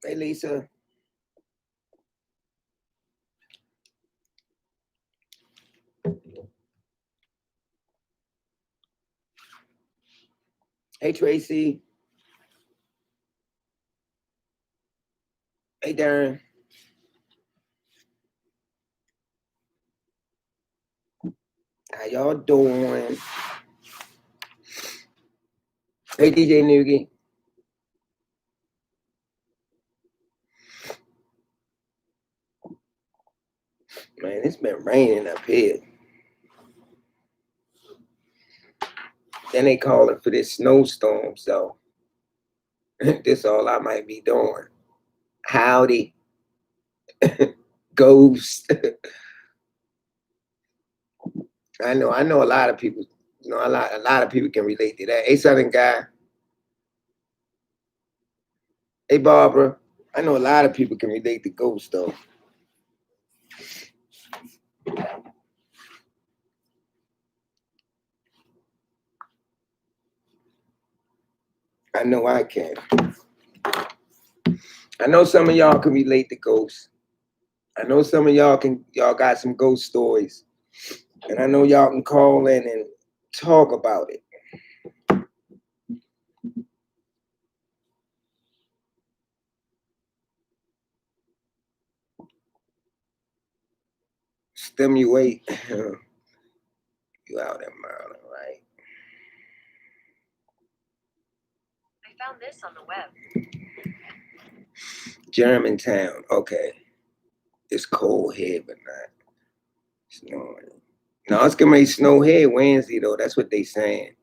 Hey, Lisa. Hey, Tracy. Hey, Darren. How y'all doing? Hey, DJ Noogie. Man, it's been raining up here. Then they calling for this snowstorm, so this all I might be doing. Howdy, ghost. I know a lot of people, a lot of people can relate to that. Hey, Southern guy. Hey, Barbara. I know a lot of people can relate to ghosts, though. I know I can. I know some of y'all can relate to ghosts. I know some of y'all got some ghost stories. And I know y'all can call in and talk about it. Stimulate. You out in Maryland, right? I found this on the web. Germantown. Okay. It's cold here, but not snowing. No, it's gonna be snow here Wednesday though. That's what they saying.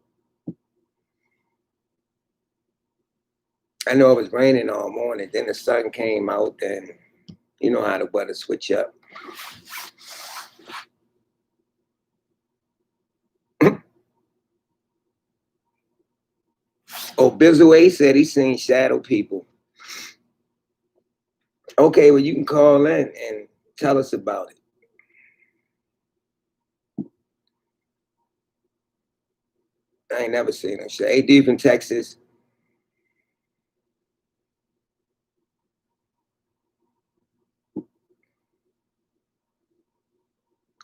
I know it was raining all morning. Then the sun came out, and you know how the weather switch up. Oh, Bizzle A said he's seen shadow people. Okay, well you can call in and tell us about it. I ain't never seen them. Hey, D from Texas.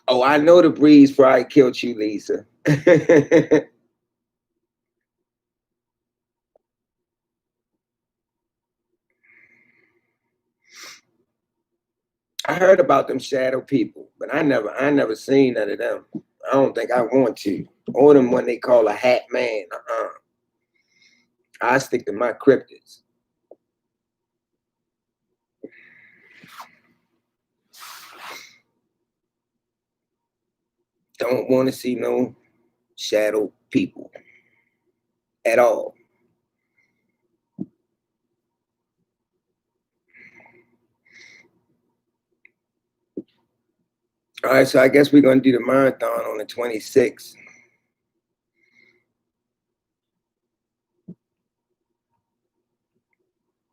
Oh, I know the breeze probably killed you, Lisa. I heard about them shadow people, but I never seen none of them. I don't think I want to. Or them when they call a hat man. I stick to my cryptids. Don't want to see no shadow people at all. All right, so I guess we're gonna do the marathon on the 26th.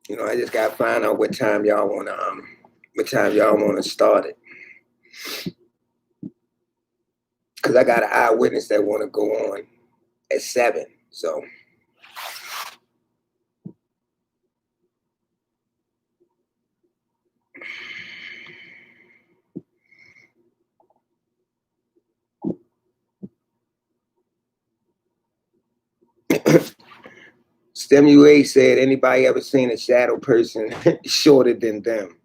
You know, I just gotta find out what time y'all wanna start it. Cause I got an eyewitness that wanna go on at 7. So Stimulate said, anybody ever seen a shadow person shorter than them?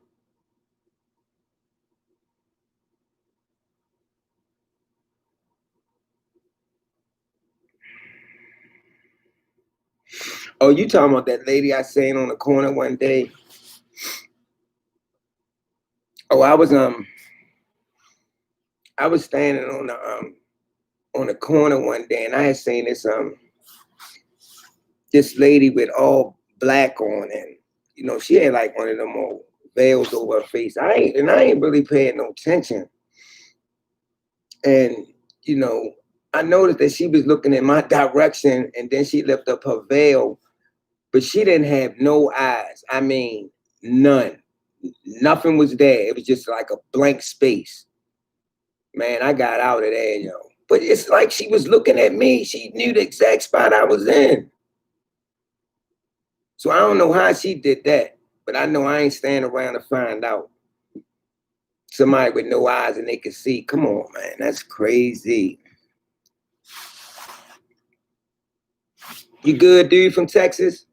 Oh, you talking about that lady I seen on the corner one day? Oh, I was standing on the corner one day and I had seen this lady with all black on, and you know, she had like one of them old veils over her face. I ain't really paying no attention. And you know, I noticed that she was looking in my direction and then she lifted up her veil, but she didn't have no eyes. I mean, none. Nothing was there. It was just like a blank space. Man, I got out of there, yo. But it's like she was looking at me. She knew the exact spot I was in. So I don't know how she did that. But I know I ain't standing around to find out. Somebody with no eyes and they can see. Come on, man. That's crazy. You good, dude, from Texas?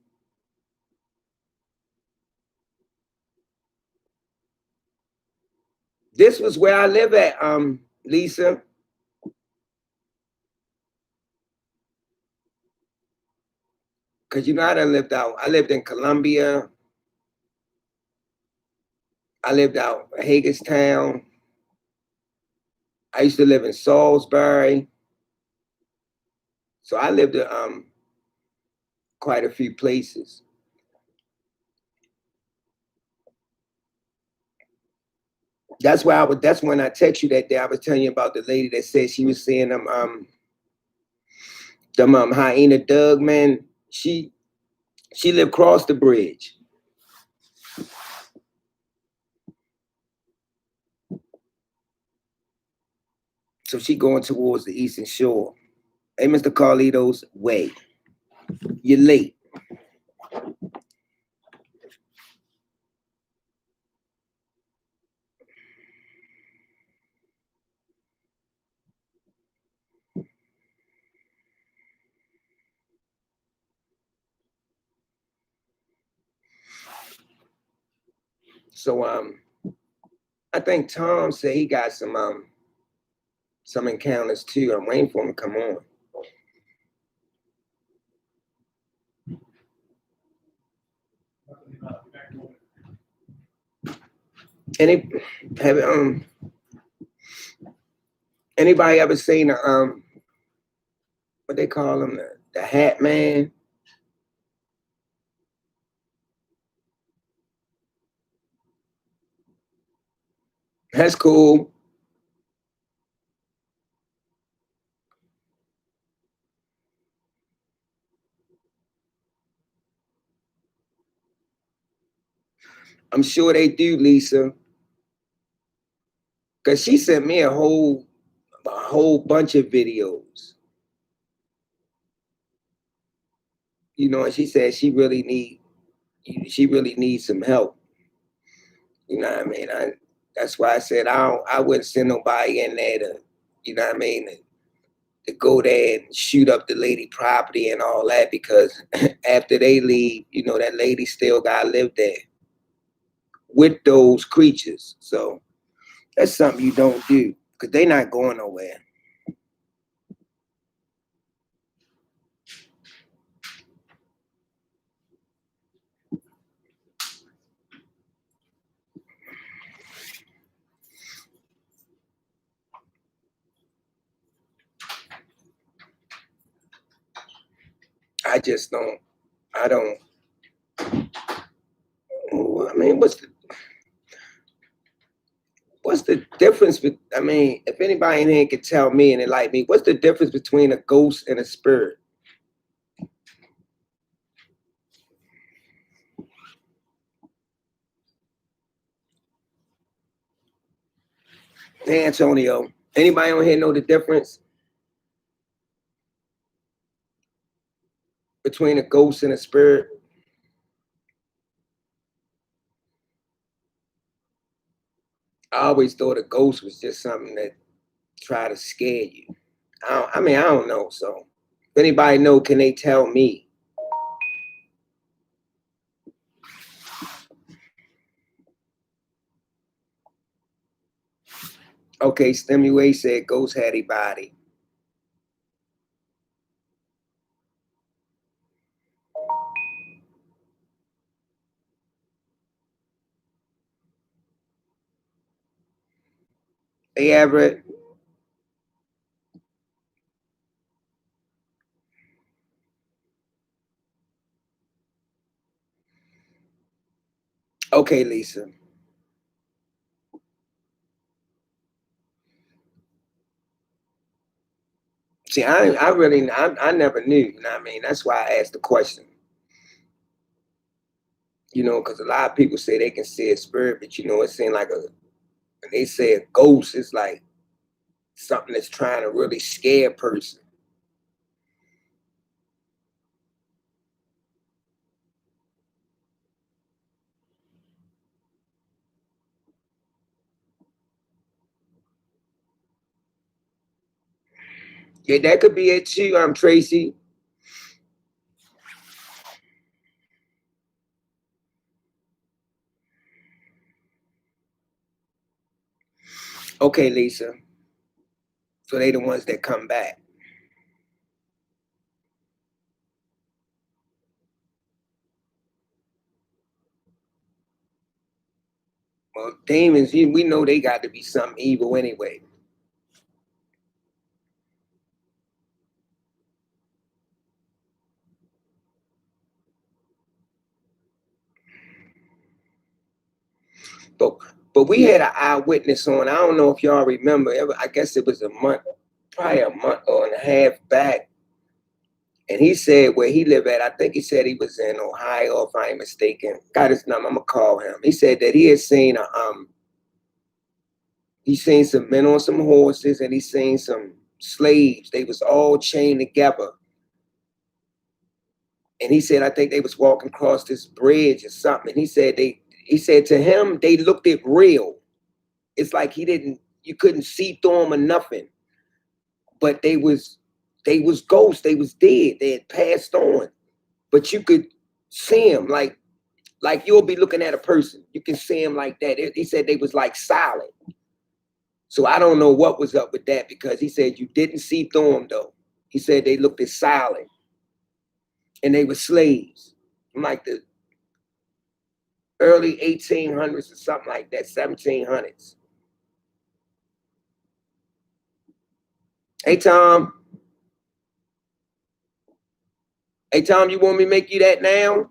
This was where I live at, Lisa. Because you know I done lived out. I lived in Columbia. I lived out Hagerstown. I used to live in Salisbury. So I lived in quite a few places. That's why that's when I text you that day. I was telling you about the lady that said she was seeing them hyena Doug, man. She lived across the bridge. So she going towards the Eastern Shore. Hey, Mr. Carlitos, wait. You're late. So I think Tom said he got some encounters too. I'm waiting for him to come on. Any have anybody ever seen what they call him, the Hat Man? That's cool. I'm sure they do, Lisa. Cause she sent me a whole bunch of videos. You know, and she said she really needs some help. You know what I mean? That's why I said I wouldn't send nobody in there to, you know what I mean, to go there and shoot up the lady property and all that, because after they leave, you know, that lady still gotta live there with those creatures. So that's something you don't do, because they're not going nowhere. I just don't. I don't. I mean, what's the difference? I mean, if anybody in here could tell me and enlighten me, what's the difference between a ghost and a spirit? Hey, Antonio, anybody on here know the difference between a ghost and a spirit? I always thought a ghost was just something that try to scare you. I mean, I don't know. So, if anybody know, can they tell me? Okay, Stimulate said ghost had a body. Hey, Everett. Okay, Lisa. See, I never knew. You know what I mean? That's why I asked the question. You know, because a lot of people say they can see a spirit, but you know, it seems like when they say a ghost, it's like something that's trying to really scare a person. Yeah, that could be it too. I'm Tracy. Okay, Lisa. So they the ones that come back. Well, demons, we know they got to be something evil anyway. But but we had an eyewitness on. I don't know if y'all remember. I guess it was a month, probably a month or and a half back. And he said where he lived at, I think he said he was in Ohio, if I ain't mistaken. Got his number, I'm gonna call him. He said that he had seen he seen some men on some horses and he seen some slaves. They was all chained together. And he said, I think they was walking across this bridge or something. And he said to him, they looked it real. It's like you couldn't see through them or nothing. But they was ghosts, they was dead, they had passed on. But you could see them like you'll be looking at a person. You can see them like that. He said they was like silent. So I don't know what was up with that because he said you didn't see through them though. He said they looked as silent and they were slaves from like the early 1800s or something like that, 1700s. Hey Tom, hey Tom, you want me to make you that now?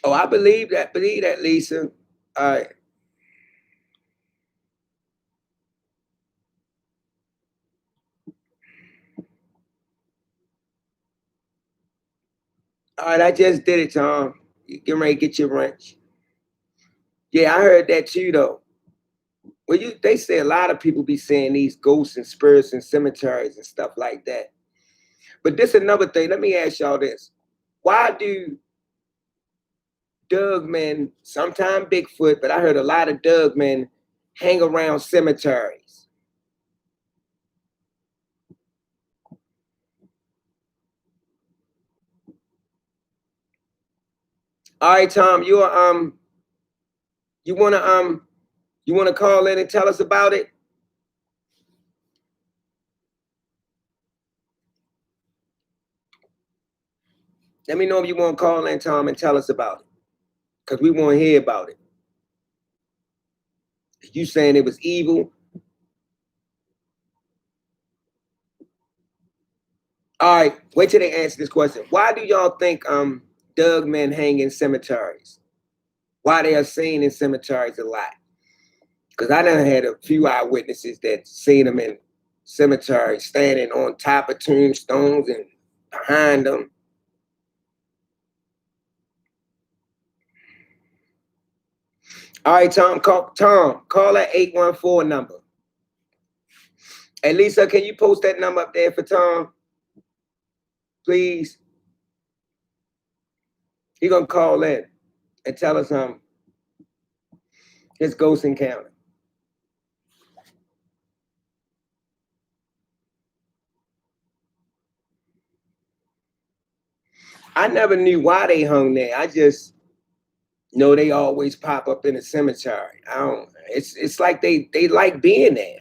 Oh, I believe that, Lisa. All right, all right, I just did it, Tom. You get ready to get your wrench. Yeah, I heard that too, though. Well, they say a lot of people be saying these ghosts and spirits and cemeteries and stuff like that. But this another thing. Let me ask y'all this: why do Doug men, sometimes Bigfoot, but I heard a lot of Doug men hang around cemeteries? All right, Tom, you wanna you wanna call in and tell us about it? Let me know if you want to call in, Tom, and tell us about it, cause we want to hear about it. You saying it was evil? All right, wait till they answer this question. Why do y'all think Doug men hang in cemeteries? Why they are seen in cemeteries a lot? Because I done had a few eyewitnesses that seen them in cemeteries, standing on top of tombstones and behind them. All right, Tom, call that 814 number. Hey, Lisa, can you post that number up there for Tom, please? He gonna call in and tell us his ghost encounter. I never knew why they hung there. I just know they always pop up in the cemetery. I don't. It's like they like being there.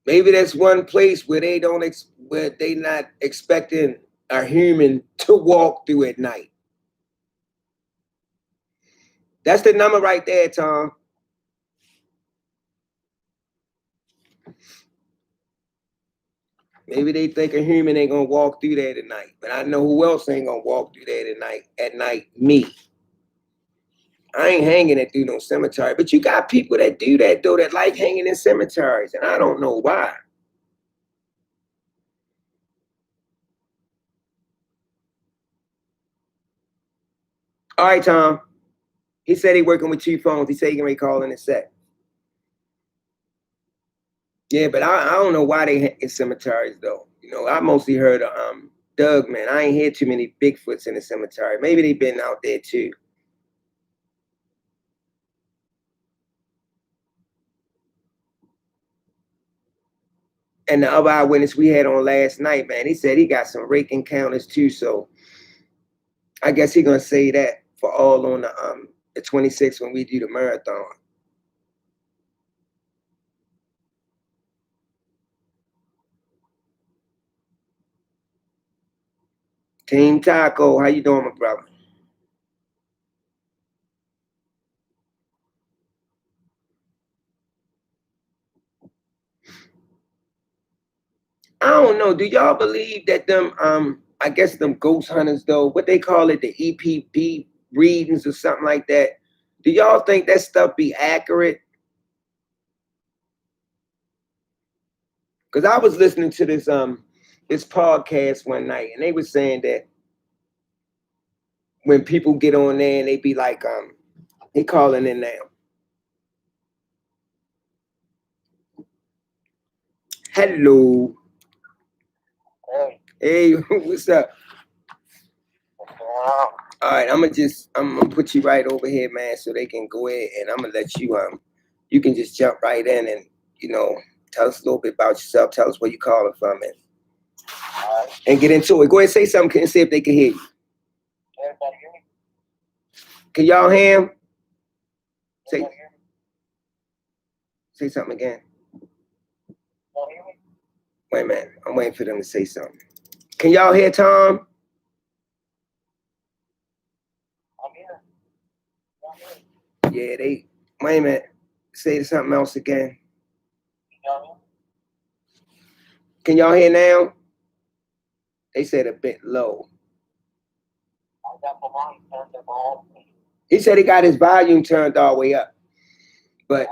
Maybe that's one place where where they not expecting a human to walk through at night. That's the number right there, Tom. Maybe they think a human ain't gonna walk through there tonight, but I know who else ain't gonna walk through there tonight. At night, me. I ain't hanging it through no cemetery, but you got people that do that though, that like hanging in cemeteries, and I don't know why. All right, Tom. He said he working with two phones. He said he can call in a sec. Yeah, but I don't know why they in cemeteries though. You know, I mostly heard of Doug, man. I ain't hear too many Bigfoots in the cemetery. Maybe they been out there too. And the other eyewitness we had on last night, man, he said he got some rake encounters too. So I guess he gonna say that for all on the 26th when we do the marathon. Team Taco, how you doing, my brother? I don't know. Do y'all believe that them I guess them ghost hunters though, what they call it, the EPP readings or something like that? Do y'all think that stuff be accurate? Because I was listening to this podcast one night and they were saying that when people get on there and they be like they calling in now. Hello. Hey, what's up? All right, I'm gonna put you right over here, man, so they can go ahead and I'm gonna let you you can just jump right in and you know tell us a little bit about yourself, tell us where you calling from and get into it. Go ahead and say something and see if they can hear you. Can y'all hear him? Say say something again. Wait a minute. I'm waiting for them to say something. Can y'all hear Tom? Yeah, they wait a minute. Say something else again. Can y'all hear now? They said a bit low. He said he got his volume turned all the way up. But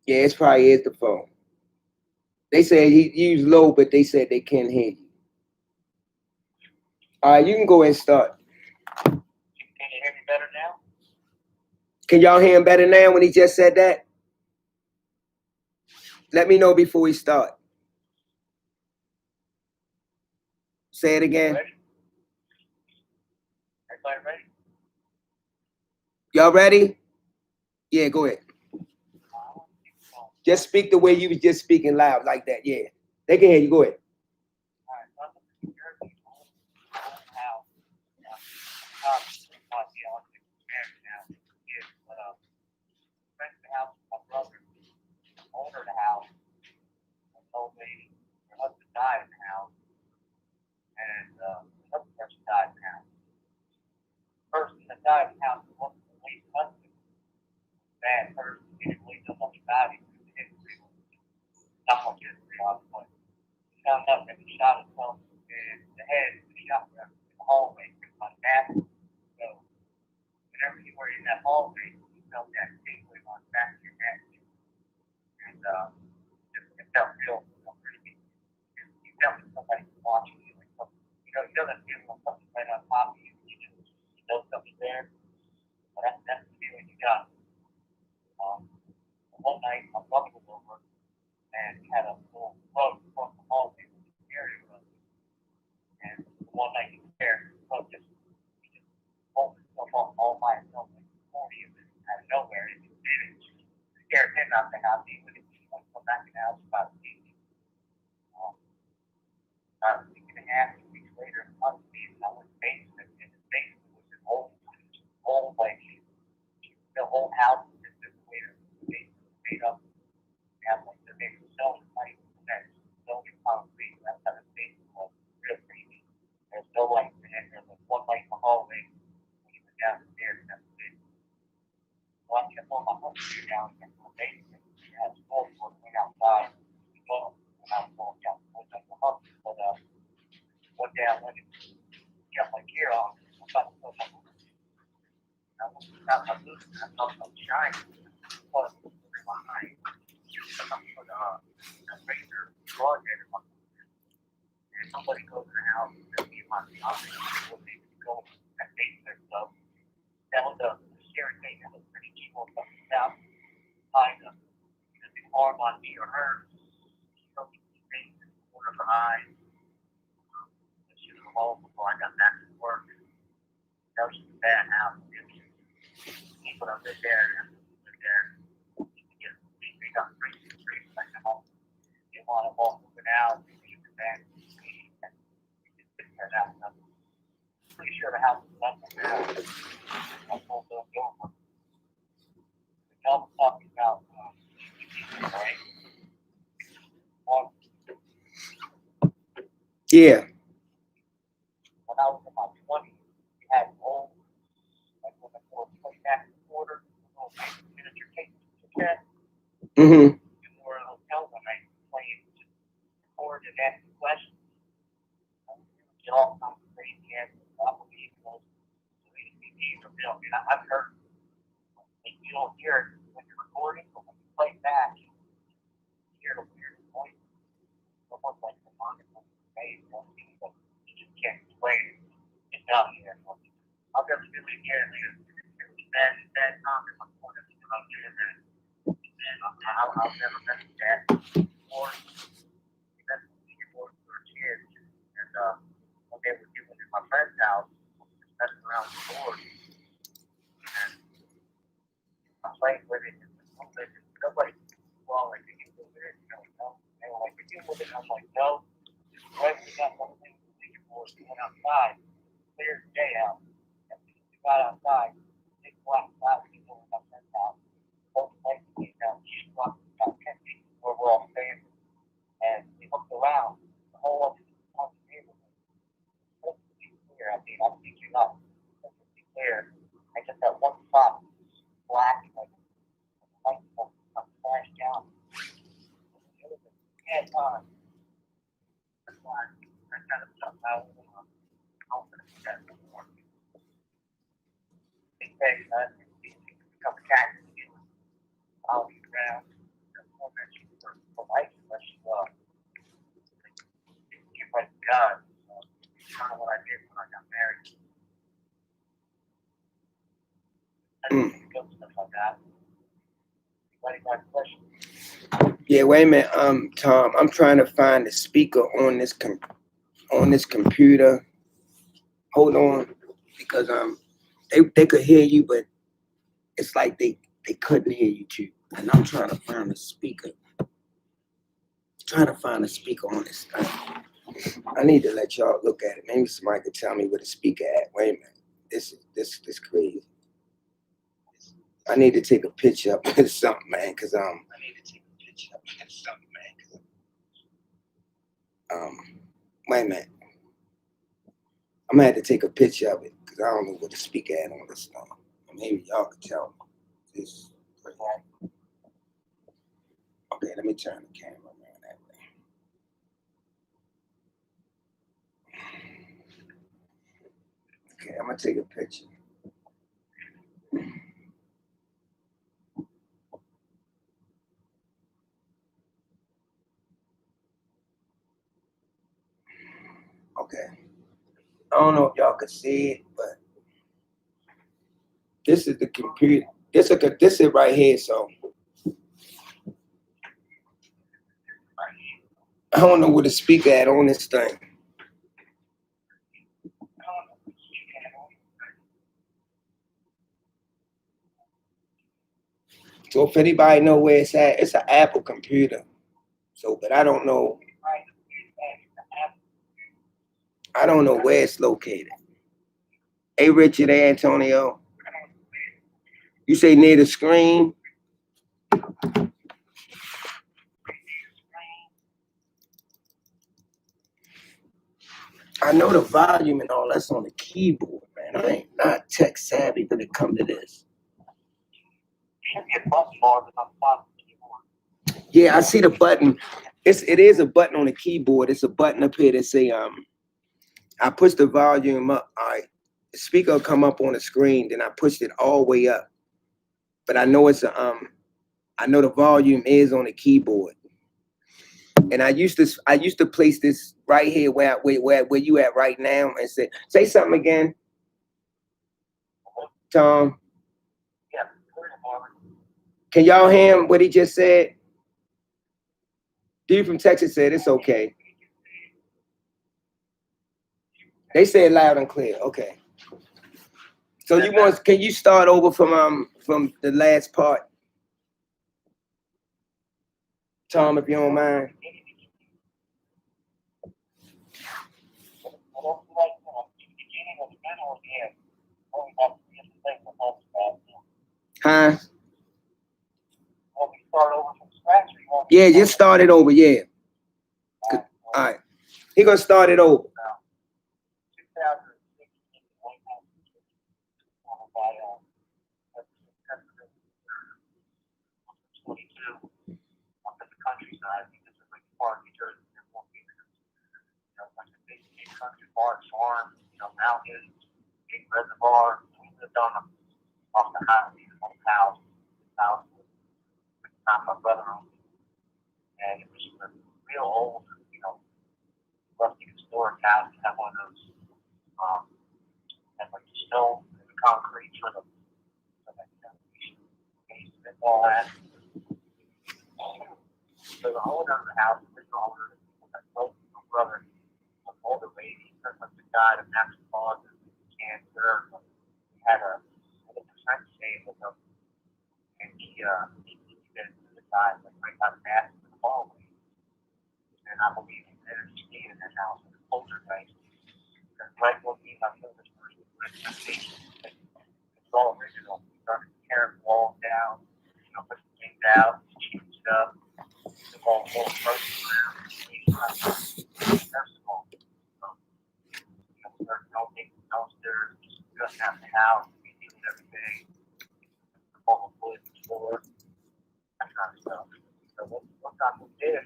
yeah, it's probably is the phone. They said he used low, but they said they can't hear you. All right, you can go ahead and start. Can y'all hear him better now when he just said that? Let me know before we start. Say it again. Y'all ready? Yeah, go ahead. Just speak the way you was just speaking loud like that. Yeah. They can hear you. Go ahead. or her, she told me things in the corner of her eye. She was alone before I got back to work. That was just a bad house. People that lived there, they got crazy like the home. They want to walk over now, they shoot the back. I'm pretty sure the house is left now. I told them over. Tell them talking about right? Yeah. When I was in my 20s, we had old, like when the play back and quarter, miniature tapes to check. Mm-hmm. And we were in a hotel one night playing, just record and asking questions. Get all kinds of crazy answers. I believe those CDs are real. And I've heard, like, you don't hear it when you're recording, but when you play back, you hear the weird voice. Almost like the monitor made, you just can't explain it. It's out here. I'll never do it again. It was bad time in my corner. I'll do that. And I'll never mess with that. Or, that's what we were kids. And, when they were doing it in my friend's house, just messing around with the board. And I played with it. Nobody, well, like, you do with it, no. They were like, you with it? I'm like, no. Right, we got one thing the board went outside, cleared the day out. And we got outside, big black cloud people in my friend's house. Both lights came down, she walked about 10 feet where we're all standing. And we looked around, the whole neighborhood. Perfectly clear. I mean, I'm thinking up. Perfectly clear. I just that one spot, black, like light bulb flashed down. It was a bad time. That's why I kind of jumped out of the confidence that before. Big thing, become a cat. I'll be around. For life, unless you give my God. Kind of what I did when I got married. I didn't do stuff like that. Anybody got questions? Yeah, wait a minute, Tom. I'm trying to find the speaker on this computer. Hold on, because they could hear you, but it's like they couldn't hear you too. And I'm trying to find the speaker. Trying to find a speaker on this thing. I need to let y'all look at it. Maybe somebody could tell me where the speaker at. Wait a minute. This crazy. I need to take a picture of something, man, because I need to take a picture of something, man. Wait a minute. I'm gonna have to take a picture of it because I don't know what the speaker at on this thing. Maybe y'all could tell me. This okay, let me turn the camera around that way. Okay, I'm gonna take a picture. Okay. I don't know if y'all could see it, but this is the computer. This is right here. So I don't know where the speaker at on this thing. So if anybody know where it's at, it's an Apple computer. So, but I don't know. I don't know where it's located. Hey, Richard, hey, Antonio. You say near the screen? I know the volume and all that's on the keyboard, man. I ain't not tech savvy when it come to this. Yeah, I see the button. It is a button on the keyboard. It's a button up here that say I push the volume up. All right, the speaker will come up on the screen. Then I pushed it all the way up. But I know it's I know the volume is on the keyboard. And I used to place this right here where you at right now and say something again, Tom. Can y'all hear him, what he just said? D from Texas said it's okay. They said loud and clear. Okay. So you want? Can you start over from the last part, Tom, if you don't mind? Huh? Yeah, just start it over. Yeah. All right. He gonna start it over. Up in the countryside because of like park, New Jersey, there's more people. Like a big country park, farm, mountains, big reservoir. We lived on off the highway, on the house, my brother owned, and it was a real old, rustic historic house. It had one of those, had like the stone and the concrete for the basement, all that. So the owner of the house, the original owner, my brother, an older lady, her husband died of natural causes, cancer. He had a friend staying with him, and he been to the guy like right by the bath in the hallway. And I believe he there stayed in that house in the poltergeist. And right when me and my brother first went to the station, it's all original. We started tearing walls down, putting things out, changing stuff. The whole person around, nursing home. There's no things downstairs, just out the house, redoing everything, all the wood floor, that kind of stuff. So one time we did,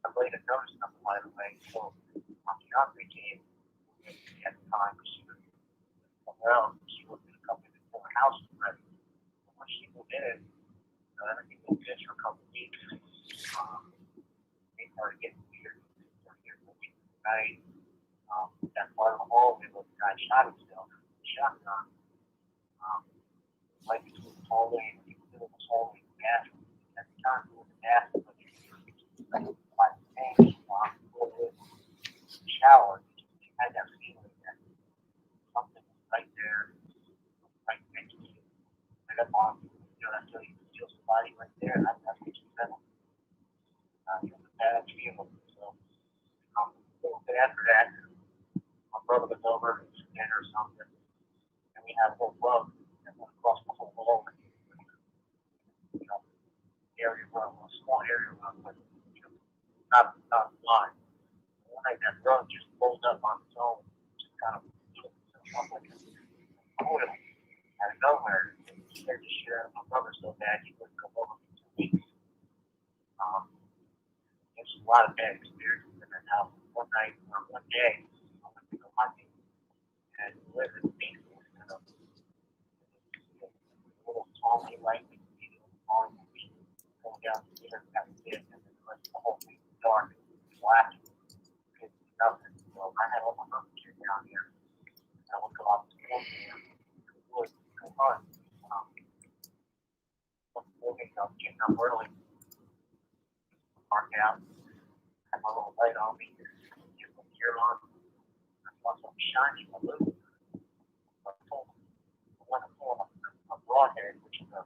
I laid a notice something right away. So my fiance came at the time, she was somewhere else, she was going to come in before her house was ready. So when she moved in, everything moved in for a couple of weeks. They started getting weird. Started getting weird at night. That part of the hallway was the guy shot himself with a shotgun. Right between the hallway and the middle of the hallway and the bathroom. Every time he was in the bathroom, like the tank, the shower, he had that feeling that something was right there, right next to you. Like a mom, that's how you feel somebody right there. That's what you felt. It was a bad feeling. So, a little bit after that, my brother was over at dinner or something, and we had a little rug that went across the whole wall. Area rug, a small area rug, but not wide. One night that rug just rolled up on its own, just kind of up like a coil out of nowhere. It scared the shit out of my brother so bad he wouldn't come over for 2 weeks. There's a lot of bad experiences in that house. One night or one day, I went to go hunting and lived in the basement. A little tall lightning, falling going down the stairs, that was it, and then the rest of the whole thing was dark, black, nothing. So I had all my other kids down here. I would go out to the woods, go hunt. Morning, I was getting up early, park out, have my little light on me, get my gear on. I saw something shiny in the loop. I went to pull a broadhead, which is a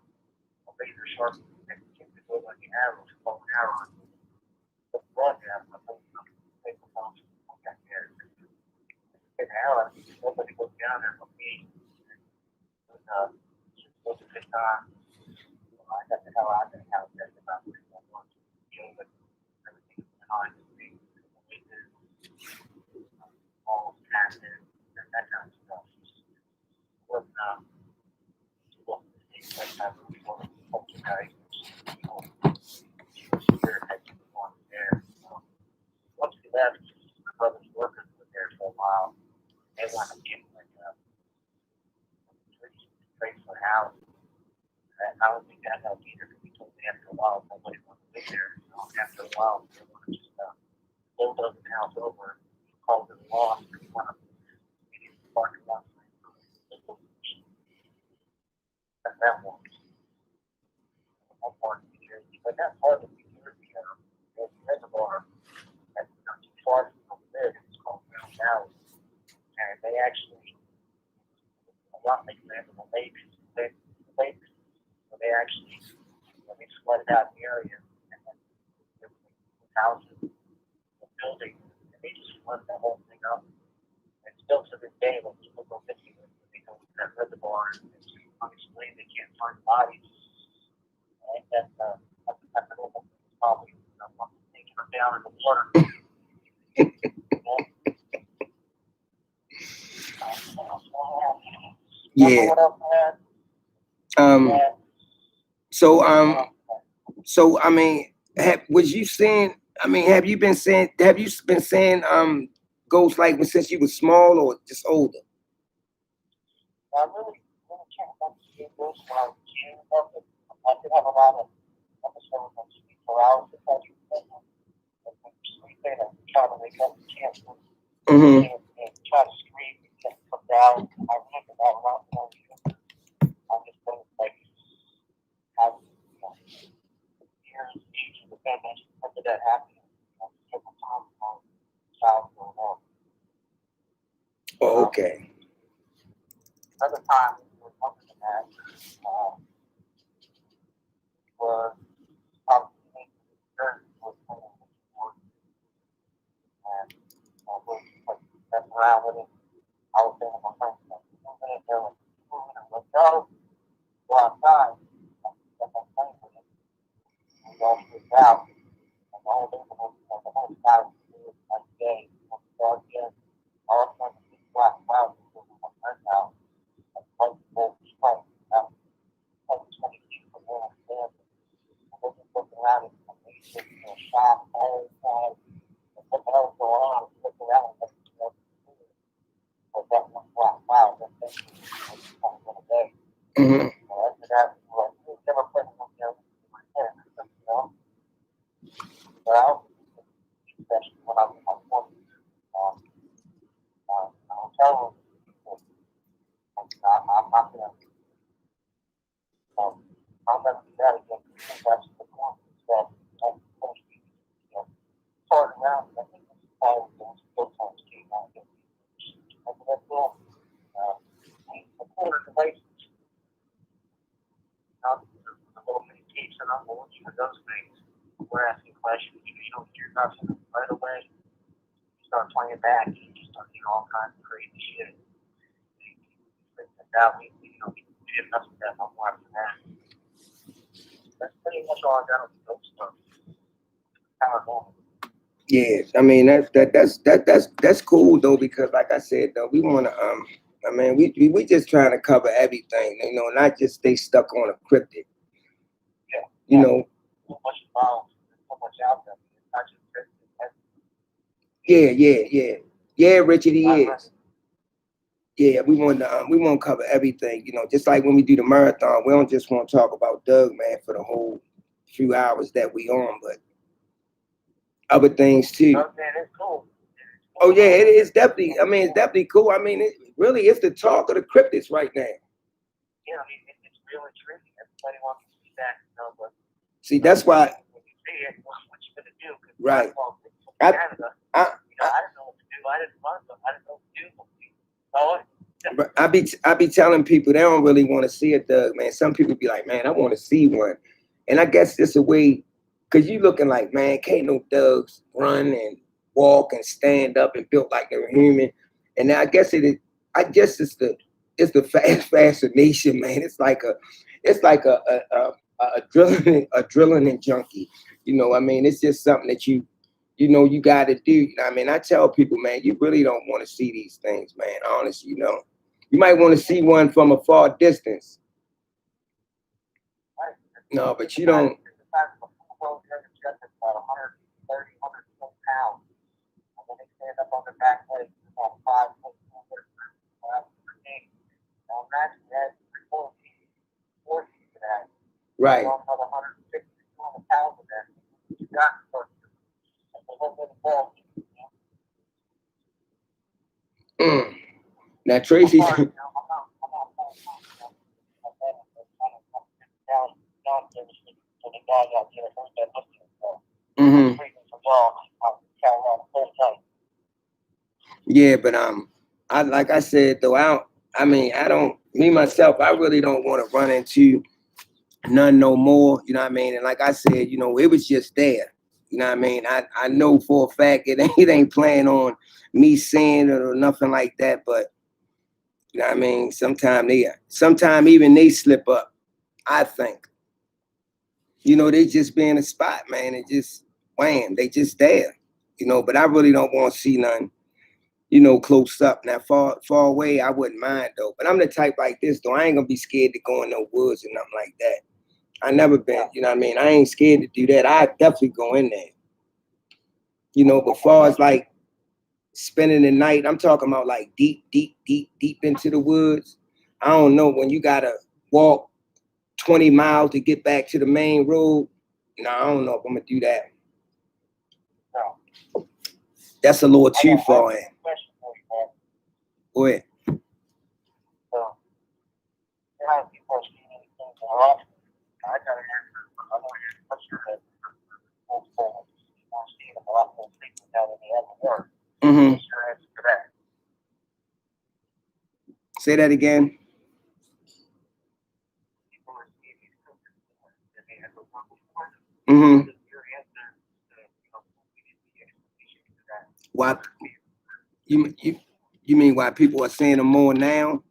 razor sharp that can go like an arrow, bow and arrow. The broadhead, I'm going to take the phone, I got there. Get the hell out of me. Nobody goes down there but me. It was a good time. I got the hell out of the house. That's about it. I want to deal with everything behind the scenes, all passive, that kind of stuff. It wasn't the same place I really wanted to talk to guys. Spirit had to go on there. Once we left, my brother's workers were there for a while. They wanted to get like a place for a house. I don't think that helped either because he told me after a while nobody wanted to live there. After a while, they want to just bulldoze the house over, call it a loss, and want to make it parking lot. That's that one. One part of New Jersey, but that part of New Jersey, there's a they actually, a lot like that, the lakes, so they actually, they flooded out the area, and then the houses, the buildings, and they just flooded the whole thing up. And still to this day, when people go missing, they go to that reservoir, and it's unexplained, they can't find bodies. And that's an old probably, taking them down in the water. Yeah. What else, man? So so I mean, was you saying? I mean, have you been saying? Have you been saying ghosts like since you was small or just older? I really can't remember seeing ghosts when I was a kid. I did have a lot of episodes of sleep paralysis. I do remember sleeping and trying to wake up and can't move. Mm-hmm. And try to scream and can't come down. I remember that a lot when I was younger. I just don't like how years, ages of them. I just remember that happening several times when I was a child growing up. Oh, okay. Another time we were younger than that was probably church was playing sports and we like messing around with it. I was saying to my friends, moving it, they were moving it, let's go outside. I'm playing with it. We all freaked out. And the whole neighborhood, the whole town was like day, dark day. All of a sudden, this black cloud was in my friend's house. And like both straight out, like 20 feet from where I'm standing. And we're just looking around and amazed, shocked, all the time. And what the hell's going on? We look around and but that one black cloud, that thing was kind of in a day. Mm-hmm. After that, we never put it in there in my head, But I also, especially when I was in my 40s, I'll tell them people, I'm not going to, I'll never do that again. That's the point. That I'm supposed to be, starting around. I think this is how those times came out. And that's all. Recorded devices, the little mini tapes and I'm looking at those things. We're asking questions. You don't hear nothing right away. You start playing back. You just start doing all kinds of crazy shit. We didn't mess with that no more after that. That's pretty much all I got on the dope stuff. Paranormal. Yeah, I mean that's cool though, because like I said though, we want to I mean we just trying to cover everything, not just stay stuck on a cryptid. Yeah. You know. So much involved. There's so much out there. It's not just cryptid. Yeah, Richard, he is. Yeah, we want to cover everything, just like when we do the marathon, we don't just want to talk about Doug, man, for the whole few hours that we on, but other things too. Oh, man, it's cool. Oh yeah, it is definitely. I mean, it's definitely cool. I mean, it really is the talk of the cryptids right now. Yeah, I mean, it's really tricky. Everybody wants to see that, but see, that's why. When you see it, what you gonna do? Right. Canada, I didn't know what to do. I didn't learn them. I didn't know what to do. But I be telling people they don't really want to see a Doug, man. Some people be like, man, I want to see one, and I guess it's a way, cause you looking like, man, can't no Dougs run and walk and stand up and built like they're human, and I guess it is. I guess it's the fascination, man. It's like a adrenaline junkie. I mean, it's just something that you got to do. I mean, I tell people, man, you really don't want to see these things, man. Honestly, you might want to see one from a far distance. No, but you don't. Right. Now Tracy's. Mm-hmm. Yeah, but I like I said though, I don't me myself, I really don't want to run into none no more. You know what I mean? And like I said, it was just there. You know what I mean? I know for a fact it ain't playing on me saying it or nothing like that, but you know what I mean? Sometime even they slip up, I think. They just be in a spot, man, and just wham, they just there. But I really don't want to see none, close up. Now far away, I wouldn't mind though. But I'm the type like this though. I ain't gonna be scared to go in no woods and nothing like that. I never been, you know what I mean? I ain't scared to do that. I definitely go in there. But far as like spending the night, I'm talking about like deep, deep, deep, deep into the woods. I don't know when you gotta walk 20 miles to get back to the main road. No, I don't know if I'm gonna do that. No. That's a little too far in. Question for you, man. Go ahead. So, you know, people are seeing these things a lot. I got an answer. I want you to put your head full forward. I'm seeing them a lot more frequently now than they ever were. Mm-hmm. What's your answer to that? Say that again. People are seeing these creatures more than they ever were before. Mm-hmm. Your answer to, the explanation to that. Why you mean why people are saying them more now?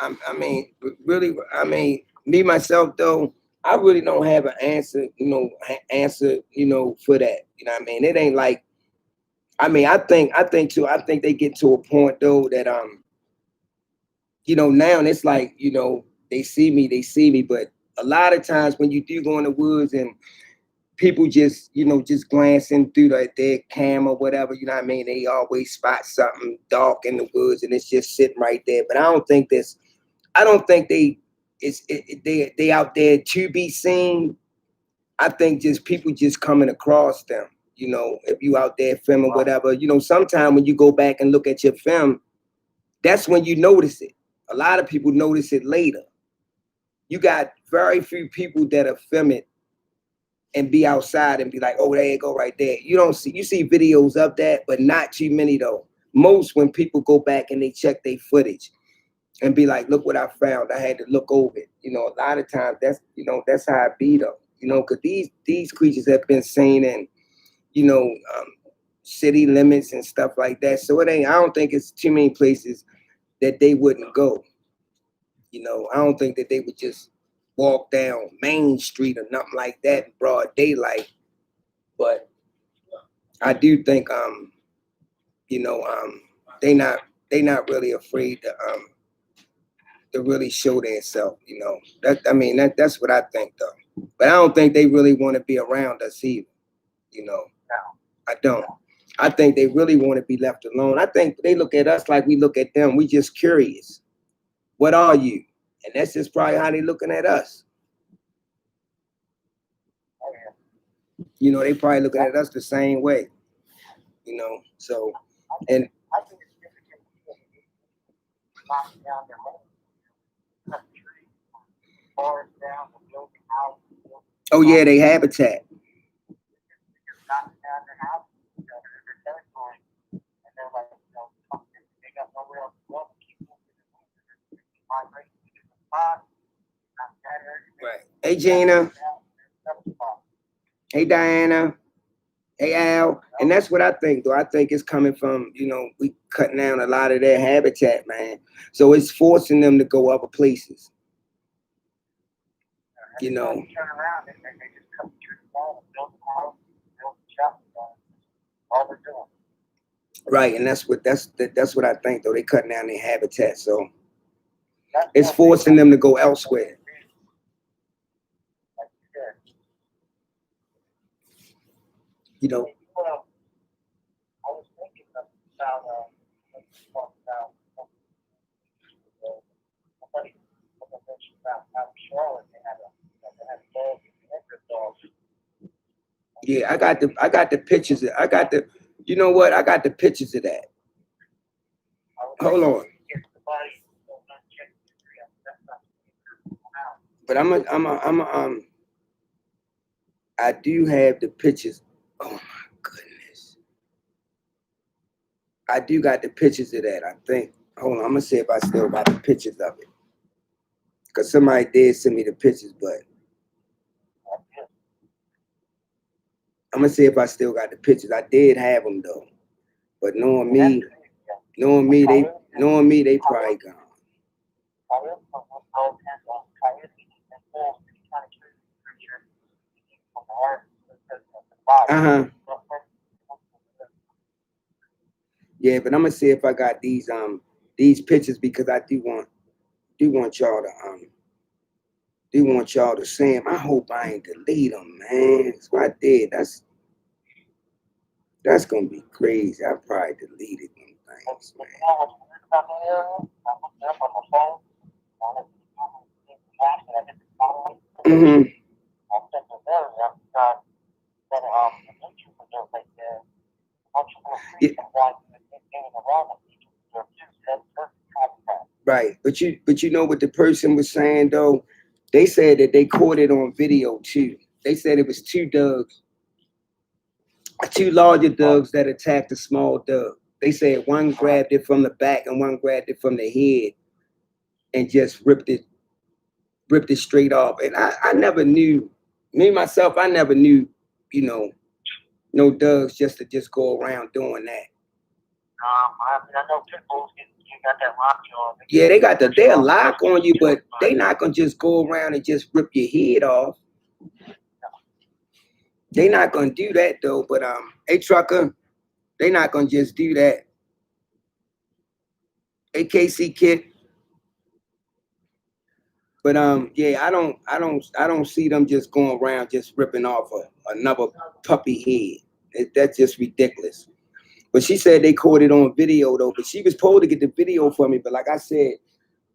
I mean, really, I mean, me myself though, I really don't have an answer, for that. You know what I mean? It ain't like, I think they get to a point though that now it's like, they see me, but a lot of times when you do go in the woods and people just, just glancing through their camera, whatever, you know what I mean? They always spot something dark in the woods and it's just sitting right there. But I don't think they out there to be seen. I think just people just coming across them. If you out there filming whatever, sometime when you go back and look at your film, that's when you notice it. A lot of people notice it later. You got very few people that'll film it and be outside and be like, oh, there you go right there. You see videos of that, but not too many though. Most when people go back and they check their footage and be like, look what I found. I had to look over it. A lot of times that's how it be though. Because these creatures have been seen in, you know, um, city limits and stuff like that. So I don't think it's too many places that they wouldn't go. I don't think that they would just walk down Main Street or nothing like that in broad daylight. But I do think you know, they not really afraid to really show themselves, that's what I think though. But I don't think they really want to be around us either, you know. No. I don't. I think they really want to be left alone. I think they look at us like we look at them. We just curious. What are you? And that's just probably how they looking at us. Oh, yeah. They probably looking at us the same way. So and I think it's significant knocking down their homes, cut trees, forest down, and building houses, oh yeah, they habitat. knocking down their houses, their territory, and they're like, they got nowhere else to go. Keep moving, migrating to different spots, not that area. Right. Hey Gina. Hey Diana. Hey Al. And that's what I think though. I think it's coming from, we cutting down a lot of their habitat, man. So it's forcing them to go other places. Turn around and they just cut through the wall and build a house, build a shop. All they're doing. Right, and that's what I think though. They cutting down their habitat, so it's forcing them to go elsewhere. Well, I was thinking about somebody mentioned about how Charlotte they had dogs and dogs. Yeah, I got the pictures. I got the I got the pictures of that. Hold on. But I do have the pictures. Oh my goodness. I do got the pictures of that, I think. Hold on, I'm gonna see if I still got the pictures of it. Cause somebody did send me the pictures, but I'm gonna see if I still got the pictures. I did have them though, but knowing me, they probably gone. Uh-huh. Yeah, but I'm gonna see if I got these pictures because I do want y'all to see them. I hope I ain't delete them, man. If I did, that's gonna be crazy. I probably deleted them things, man. Mm-hmm. Yeah. Right, but you know what the person was saying though? They said that they caught it on video too. They said it was two larger dogs that attacked a small dog. They said one grabbed it from the back and one grabbed it from the head and just ripped it straight off. And I never knew, me myself, I never knew, you know, no dogs just go around doing that. I know pit bulls got that lock on. Yeah, they'll lock on you, but they not gonna just go around and just rip your head off. They not gonna do that though. But a trucker, they not gonna just do that. AKC kid. But yeah, I don't see them just going around just ripping off another puppy head. That's just ridiculous. But she said they caught it on video though. But she was told to get the video for me. But like I said,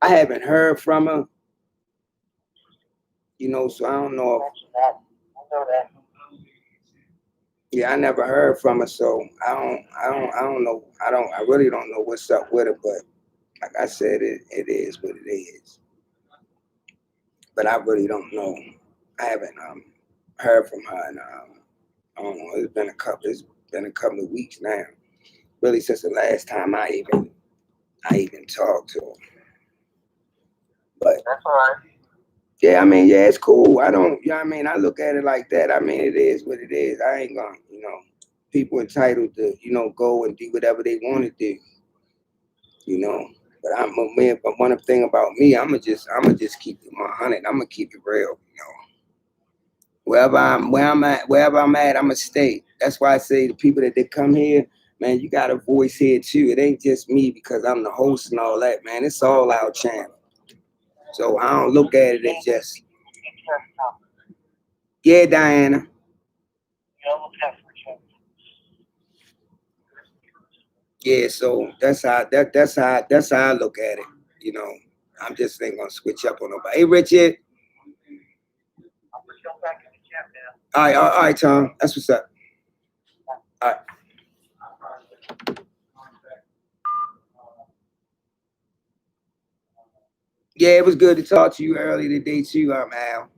I haven't heard from her. You know, so I don't know. Yeah, I never heard from her, so I don't know. I really don't know what's up with her. But like I said, it is what it is. But I really don't know. I haven't heard from her, and I don't know. It's been a couple of weeks now. Really, since the last time I even talked to her. But that's all right. Yeah, I mean, yeah, it's cool. I don't, you know what I mean? I look at it like that. I mean, it is what it is. I ain't gonna, people entitled to, go and do whatever they want to do, you know. But but one thing about me, I'ma just keep it 100. I'ma keep it real. Wherever I'm at, I'ma stay. That's why I say the people that they come here, man, you got a voice here too. It ain't just me because I'm the host and all that, man. It's all our channel. So I don't look at it as just, yeah, Diana. Yeah, so that's how I look at it. You know, I'm just ain't gonna switch up on nobody. Hey, Richard. All right, Tom. That's what's up. All right. Yeah, it was good to talk to you earlier today too, Al.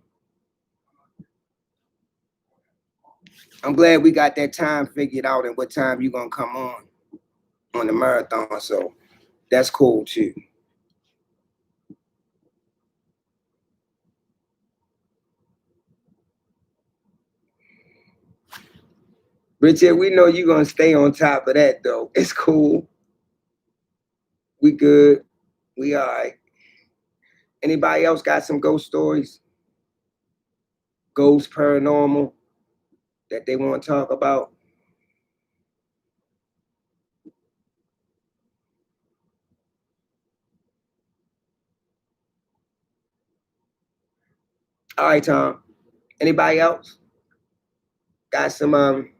I'm glad we got that time figured out and what time you gonna come on the marathon. So that's cool too. Richard, we know you're gonna stay on top of that though. It's cool. We good. We all right. Anybody else got some ghost stories? Ghost paranormal that they want to talk about? All right, Tom. Anybody else got some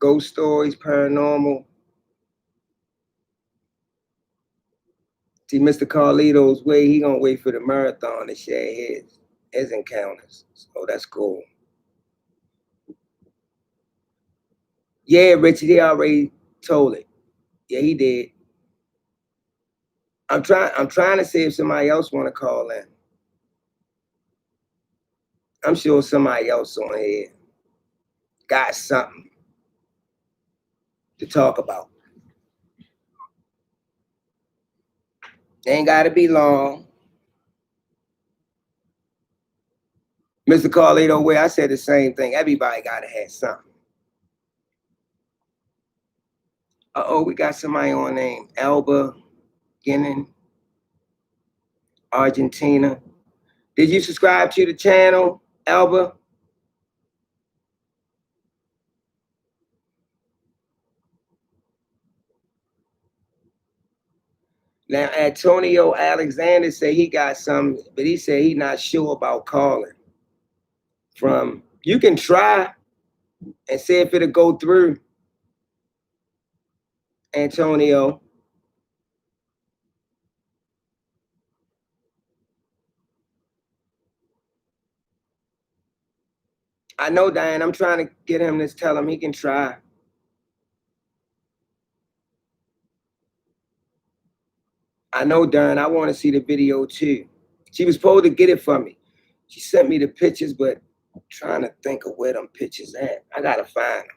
ghost stories, paranormal? See, Mr. Carlito's way, he gonna wait for the marathon to share his encounters. So that's cool. Yeah, Richie, he already told it. Yeah, he did. I'm trying to see if somebody else wanna call in. I'm sure somebody else on here got something to talk about. Ain't gotta be long. Mr. Carlito, where I said the same thing. Everybody gotta have something. Uh-oh, we got somebody on name Elba Guinan, Argentina. Did you subscribe to the channel, Elba? Now, Antonio Alexander said he got some, but he said he not sure about calling. You can try and see if it'll go through, Antonio. I know, Diane. I'm trying to get him to tell him he can try. I know, Darren. I want to see the video too. She was supposed to get it for me. She sent me the pictures, but I'm trying to think of where them pictures at. I gotta find them.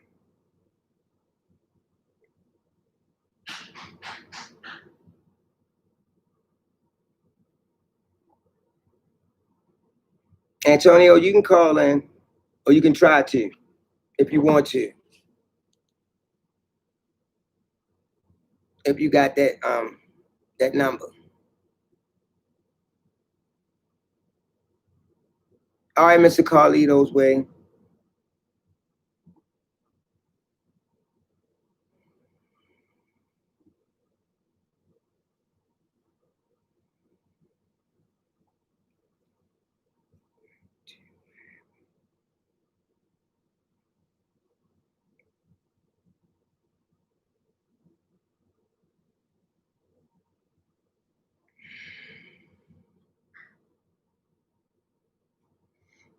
Antonio, you can call in, or you can try to, if you want to. If you got that number. All right, Mr. Carlito's way.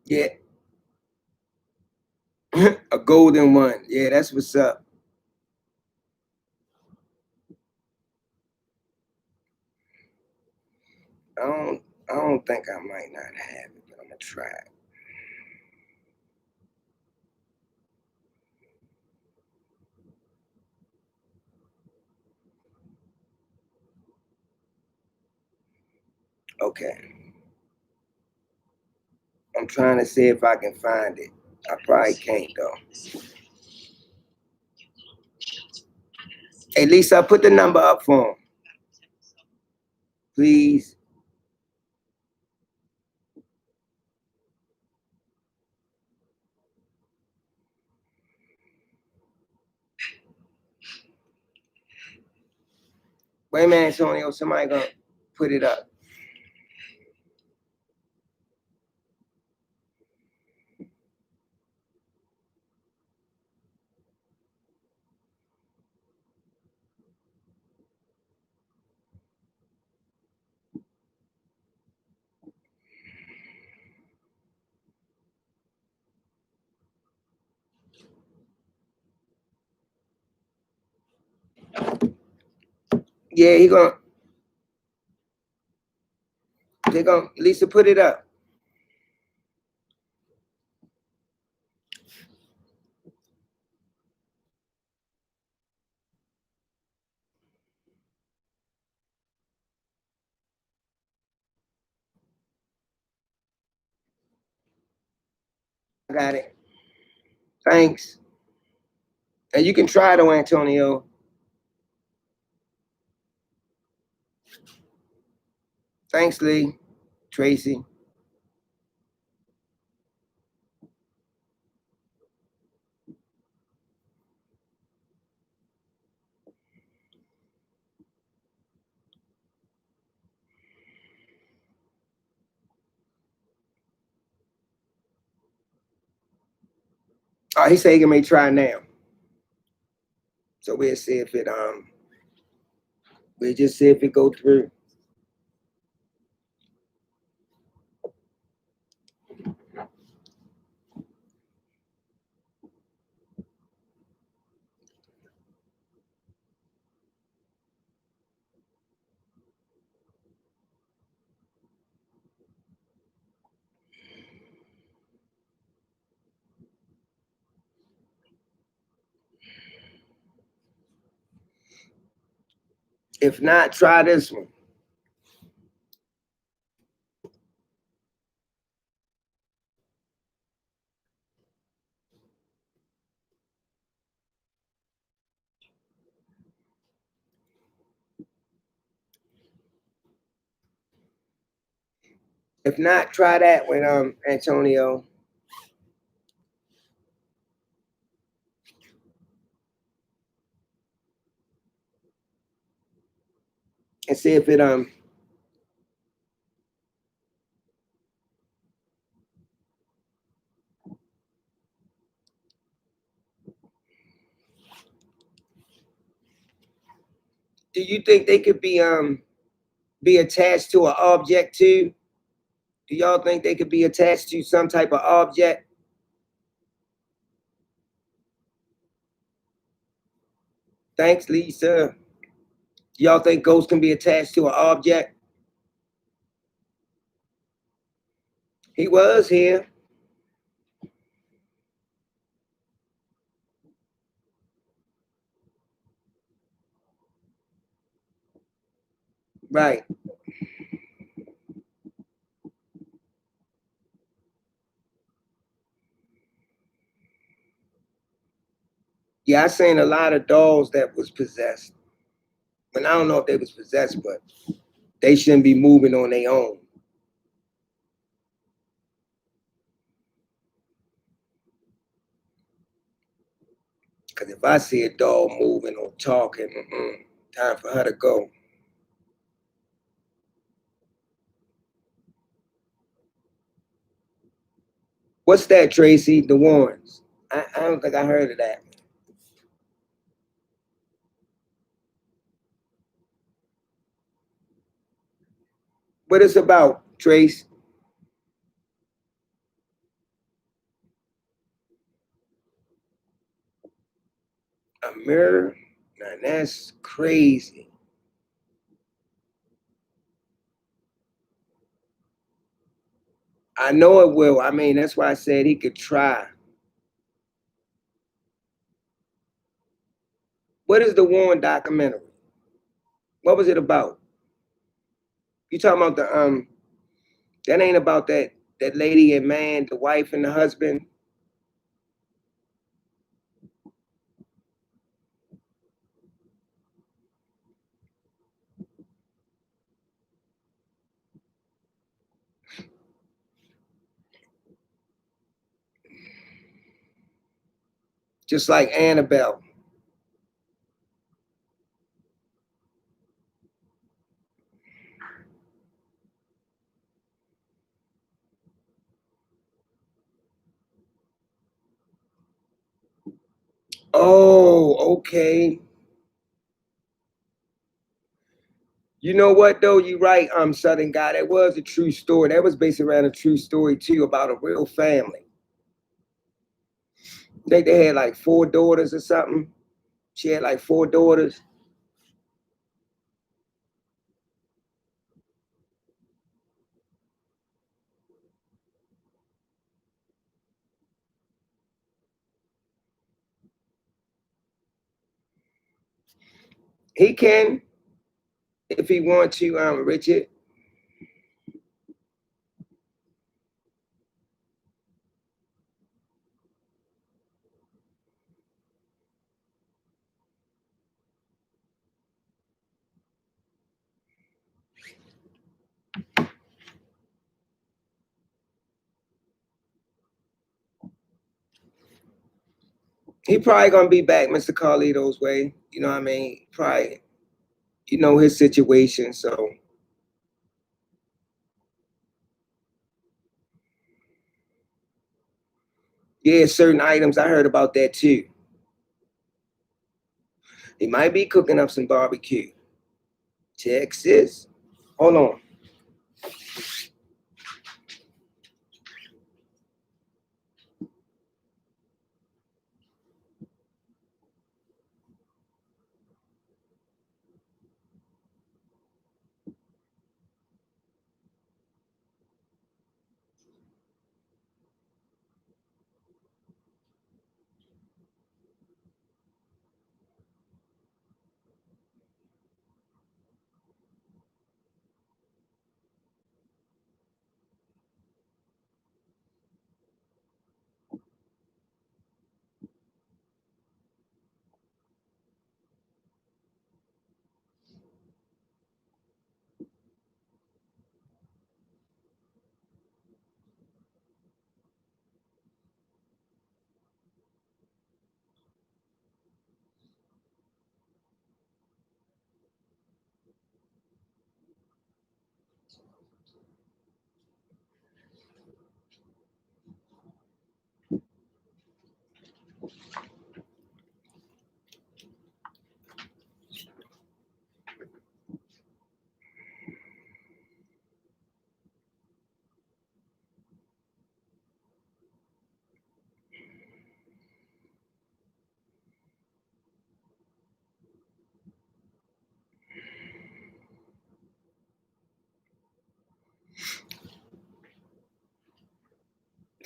Yeah, a golden one. Yeah, that's what's up. I don't think I might not have it, but I'm gonna try it. Okay. I'm trying to see if I can find it. I probably can't though. Hey Lisa, put the number up for him. Please. Wait a minute, Antonio. Somebody gonna put it up. Yeah, they gonna Lisa put it up. I got it. Thanks. And you can try though, Antonio. Thanks, Lee. Tracy. Oh, he said he may try now. So we'll see if it we'll just see if it go through. If not, try this one. If not, try that with Antonio and see if it. Do you think they could be attached to an object too? Do y'all think they could be attached to some type of object? Thanks, Lisa. Y'all think ghosts can be attached to an object? He was here. Right. Yeah, I seen a lot of dolls that was possessed. And I don't know if they was possessed, but they shouldn't be moving on their own. Because if I see a doll moving or talking, time for her to go. What's that, Tracy? The Warrens. I don't think I heard of that. What it's about, Trace? A mirror? Now that's crazy. I know it will. I mean, that's why I said he could try. What is the Warren documentary? What was it about? You talking about the that ain't about that lady and man, the wife and the husband. Just like Annabelle. Oh, okay. You know what though? You're right, Southern guy. That was a true story. That was based around a true story too about a real family. I think they had like four daughters or something. She had like four daughters. He can, if he wants to, Richard. He probably gonna be back, Mr. Carlito's way. You know what I mean? Probably, you know his situation. So yeah, certain items I heard about that too. He might be cooking up some barbecue. Texas. Hold on.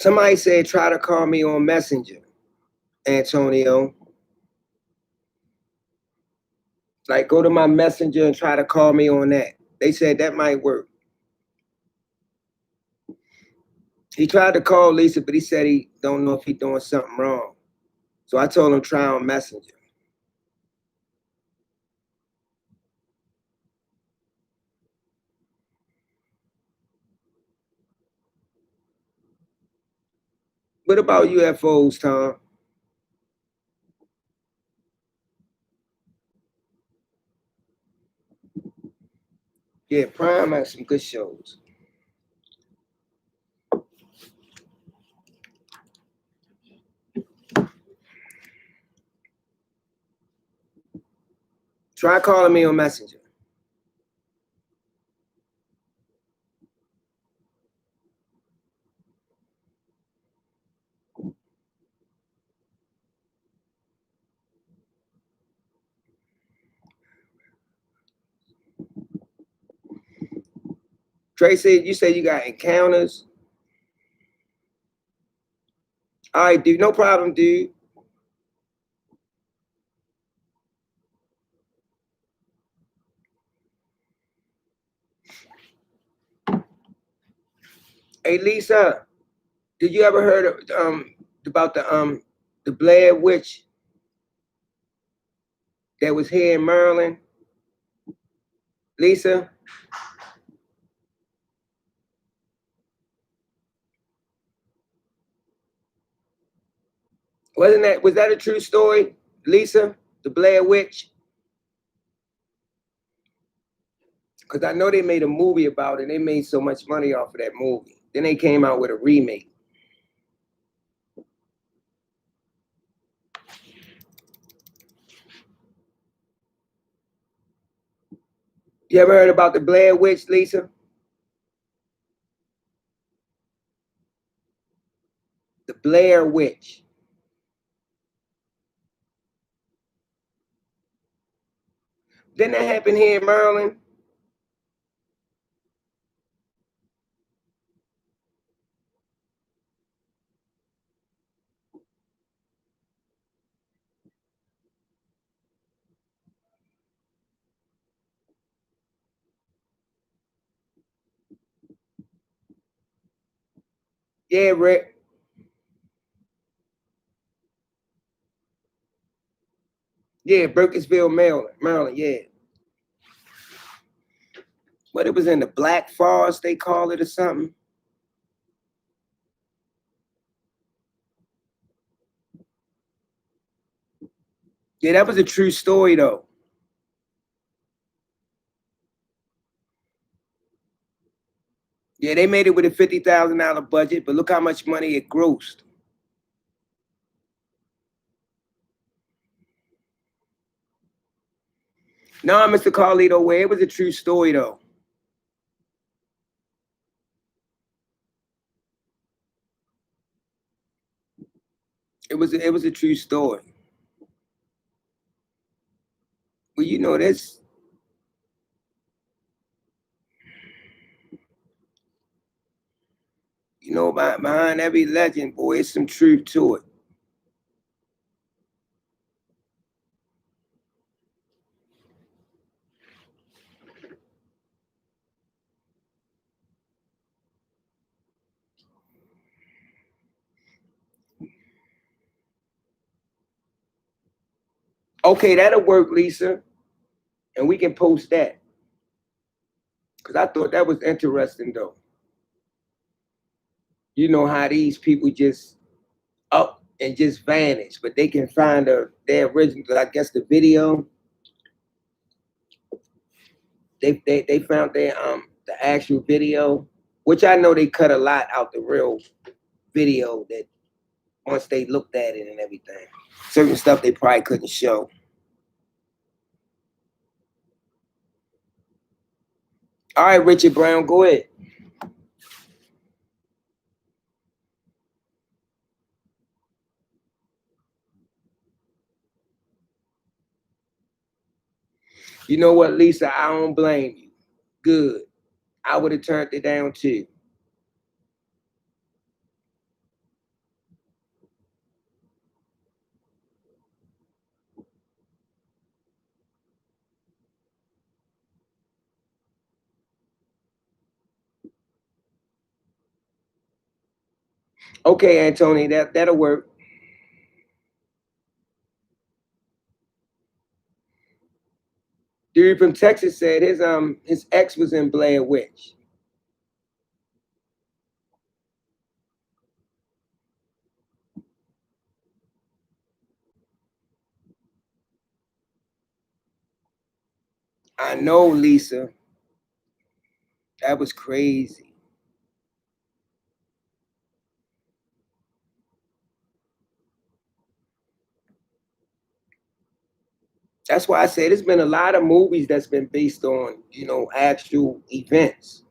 Somebody said try to call me on Messenger, Antonio. Like go to my Messenger and try to call me on that. They said that might work. He tried to call Lisa, but he said he don't know if he's doing something wrong. So I told him try on Messenger. What about UFOs, Tom? Yeah, Prime has some good shows. Try calling me on Messenger. Tracy, you said you got encounters. All right, dude, no problem, dude. Hey, Lisa, did you ever heard of, about the Blair Witch that was here in Maryland? Lisa, was that a true story, Lisa? The Blair Witch? Because I know they made a movie about it. They made so much money off of that movie. Then they came out with a remake. You ever heard about the Blair Witch, Lisa? The Blair Witch. Didn't that happen here in Maryland? Yeah, Rick. Yeah, Burkittsville, Maryland, yeah. But it was in the Black Forest, they call it or something. Yeah, that was a true story though. Yeah, they made it with a $50,000 budget, but look how much money it grossed. No, Mr. Carlito, way it was a true story though. It was a true story. Well, you know this. You know, behind every legend, boy, it's some truth to it. Okay, that'll work, Lisa, and we can post that because I thought that was interesting though. You know how these people just up and just vanish, but they can find their original. I guess the video. They found the actual video, which I know they cut a lot out the real video that once they looked at it and everything. Certain stuff they probably couldn't show. All right, Richard Brown, go ahead. You know what, Lisa? I don't blame you. Good. I would have turned it down too. Okay, Anthony, that'll work. Dude from Texas said his ex was in Blair Witch. I know, Lisa. That was crazy. That's why I said there's been a lot of movies that's been based on, actual events.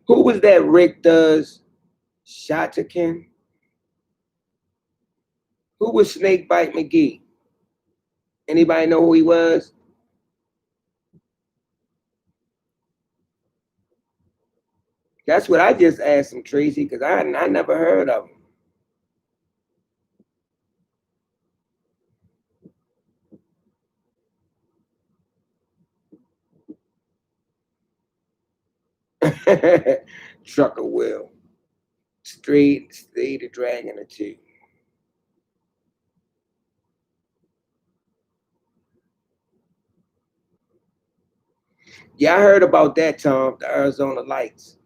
Who was that Rick does? Shotakin? Who was Snakebite McGee? Anybody know who he was? That's what I just asked him, Tracy, because I never heard of him. Trucker Will. Stay the dragon or two. Yeah, I heard about that, Tom, the Arizona Lights.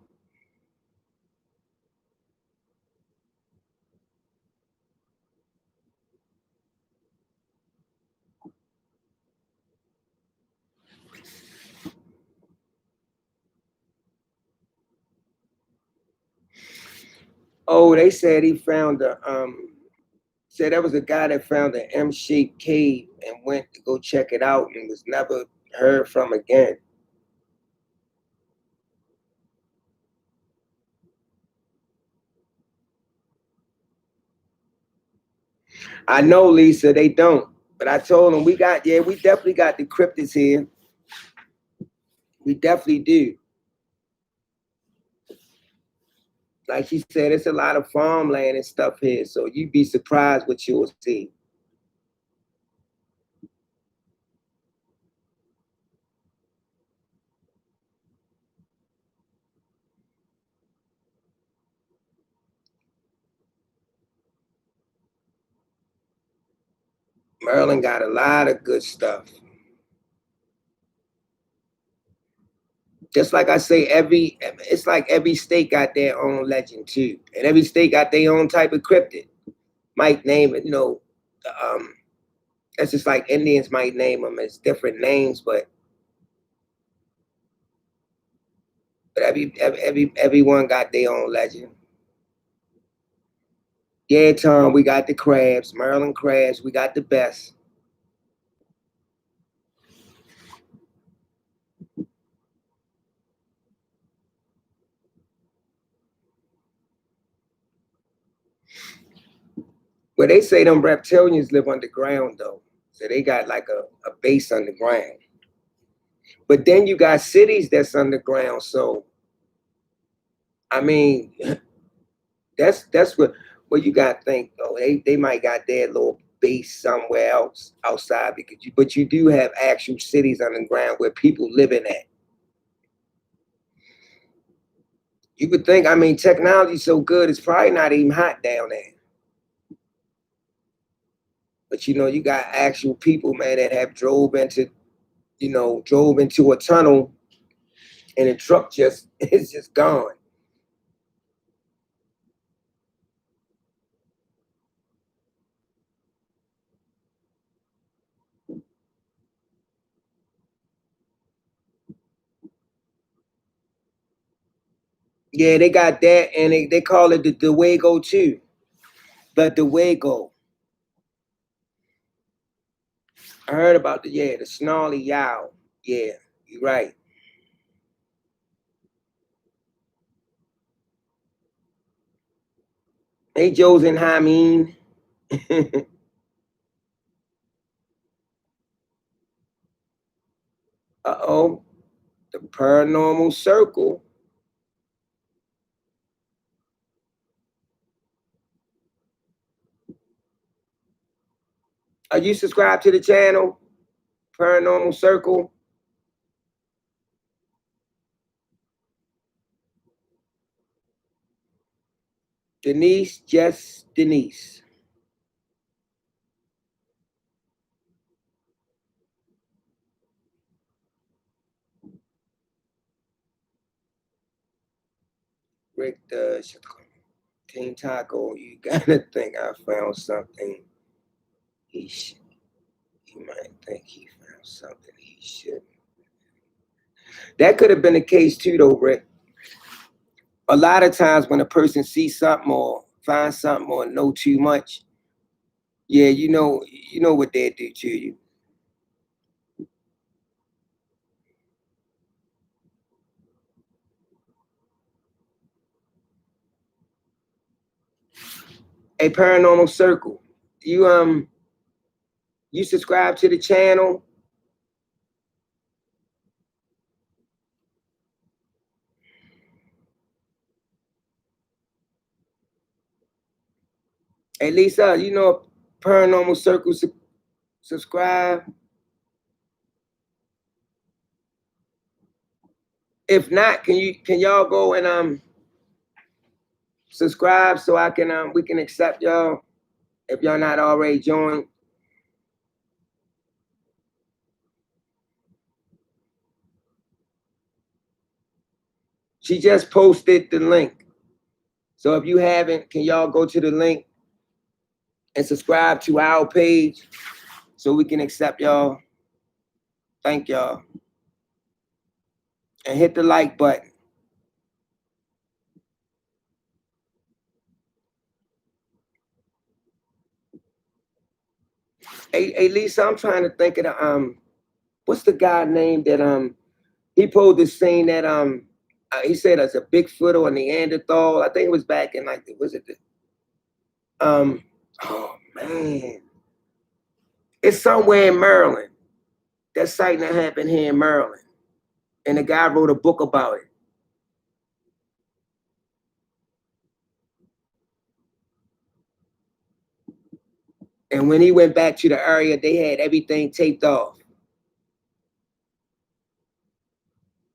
Oh, they said he found said there was a guy that found an M-shaped cave and went to go check it out and was never heard from again. I know, Lisa, they don't. But I told them we definitely got the cryptids here. We definitely do. Like she said, it's a lot of farmland and stuff here. So you'd be surprised what you'll see. Maryland got a lot of good stuff. Just like I say, it's like every state got their own legend too, and every state got their own type of cryptid. Might name it, um, that's just like Indians might name them as different names, but everyone got their own legend. Yeah, Tom, we got the crabs, Maryland crabs. We got the best. Well, they say them reptilians live underground though, so they got like a base underground. But then you got cities that's underground. So I mean, that's what you got to think though. They might got their little base somewhere else outside but you do have actual cities underground where people living at. You would think, I mean, technology's so good, it's probably not even hot down there. But you got actual people, man, that have drove into a tunnel and the truck just is just gone. Yeah, they got that, and they call it the Duego too. The Duego. I heard about the snarly yowl. Yeah, you're right. Hey, Josenhameen. Uh-oh, the paranormal circle. Are you subscribed to the channel? Paranormal Circle? Denise, just Denise. Rick does. King Taco, you gotta think I found something he should. He might think he found something he shouldn't. That could have been the case too, though, Rick. A lot of times when a person sees something or finds something or know too much, yeah, you know what they do to you. A Paranormal Circle. You subscribe to the channel. Hey Lisa, you know Paranormal Circle subscribe. If not, can y'all go and subscribe so I can we can accept y'all if y'all not already joined. She just posted the link. So if you haven't, can y'all go to the link and subscribe to our page so we can accept y'all? Thank y'all. And hit the like button. Hey Lisa, I'm trying to think of the what's the guy name that he posed this scene that he said it's a Bigfoot or a Neanderthal. I think it was back in like was it the oh man. It's somewhere in Maryland. That sighting that happened here in Maryland. And the guy wrote a book about it. And when he went back to the area, they had everything taped off.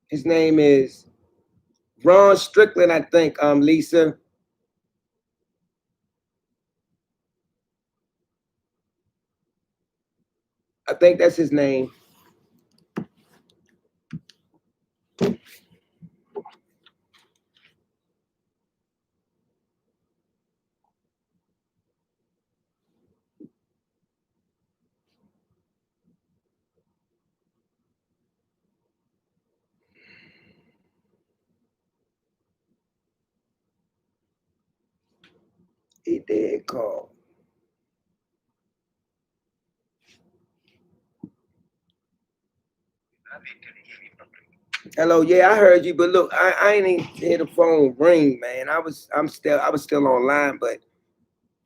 His name is Ron Strickland, I think, Lisa. I think that's his name. He did call. Hello, yeah, I heard you, but look, I ain't even hear the phone ring, man. I was still online, but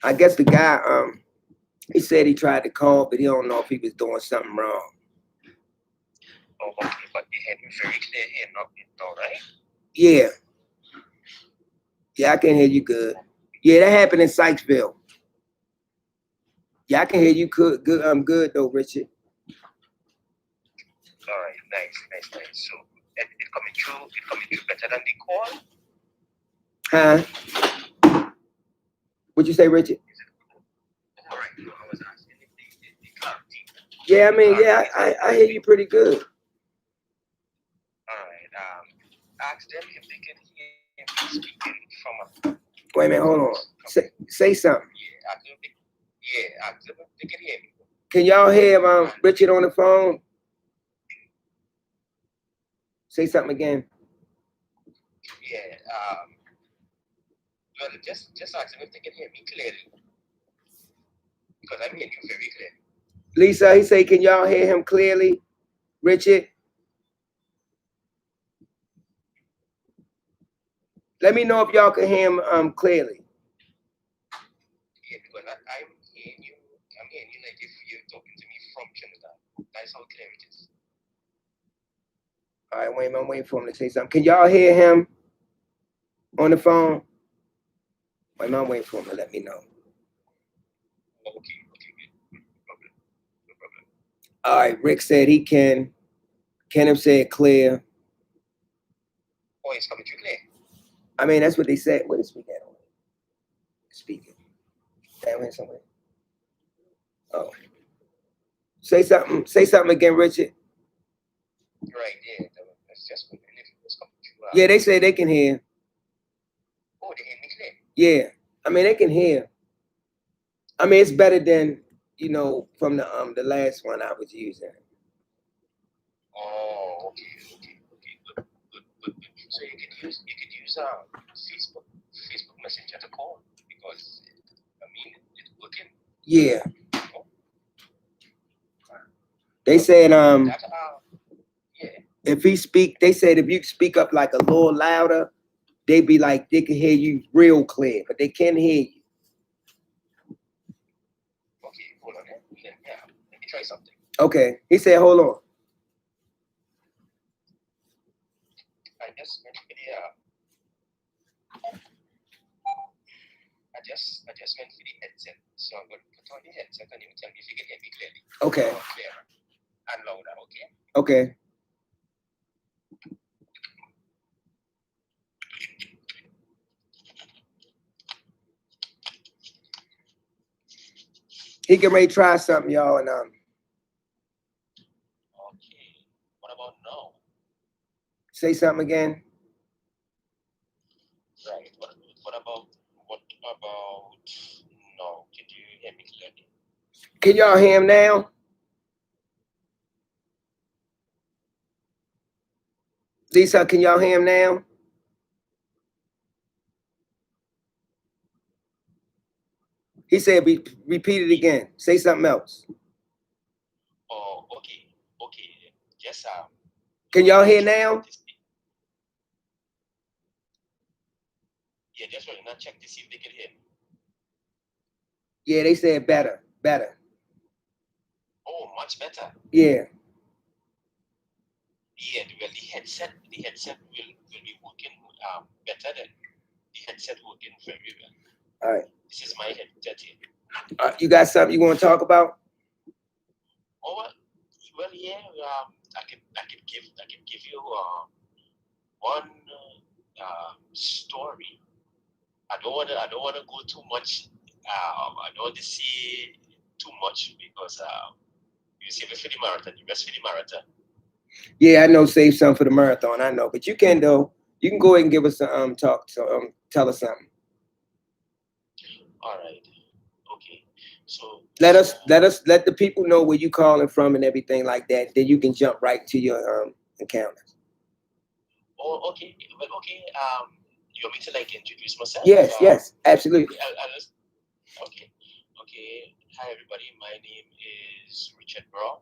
I guess the guy he said he tried to call, but he don't know if he was doing something wrong. Oh, okay, but you had me very clear here, not all right? Yeah. Yeah, I can hear you good. Yeah, that happened in Sykesville. Yeah, I can hear you good. I'm good though, Richard. All right, nice. So it coming through better than the Huh? call? What'd you say, Richard? All right, no, I was asking if the clarity. Yeah, I mean, yeah, I hear you pretty good. All right, ask them if they can hear me speaking from a. Wait a minute, hold on. Say something. Yeah, ask them if they can hear me. Can y'all hear Richard on the phone? Say something again. Yeah, well, just ask them if they can hear me clearly. Because I'm hearing you very clearly. Lisa, he say, can y'all hear him clearly? Richard? Let me know if y'all can hear him clearly. Yeah, because I'm hearing you. I'm hearing you like if you're talking to me from Trinidad. That's how clear it is. All right, wait a minute, I'm waiting for him to say something. Can y'all hear him on the phone? Wait a minute, I'm waiting for him to let me know. Okay, good. All right, Rick said he can. Kenneth said clear. Oh, it's coming through clear. I mean, that's what they said. What is speaking on? Speaking. Damn it, somewhere. Oh. Say something. Say something again, Richard. Right, yeah. That's just what it's coming through. Yeah, they say they can hear. Oh, they hear me clear. Yeah. I mean, they can hear. I mean, it's better than, from the last one I was using. Oh, okay, good. So you could use Facebook Messenger to call because I mean it's working. Yeah. They said yeah. if he speak, they said if you speak up like a little louder, they be like they can hear you real clear, but they can't hear you. Okay, hold on. Yeah, let me try something. Okay. He said, hold on. I just went for the I just went for the headset. So I'm going to put on the headset and you tell me if you can hear me clearly. Okay. Clearer and louder, okay? Okay. He can ready try something, y'all, and Okay. What about now? say something again. Right. What about no? Did you hear me clearly? Can y'all hear him now? Lisa, can y'all hear him now? He said, repeat it again. Say something else. Oh, okay. Yes, Can y'all hear now? Yeah, just right now check to see if they can hear me. Yeah, they said better. Oh, much better. Yeah. Yeah, well, the headset will be working better than the headset working very well. All right. This is my headset here. You got something you want to talk about? Oh well, yeah. I can give you one story. I don't wanna go too much. I don't want to see too much because you save it for the marathon. You rest for the marathon. Yeah, I know. Save some for the marathon. I know, but you can though. You can go ahead and give us some talk. So tell us something. All right. Okay. So Let the people know where you calling from and everything like that. Then you can jump right to your encounters. Oh, okay. Well, okay. You want me to like introduce myself? Yes, absolutely. Okay. Hi, everybody. My name is Richard Brown.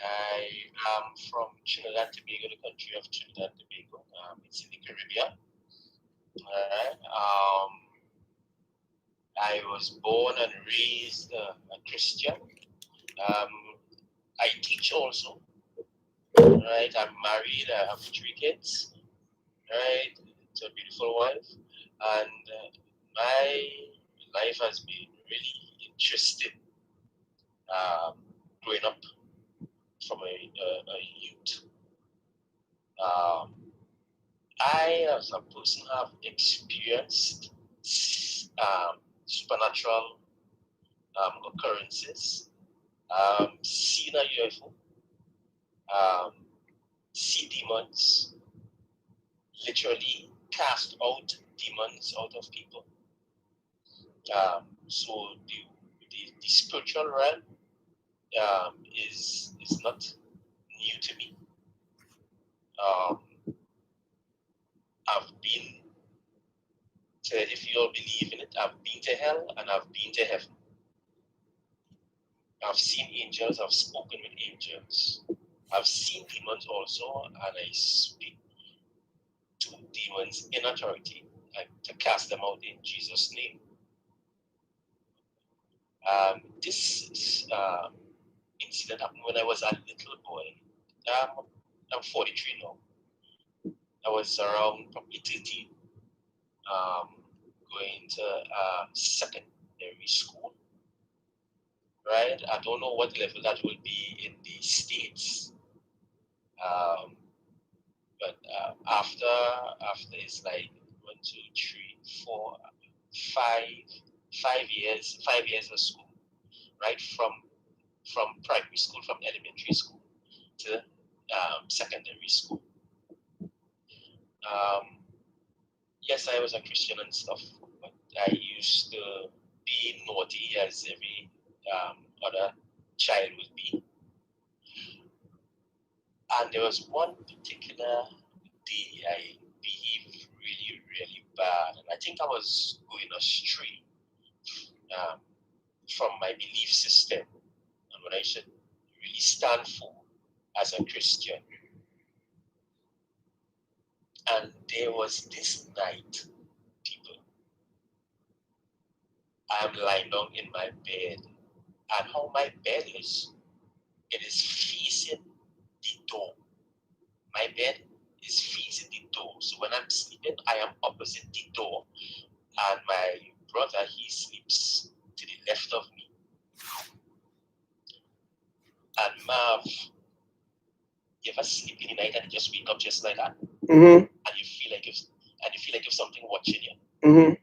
I am from Trinidad and Tobago, the country of Trinidad and Tobago. It's in the Caribbean. All right. I was born and raised a Christian. I teach also. Right. I'm married. I have 3 kids. Right. It's a beautiful wife, and my life has been really interesting. Growing up from a youth. I, as a person, have experienced supernatural occurrences, seen a UFO, see demons, literally cast out demons out of people. So the spiritual realm is not new to me. I've been to, if you all believe in it, I've been to hell and I've been to heaven. I've seen angels, I've spoken with angels. I've seen demons also, and I speak to demons in authority to cast them out in Jesus' name. This incident happened when I was a little boy. I'm 43 now. I was around probably 13, going to secondary school. right? I don't know what level that will be in the States. Um, but after it's like 1, 2, 3, 4, 5 years of school, right? From primary school, from elementary school to secondary school. Yes, I was a Christian and stuff, but I used to be naughty as every other child would be. And there was one particular day I behaved really, really bad. And I think I was going astray um, from my belief system and what I should really stand for as a Christian. And there was this night, people, I'm lying down in my bed. And how my bed is, it is facing the door. My bed is facing the door. So when I'm sleeping, I am opposite the door. And my brother, he sleeps to the left of me. And Marv, you ever sleep in the night and you just wake up just like that? Mm-hmm. And you feel like if something watching you. Mm-hmm.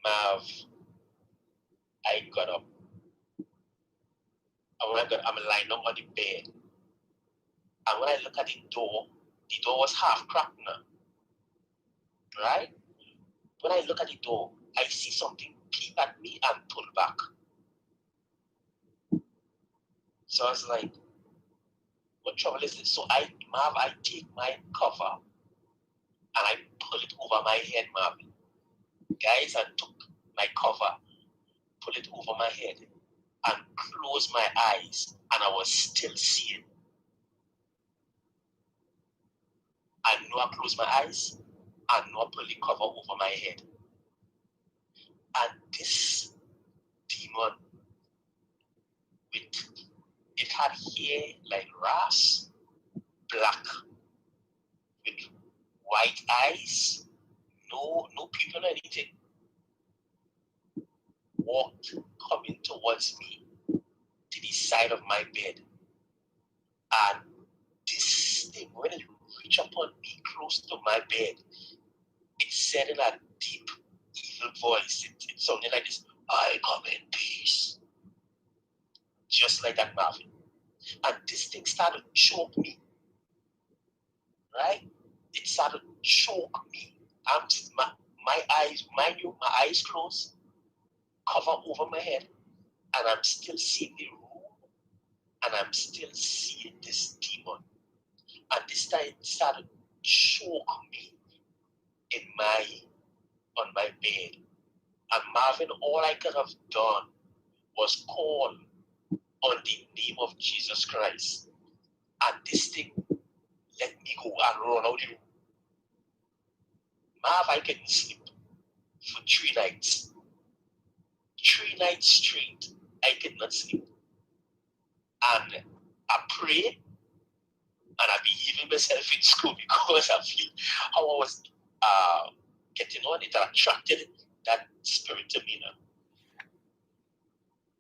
Marv, I got up. And when I'm lying down on the bed. And when I look at the door was half cracked now. Right? When I look at the door, I see something peep at me and pull back. So I was like, what trouble is this? So I take my cover and I pull it over my head, Marvin. Guys, I took my cover, pull it over my head, and close my eyes, and I was still seeing. I know I closed my eyes, I know I pulled the cover over my head. And this demon, it had hair like grass, black, with white eyes, no people or anything, walked coming towards me to the side of my bed. And this thing, when it reached upon me close to my bed, it said in a deep, evil voice. It sounded like this, I come in peace. Just like that, Marvin. And this thing started to choke me. Right? It started to choke me. My eyes, mind you, my eyes closed, cover over my head, and I'm still seeing the room, and I'm still seeing this demon. And this time it started to choke me on my bed. And Marvin, all I could have done was call on the name of Jesus Christ. And this thing let me go and run out the room. Marv, I couldn't sleep for 3 nights. 3 nights straight, I could not sleep. And I prayed, and I behaved myself in school because I feel how I was getting on it. I attracted that spirit to me now.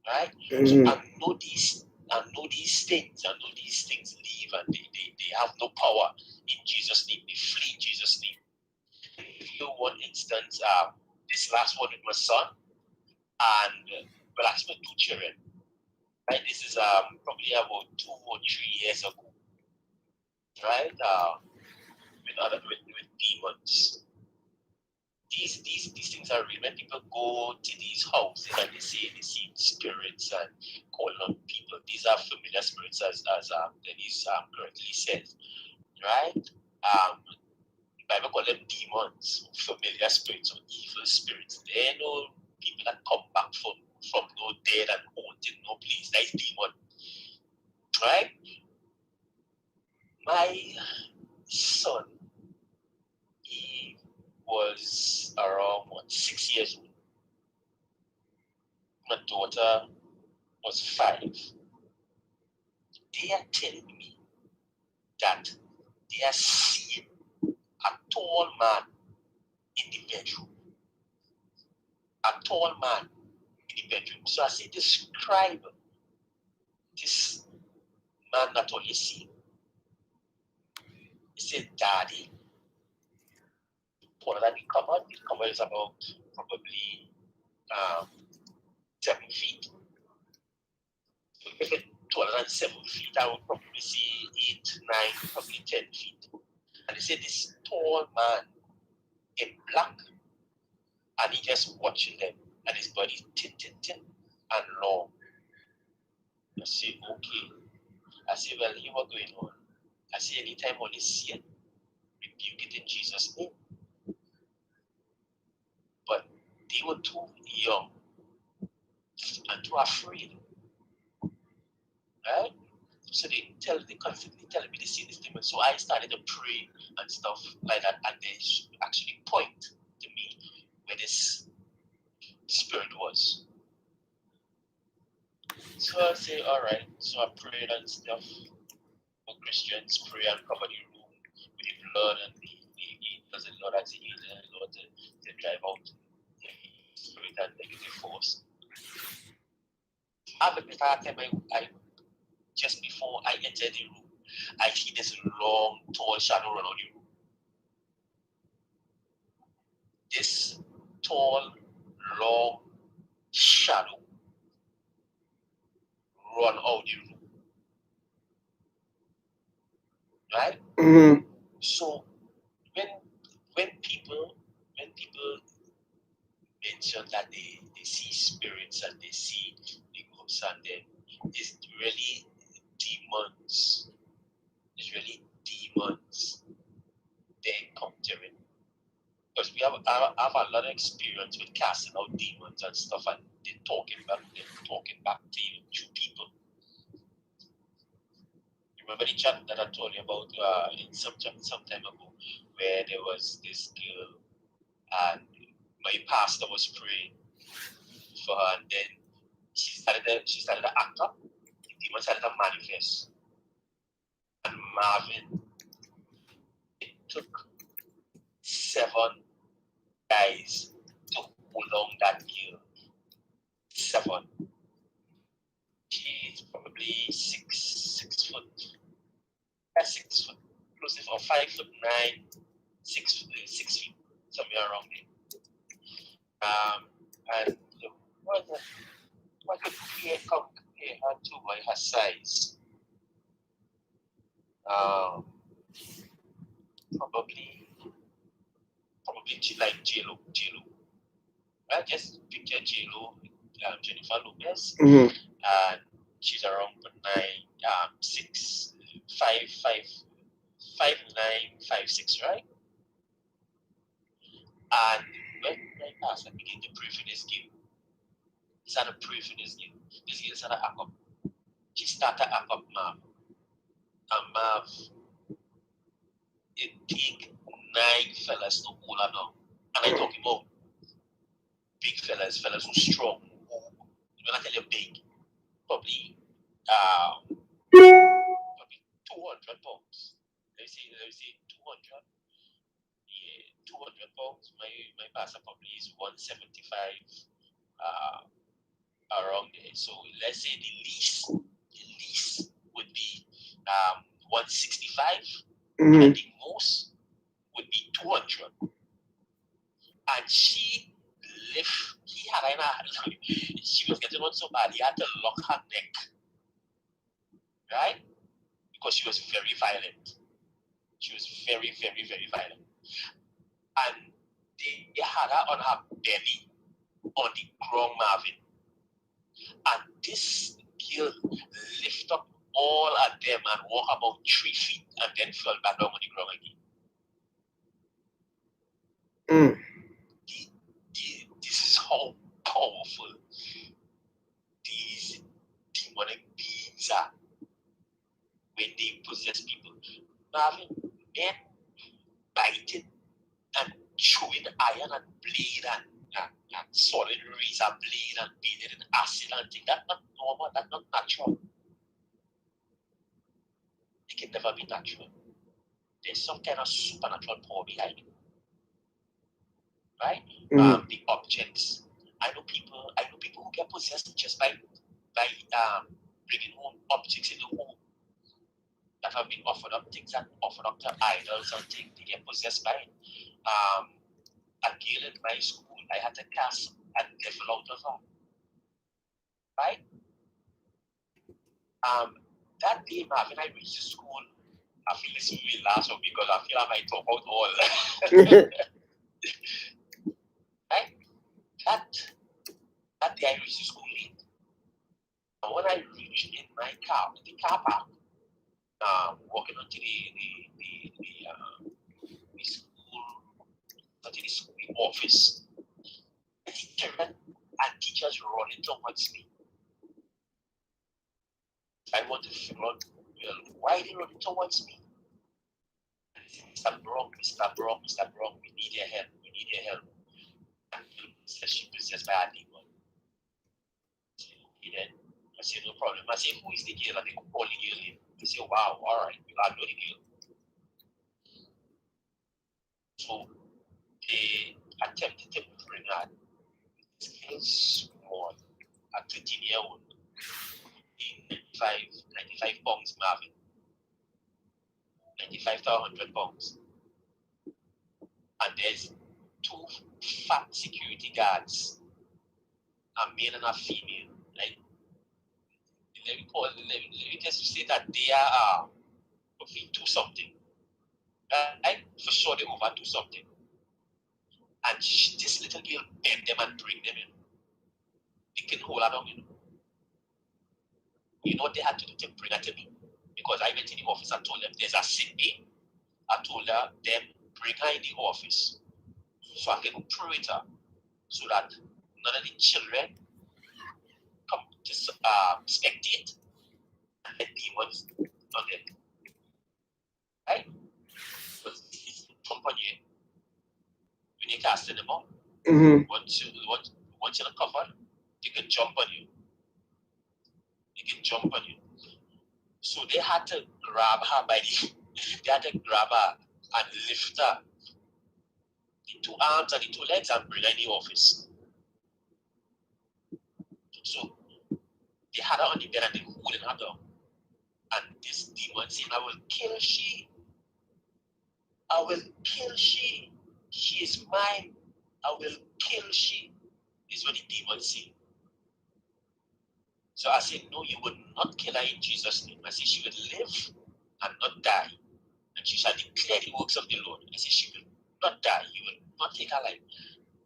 Right? Mm-hmm. So I know these things leave, and they have no power in Jesus' name. They flee in Jesus' name. Give you one instance, this last one with my son, and well, actually 2 children. Right? This is probably about 2 or 3 years ago. Right? With demons. These things are real. When people go to these houses and they see spirits and calling on people, these are familiar spirits, as Denise correctly says, right? The Bible call them demons, familiar spirits or evil spirits. They know people that come back from no dead and haunted no place. That's demon, right? My son, he was around 6 years old. My daughter was 5. They are telling me that they are seeing a tall man in the bedroom. A tall man bedroom. So I say, describe this man that all you see. He said, Daddy, taller than the cupboard. The cupboard is about probably 7 feet. So if it's taller than 7 feet, I would probably see 8, 9, probably 10 feet. And he said, this tall man in black, and he just watching them, and his body thin and long. I say, okay. I say, well, you what going on? I say, anytime when you see it, rebuke it in Jesus' name. But they were too young and too afraid. Right? So they constantly telling me they see this demon. So I started to pray and stuff like that, and they actually point to me where this spirit was. So I say, all right. So I prayed and stuff. For Christians, pray and cover the room with the blood and the angels and Lord as the angel and Lord to drive out the spirit and negative force. After that time, I just before I entered the room, I see this long, tall shadow run out the room. This tall, long shadow run out the room. Right? Mm-hmm. So when people mention that they see spirits and they see the ghosts and them, it's really demons. It's really demons they encountering. Because we have a lot of experience with casting out demons and stuff, and they're talking back to you, to people. Remember the chat that I told you about in some time ago, where there was this girl and my pastor was praying for her, and then she started to act up. The demon started to manifest. And Marvin, it took 7 guys to hold on that girl. 7. She's probably 6 foot. 6 foot, close or 5'9", 6 feet, somewhere around there. And what could compare her to by her size? Probably like J-Lo. I just picture J-Lo, Jennifer Lopez, and she's around 5'9", 5'6", right? And when my pastor began to pray for this girl, he started to pray for this girl. This girl started to act up. She started to act up, Marv. And Marv, it take 9 fellas to hold her down. And I talk about big fellas who strong, when I tell you big, probably 200 pounds. Let me say 200. Yeah, 200 pounds. My pastor probably is 175 around there. So let's say the least would be 165, and the most would be 200. And she was getting on so bad, he had to lock her neck, right? Because she was very violent. She was very, very, very violent. And they had her on her belly on the ground, Marvin. And this girl lift up all of them and walk about 3 feet and then fell back down on the ground again. This is how powerful these demonic beings are when they possess people. Marvin, men biting and chewing iron and blade and solid razor blade and beating in acid and things. That's not normal, that's not natural. It can never be natural. There's some kind of supernatural power behind it. Right? The objects. I know people who get possessed just by bringing home objects in the home that have been offered up, things that offered up to idols or things they get possessed by it. A girl in my school, I had to cast a devil out of her. Right? That day, Marvin, I reached the school. I feel this really last one because I feel I might talk out all. Right? That day I reached the school late. And when I reached in my car, the car park, walking onto the school, onto the school office, the children and teachers running towards me. I want to figure out, well, why are they running towards me? Mr. Brock, we need your help, And she possessed by a demon. Then I said, no problem. I said, who is the girl? And they could call the girl in. They say, wow, all right, we got to know the girl. So they attempted to bring her. This girl small, a 13-year-old, 95 pounds, Marvin. 95 to 100 pounds. And there's two fat security guards, a male and a female. Like, let me just say that they are roughly 2 something. Right? For sure they over 2 something. And this little girl bend them and bring them in. They can hold her down, You know what they had to do to bring her to me? Because I went in the office and told them there's a sick day. I told her, them bring her in the office so I can pray with her so that none of the children come to spectate and let demons on them. Right? But it's jump on you. When you cast them out, once you're covered, they can jump on you. So they had to grab her and lift her. The 2 arms and the 2 legs and bring her in the office. So they had her on the bed and they holding her down. And this demon saying, I will kill she. She is mine. I will kill she. Is what the demon say. So I said, no, you would not kill her in Jesus' name. I said, she would live and not die. And she shall declare the works of the Lord. I said, she will not die. You will not take her life.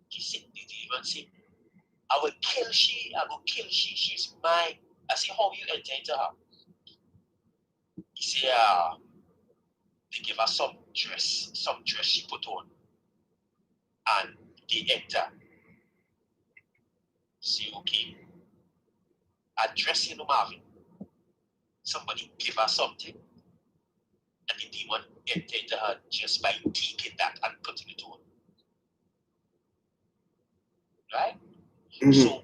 He said, the demon said, I will kill she. She's mine. I said, how will you enter into her? He said, they give her some dress she put on. And they enter. Say, okay. A dress, Marvin. Somebody give her something. And the demon enter into her just by taking that and putting it on. Right? Mm-hmm. So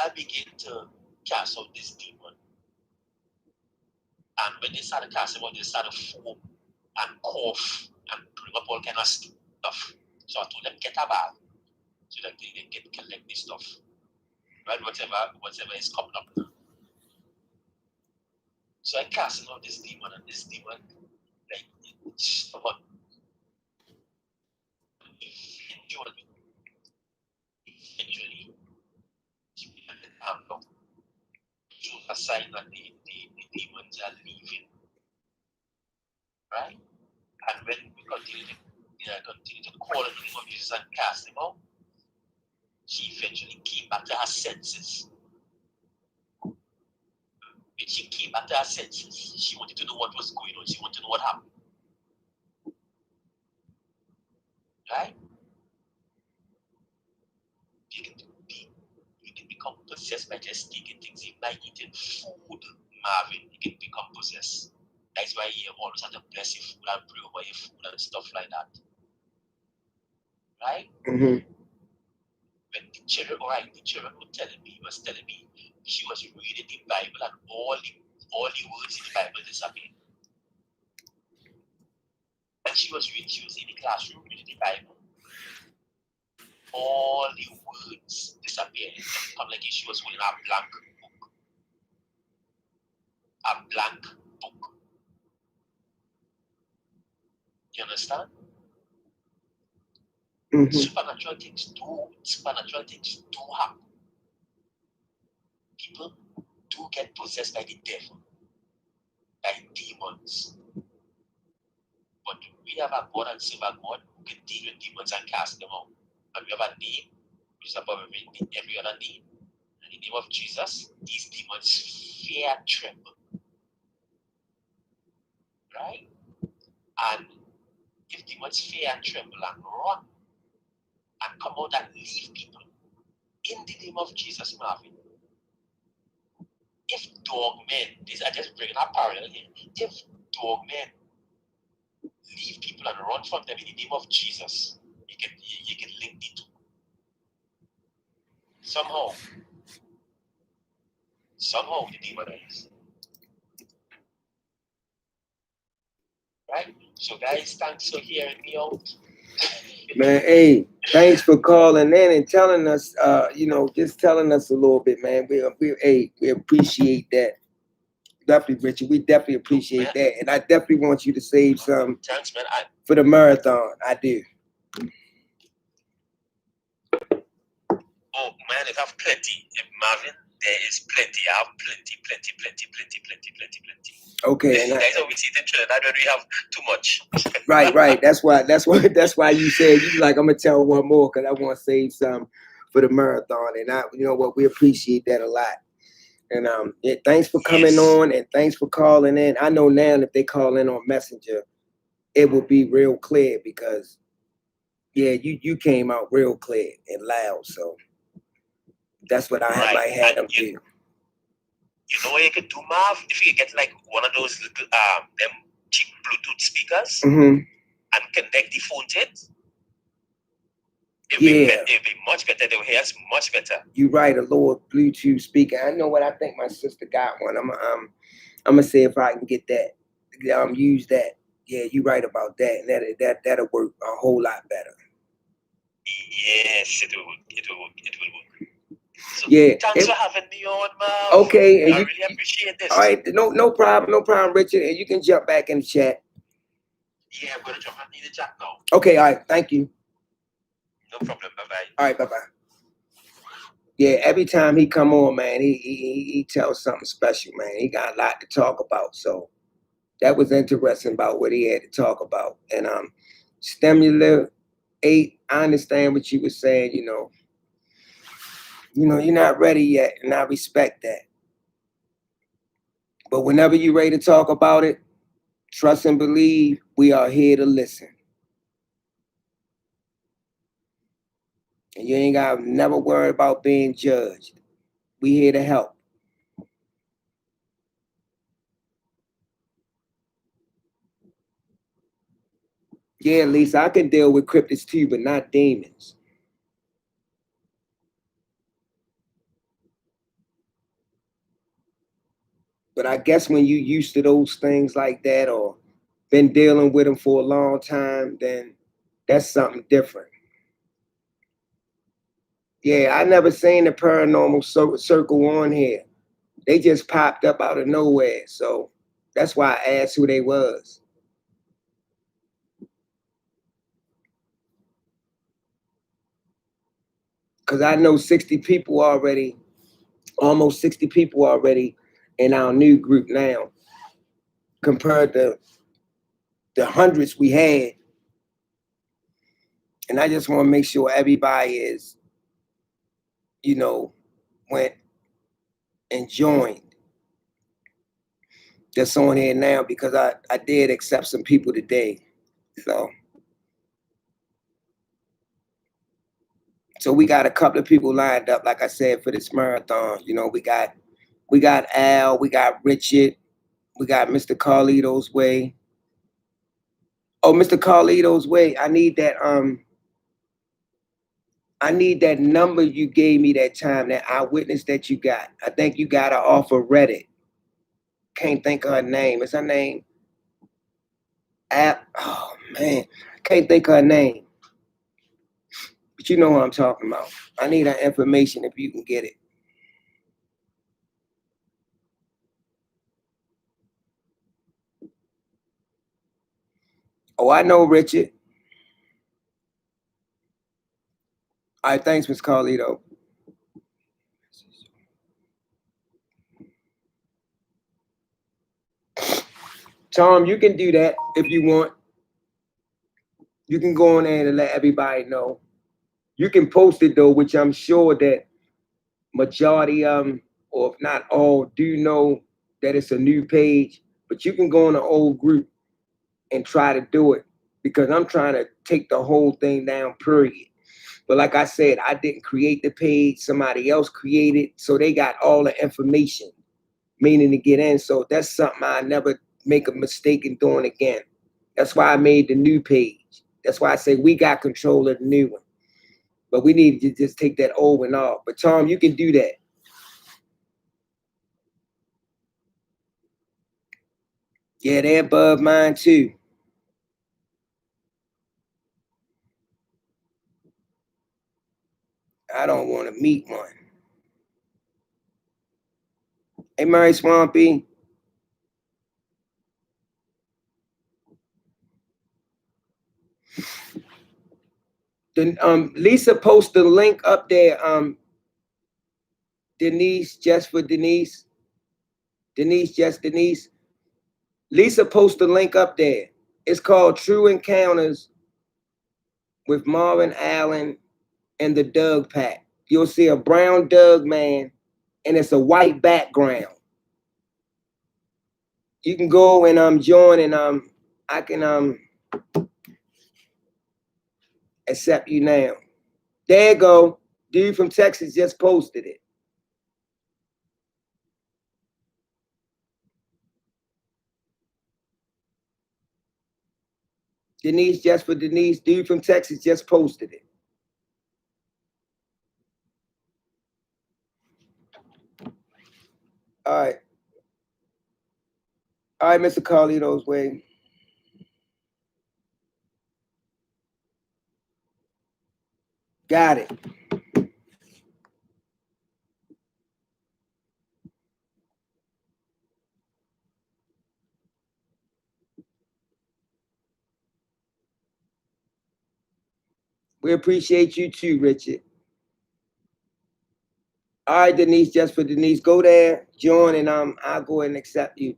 I begin to cast out this demon. And when they started casting out, they started foam and cough and bring up all kind of stuff. So I told them, get a bag so that they can collect this stuff. Right? Whatever is coming up now. So I cast out this demon, and this demon, like, it's stubborn. Eventually, she began to calm down. It was a sign that the demons are leaving. Right? And when we continue to call on the name of Jesus and cast him out, she eventually came back to her senses. When she came back to her senses, she wanted to know what was going on. She wanted to know what happened. Right? You can become possessed by just taking things in, by eating food, Marvin. You can become possessed. That's why you always have to bless your food and pray over your food and stuff like that. Right? Mm-hmm. When the children was telling me she was reading the Bible and all the words in the Bible disappeared. And she was in the classroom reading the Bible. All the words disappeared. disappear. It become like she was holding a blank book. A blank book. You understand? Mhm. Supernatural things do happen. People do get possessed by the devil, by demons. But we have a God and serve a God who can deal with demons and cast them out. And we have a name which is above every other name. In the name of Jesus, these demons fear and tremble. Right? And if demons fear and tremble and run and come out and leave people in the name of Jesus, Marvin. If dog men, this I just bringing a parallel here. If dog men leave people and run from them in the name of Jesus, you can link the two. Somehow the demonize. Right? So guys, thanks for hearing me out. Man, hey, thanks for calling in and telling us, just telling us a little bit, man. We appreciate that. Definitely, Richard. We definitely appreciate that. And I definitely want you to save some Thanks, man. for the marathon. I do. Oh man, I have plenty. Marvin, there is plenty. I have plenty. Okay, and guys always eat in Trinidad when we have too much. right. That's why you said you like I'm gonna tell one more because I want to save some for the marathon. And you know what, we appreciate that a lot. And thanks for coming on and thanks for calling in. I know now if they call in on Messenger, it will be real clear because you came out real clear and loud. So that's what I might have them do. You know what you could do, Marv? If you get like one of those little them cheap Bluetooth speakers and connect the phone to it, it'll be much better. They'll hear us much better. You're right, a little Bluetooth speaker. I know what I think my sister got one. I'm gonna see if I can get that. Use that. Yeah, you're right about that. And that'll work a whole lot better. Yes, it will work. So thanks for having me on, Marv. Okay, and I really appreciate this. All right, no problem, Richard. And you can jump back in the chat. Yeah, I'm gonna jump in the chat now. Okay, all right, thank you. No problem. Bye bye. All right, bye bye. Yeah, every time he come on, man, he tells something special, man. He got a lot to talk about. So that was interesting about what he had to talk about. And Stimulator 8, I understand what you were saying, you're not ready yet, and I respect that. But whenever you're ready to talk about it, trust and believe, we are here to listen. And you ain't got to never worry about being judged. We here to help. Yeah, Lisa, I can deal with cryptids too, but not demons. But I guess when you used to those things like that or been dealing with them for a long time, then that's something different. Yeah, I never seen the paranormal circle on here. They just popped up out of nowhere. So that's why I asked who they was. Because I know 60 people already, almost 60 people already in our new group now, compared to the hundreds we had. And I just want to make sure everybody is, went and joined that's on here now because I did accept some people today. So we got a couple of people lined up, like I said, for this marathon. We got Al, we got Richard, we got Mr. Carlito's Way. Oh, Mr. Carlito's Way, I need that number you gave me that time, that eyewitness that you got. I think you got her off of Reddit. Can't think of her name. Is her name? Oh man, can't think of her name. But you know what I'm talking about. I need that information if you can get it. Oh, I know, Richard. All right, thanks, Miss Carlito. Tom, you can do that if you want. You can go on there and let everybody know. You can post it though, which I'm sure that majority of them, or if not all, do know that it's a new page. But you can go on the old group and try to do it because I'm trying to take the whole thing down, period. But like I said, I didn't create the page, somebody else created, so they got all the information, meaning to get in. So that's something I never make a mistake in doing again. That's why I made the new page. That's why I say we got control of the new one. But we need to just take that old one off. But Tom, you can do that. Yeah, they're above mine too. I don't want to meet one. Hey, Mary Swampy. Then Lisa post the link up there. Denise, just for Denise. Denise, just Denise. Lisa post the link up there. It's called True Encounters with Marvin Allen and the Doug Pack. You'll see a brown Doug man, and it's a white background. You can go and join, and I can accept you now. There you go. Dude from Texas just posted it. Denise, just for Denise. Dude from Texas just posted it. All right. All right, Mr. Carlito's way. Got it. We appreciate you too, Richard. All right, Denise, just for Denise. Go there, join, and I'll go ahead and accept you.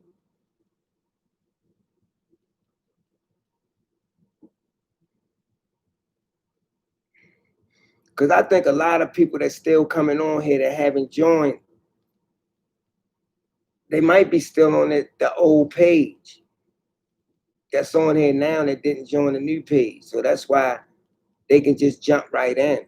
Because I think a lot of people that's still coming on here that haven't joined, they might be still on the old page that's on here now that didn't join the new page. So that's why they can just jump right in.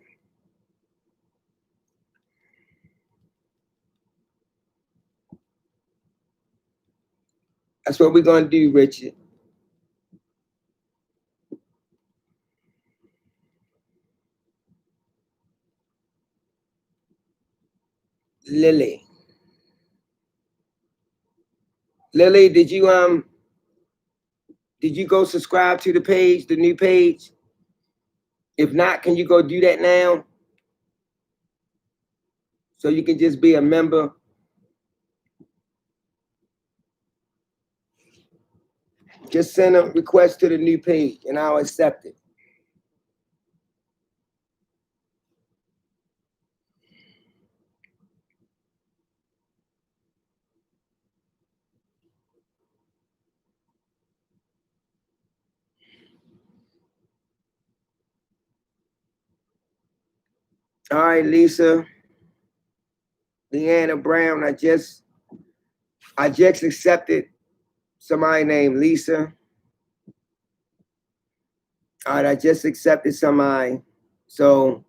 That's what we're going to do, Richard. Lily. Lily, did you go subscribe to the page, the new page? If not, can you go do that now? So you can just be a member. Just send a request to the new page and I'll accept it. All right, Lisa. Leanna Brown, I just accepted somebody named Lisa. All right, I just accepted somebody. So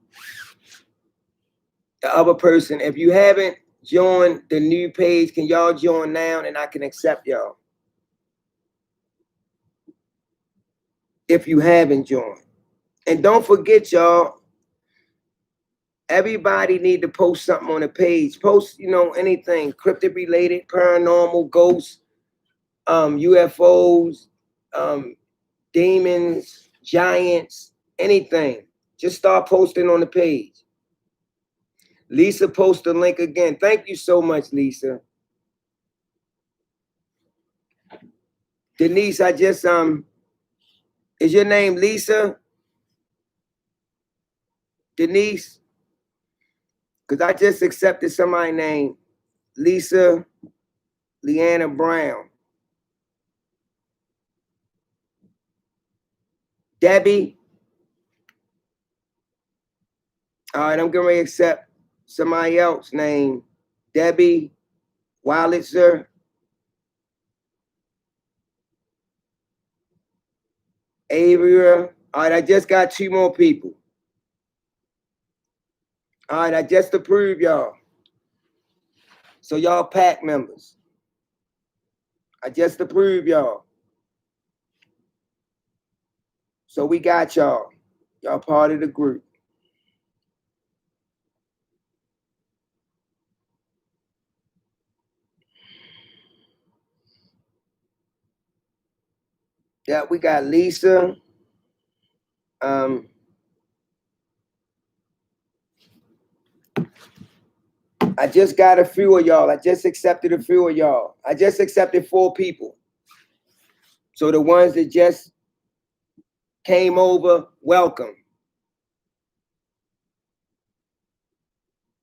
the other person, if you haven't joined the new page, can y'all join now and I can accept y'all? If you haven't joined. And don't forget, y'all, everybody need to post something on the page. Post, anything cryptid related, paranormal, ghosts, UFOs, demons, giants, anything. Just start posting on the page. Lisa, post the link again. Thank you so much, Lisa. Denise, I just is your name Lisa? Denise? Because I just accepted somebody named Lisa Leanna Brown. Debbie? All right, I'm going to accept somebody else named Debbie Wallitzer. Avery. All right, I just got 2 more people. All right, I just approved y'all. So y'all pack members. I just approved y'all. So we got y'all. Y'all part of the group. Yeah, we got Lisa. I just got a few of y'all. I just accepted a few of y'all. I just accepted 4 people. So the ones that just came over, welcome.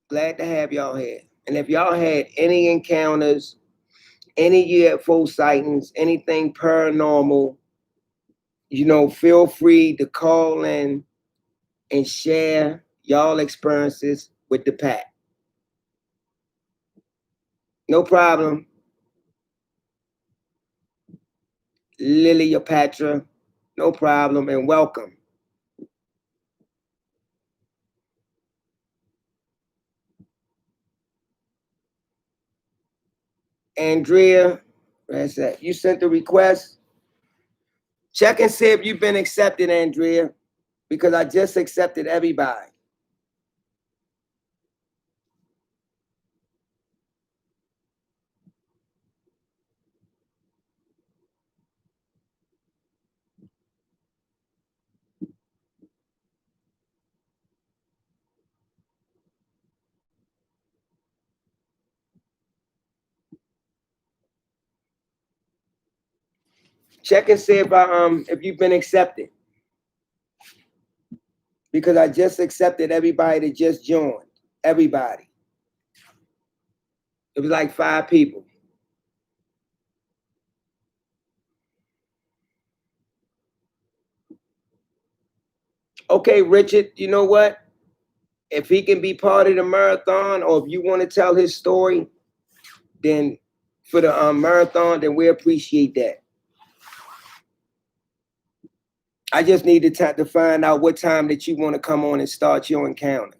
Glad to have y'all here. And if y'all had any encounters, any UFO sightings, anything paranormal, feel free to call in and share y'all experiences with the pack. No problem. Liliopatra, no problem, and welcome. Andrea, where's that? You sent the request. Check and see if you've been accepted, Andrea, because I just accepted everybody. Check and see if you've been accepted, because I just accepted everybody that just joined. Everybody. It was like 5 people. Okay, Richard, you know what? If he can be part of the marathon, or if you want to tell his story, then for the marathon, then we appreciate that. I just need to find out what time that you want to come on and start your encounters.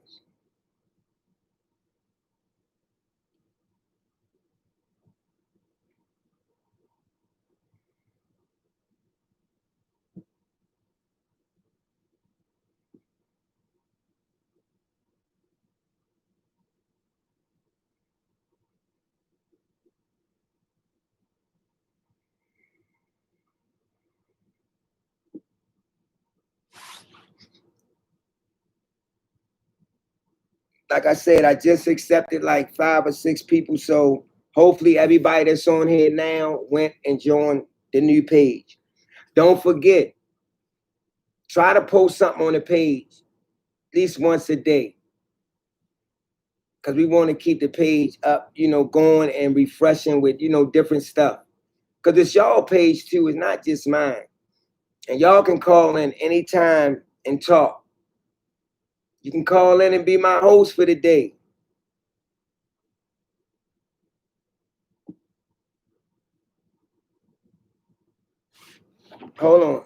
Like I said, I just accepted like 5 or 6 people. So hopefully everybody that's on here now went and joined the new page. Don't forget, try to post something on the page at least once a day, because we want to keep the page up, going and refreshing with, different stuff. Because it's y'all page too, it's not just mine. And y'all can call in anytime and talk. You can call in and be my host for the day. Hold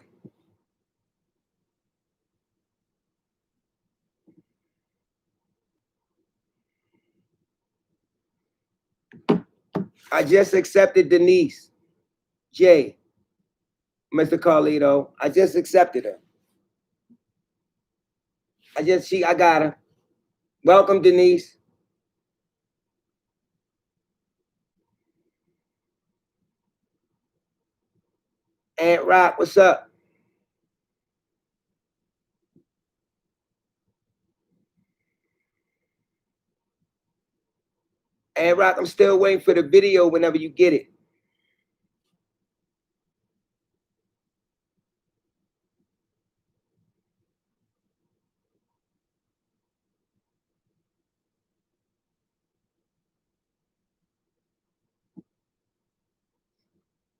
on. I just accepted Denise J. Mr. Carlito. I just accepted her. I got her. Welcome, Denise. Aunt Rock, what's up? And Rock, I'm still waiting for the video whenever you get it.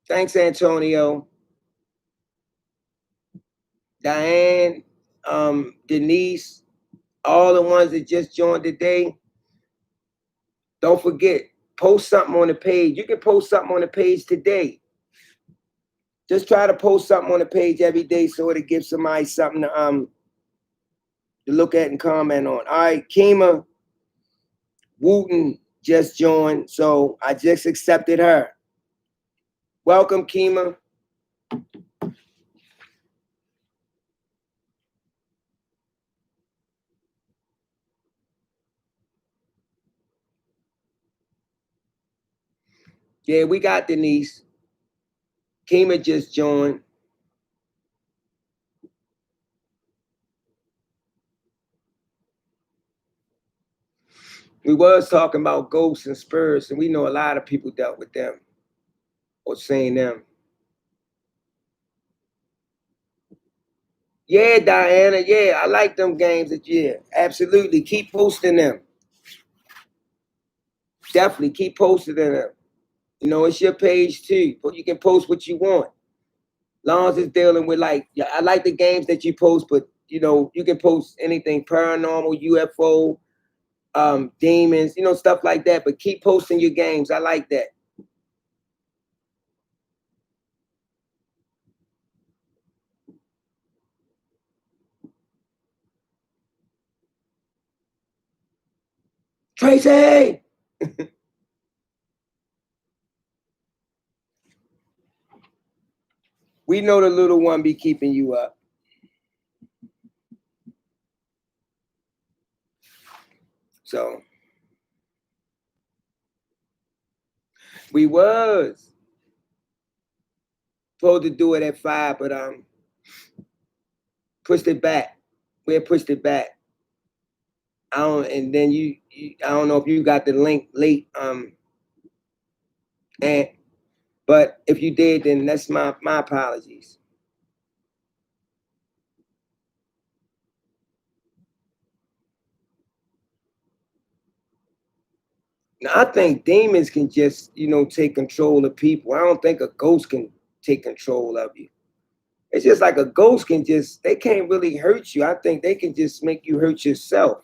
Thanks, Antonio. Diane, Denise, all the ones that just joined today. Don't forget, post something on the page. You can post something on the page today. Just try to post something on the page every day so it'll give somebody something to look at and comment on. All right, Kima Wooten just joined, so I just accepted her. Welcome, Kima. Yeah, we got Denise. Kima just joined. We was talking about ghosts and spirits, and we know a lot of people dealt with them or seen them. Yeah, Diana. Yeah, I like them games. Yeah, absolutely. Keep posting them. Definitely keep posting them. You know, it's your page too. You can post what you want. Long as it's dealing with like, yeah, I like the games that you post, but you know, you can post anything paranormal, UFO, demons, you know, stuff like that. But keep posting your games. I like that. Tracy. We know the little one be keeping you up. So we was supposed to do it at 5, but pushed it back. We had pushed it back. I don't, and then I don't know if you got the link late, and but if you did, then that's my apologies. Now, I think demons can just, you know, take control of people. I don't think a ghost can take control of you. It's just like a ghost can just, they can't really hurt you. I think they can just make you hurt yourself.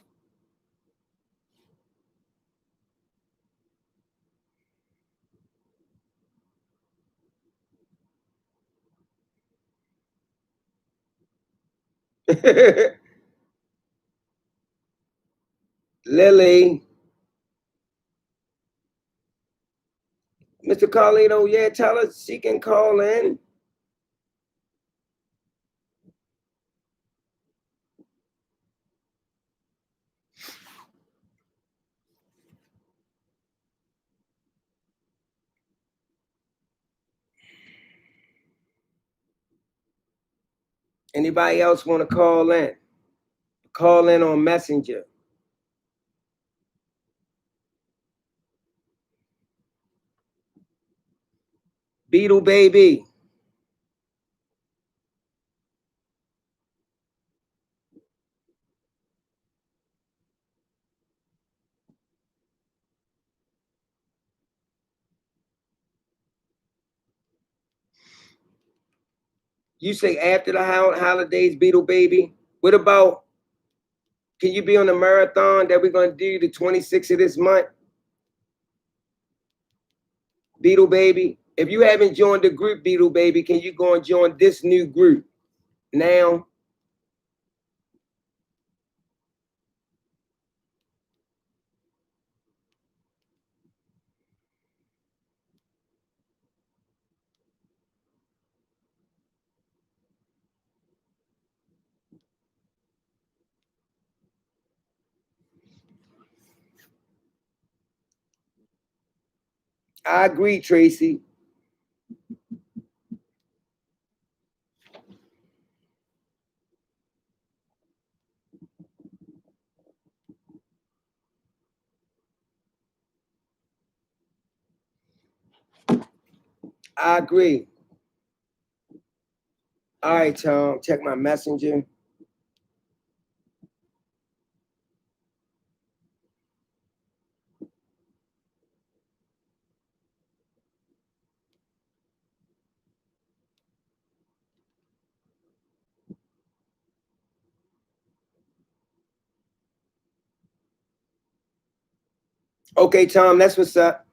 Lily, Mr. Carlito, yeah, tell her she can call in. Anybody else want to call in? Call in on Messenger. Beetle baby. You say after the holidays, Beetle baby. What about, can you be on the marathon that we're going to do the 26th of this month? Beetle baby. If you haven't joined the group, Beetle baby, can you go and join this new group now? I agree, Tracy. I agree. All right, Tom. Check my messenger. Okay, Tom. That's what's up.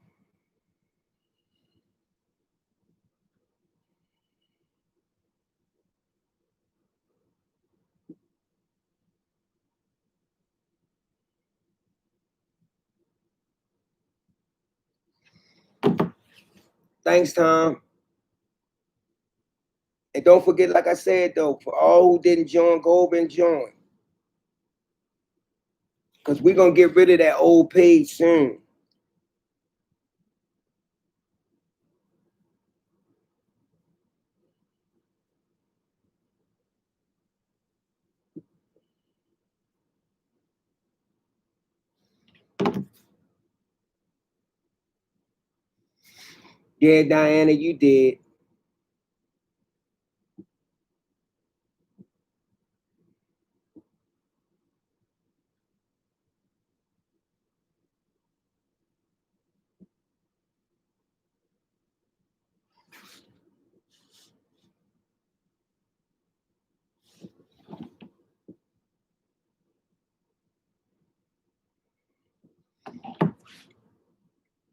Thanks, Tom. And don't forget, like I said though, for all who didn't join, go over and join. Because we're gonna get rid of that old page soon. Yeah, Diana, you did.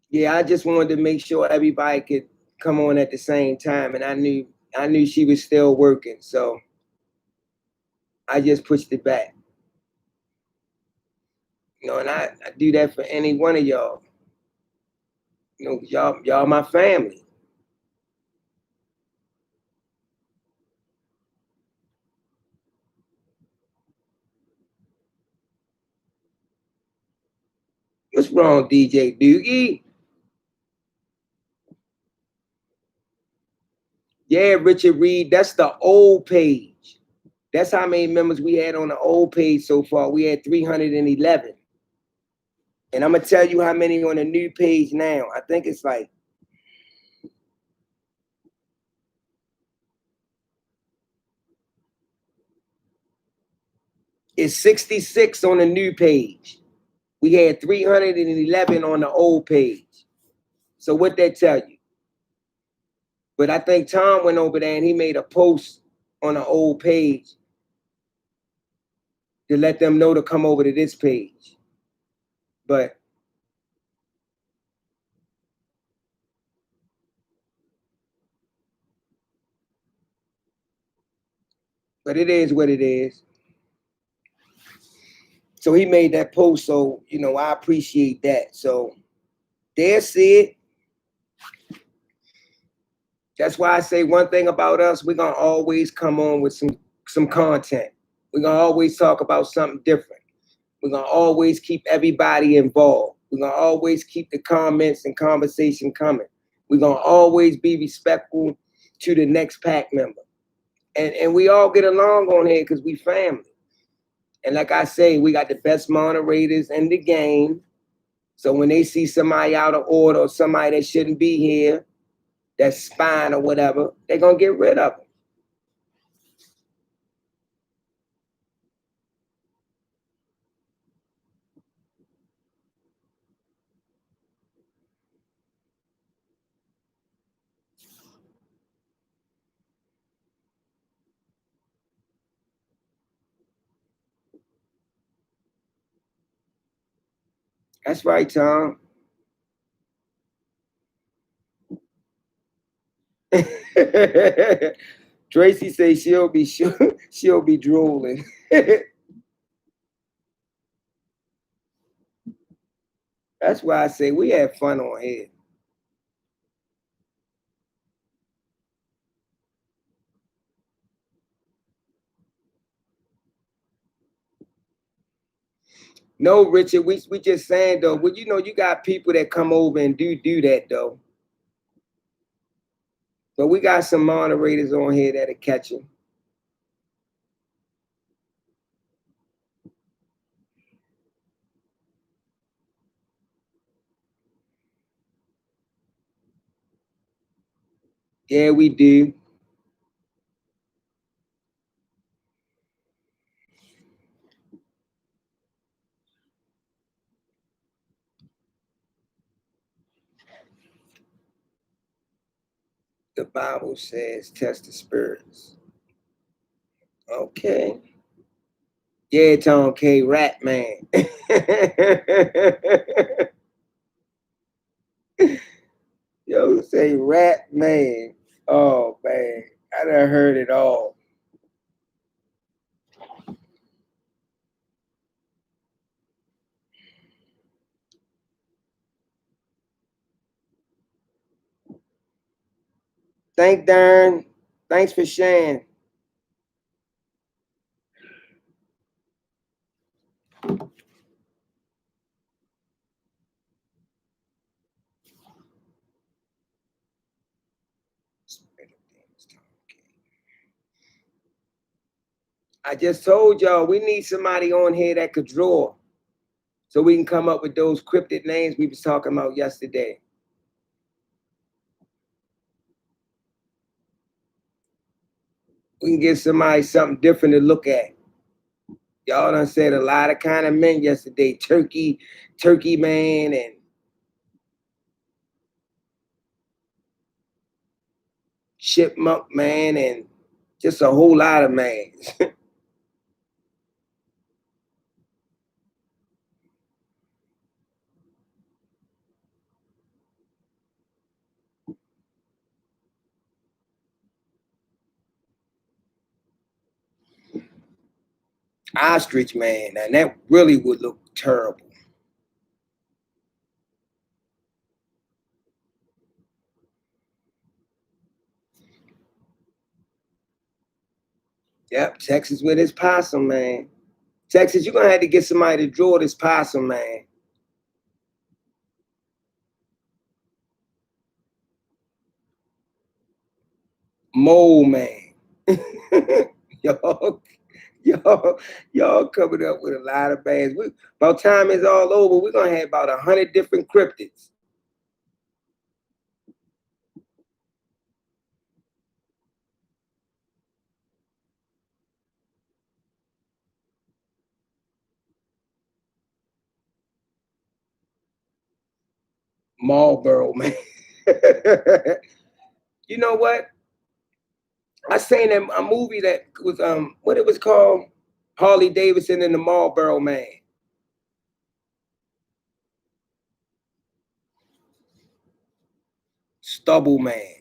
Yeah, I just wanted to make sure everybody could come on at the same time, and I knew she was still working, so I just pushed it back. You know, and I do that for any one of y'all. You know, y'all my family. What's wrong, DJ Doogie? Yeah, Richard Reed, that's the old page. That's how many members we had on the old page so far. We had 311. And I'm gonna tell you how many on the new page now. I think it's like it's 66 on the new page. We had 311 on the old page. So what that tell you? But I think Tom went over there and he made a post on the old page to let them know to come over to this page. But it is what it is. So he made that post. So, you know, I appreciate that. So there's it. That's why I say one thing about us, we're gonna always come on with some content. We're gonna always talk about something different. We're gonna always keep everybody involved. We're gonna always keep the comments and conversation coming. We're gonna always be respectful to the next pack member. And we all get along on here because we family. And like I say, we got the best moderators in the game. So when they see somebody out of order or somebody that shouldn't be here, that's spying or whatever, they're gonna get rid of them. That's right, Tom. Tracy says she'll be drooling. That's why I say we have fun on here. No, Richard, we just saying though. Well, you know, you got people that come over and do that though. But we got some moderators on here that'll catch them. Yeah, we do. The Bible says test the spirits. Okay. Yeah, Tom K. Rat Man. Yo, say Rat Man. Oh man, I done heard it all. Thank Darn. Thanks for sharing. I just told y'all we need somebody on here that could draw, so we can come up with those cryptid names we was talking about yesterday. We can give somebody something different to look at. Y'all done said a lot of kind of men yesterday. Turkey man, and chipmunk man, and just a whole lot of mans. Ostrich man, and that really would look terrible. Yep, Texas with his possum man. Texas, you're gonna have to get somebody to draw this possum man. Mole man. y'all, y'all coming up with a lot of bands. About time it's all over, we're gonna have about 100 different cryptids. Marlboro man. You know what? I seen a movie that was what it was called, Harley Davidson and the Marlboro Man. Stubble Man.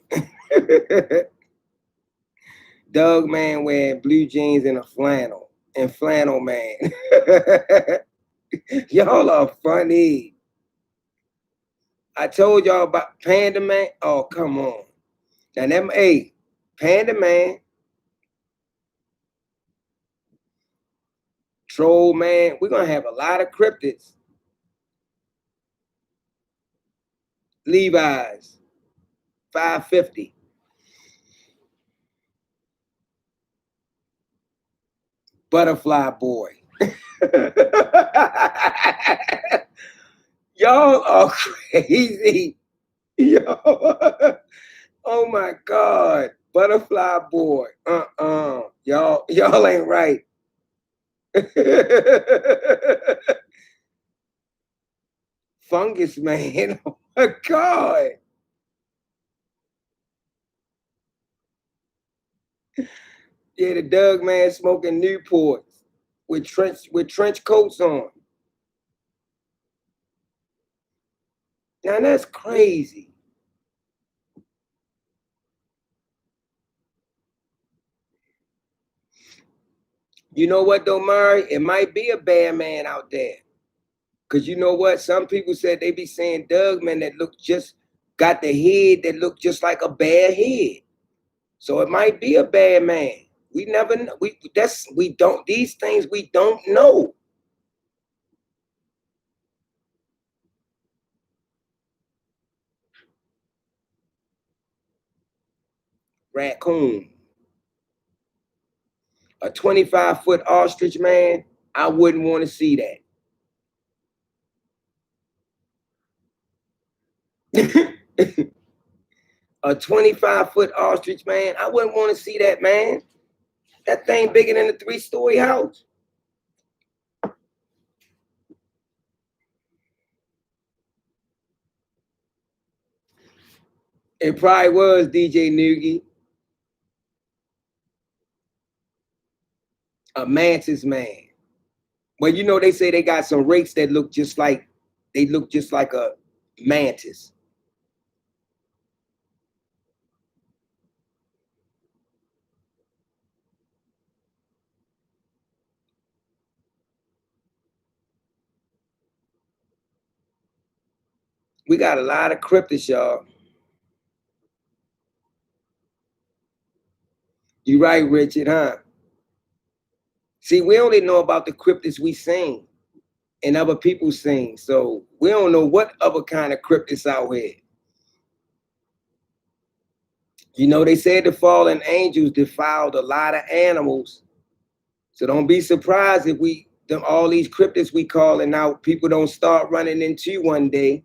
Doug Man wearing blue jeans and a flannel. And Flannel Man. Y'all are funny. I told y'all about Panda Man. Oh, come on. Now them Panda Man, Troll Man. We're gonna have a lot of cryptids. Levi's, 550. Butterfly Boy. Y'all are crazy. Yo. Oh my God. Butterfly Boy. Y'all ain't right. Fungus Man. Oh my God. Yeah, the Doug man smoking Newports with trench coats on. Now that's crazy. You know what though, Murray? It might be a bad man out there. Cause you know what? Some people said they be saying Doug man that look just got the head that look just like a bad head. So it might be a bad man. We never know. We don't these things we don't know. Raccoon. A 25-foot ostrich man, I wouldn't want to see that. A 25-foot ostrich, man. I wouldn't want to see that, man. That thing bigger than a 3-story house. It probably was DJ Noogie. A mantis man. Well, you know, they say they got some rakes that look just like a mantis. We got a lot of cryptids, y'all. You right, Richard, huh? See, we only know about the cryptids we sing and other people sing. So we don't know what other kind of cryptids out here. You know, they said the fallen angels defiled a lot of animals. So don't be surprised if all these cryptids we calling out, people don't start running into one day.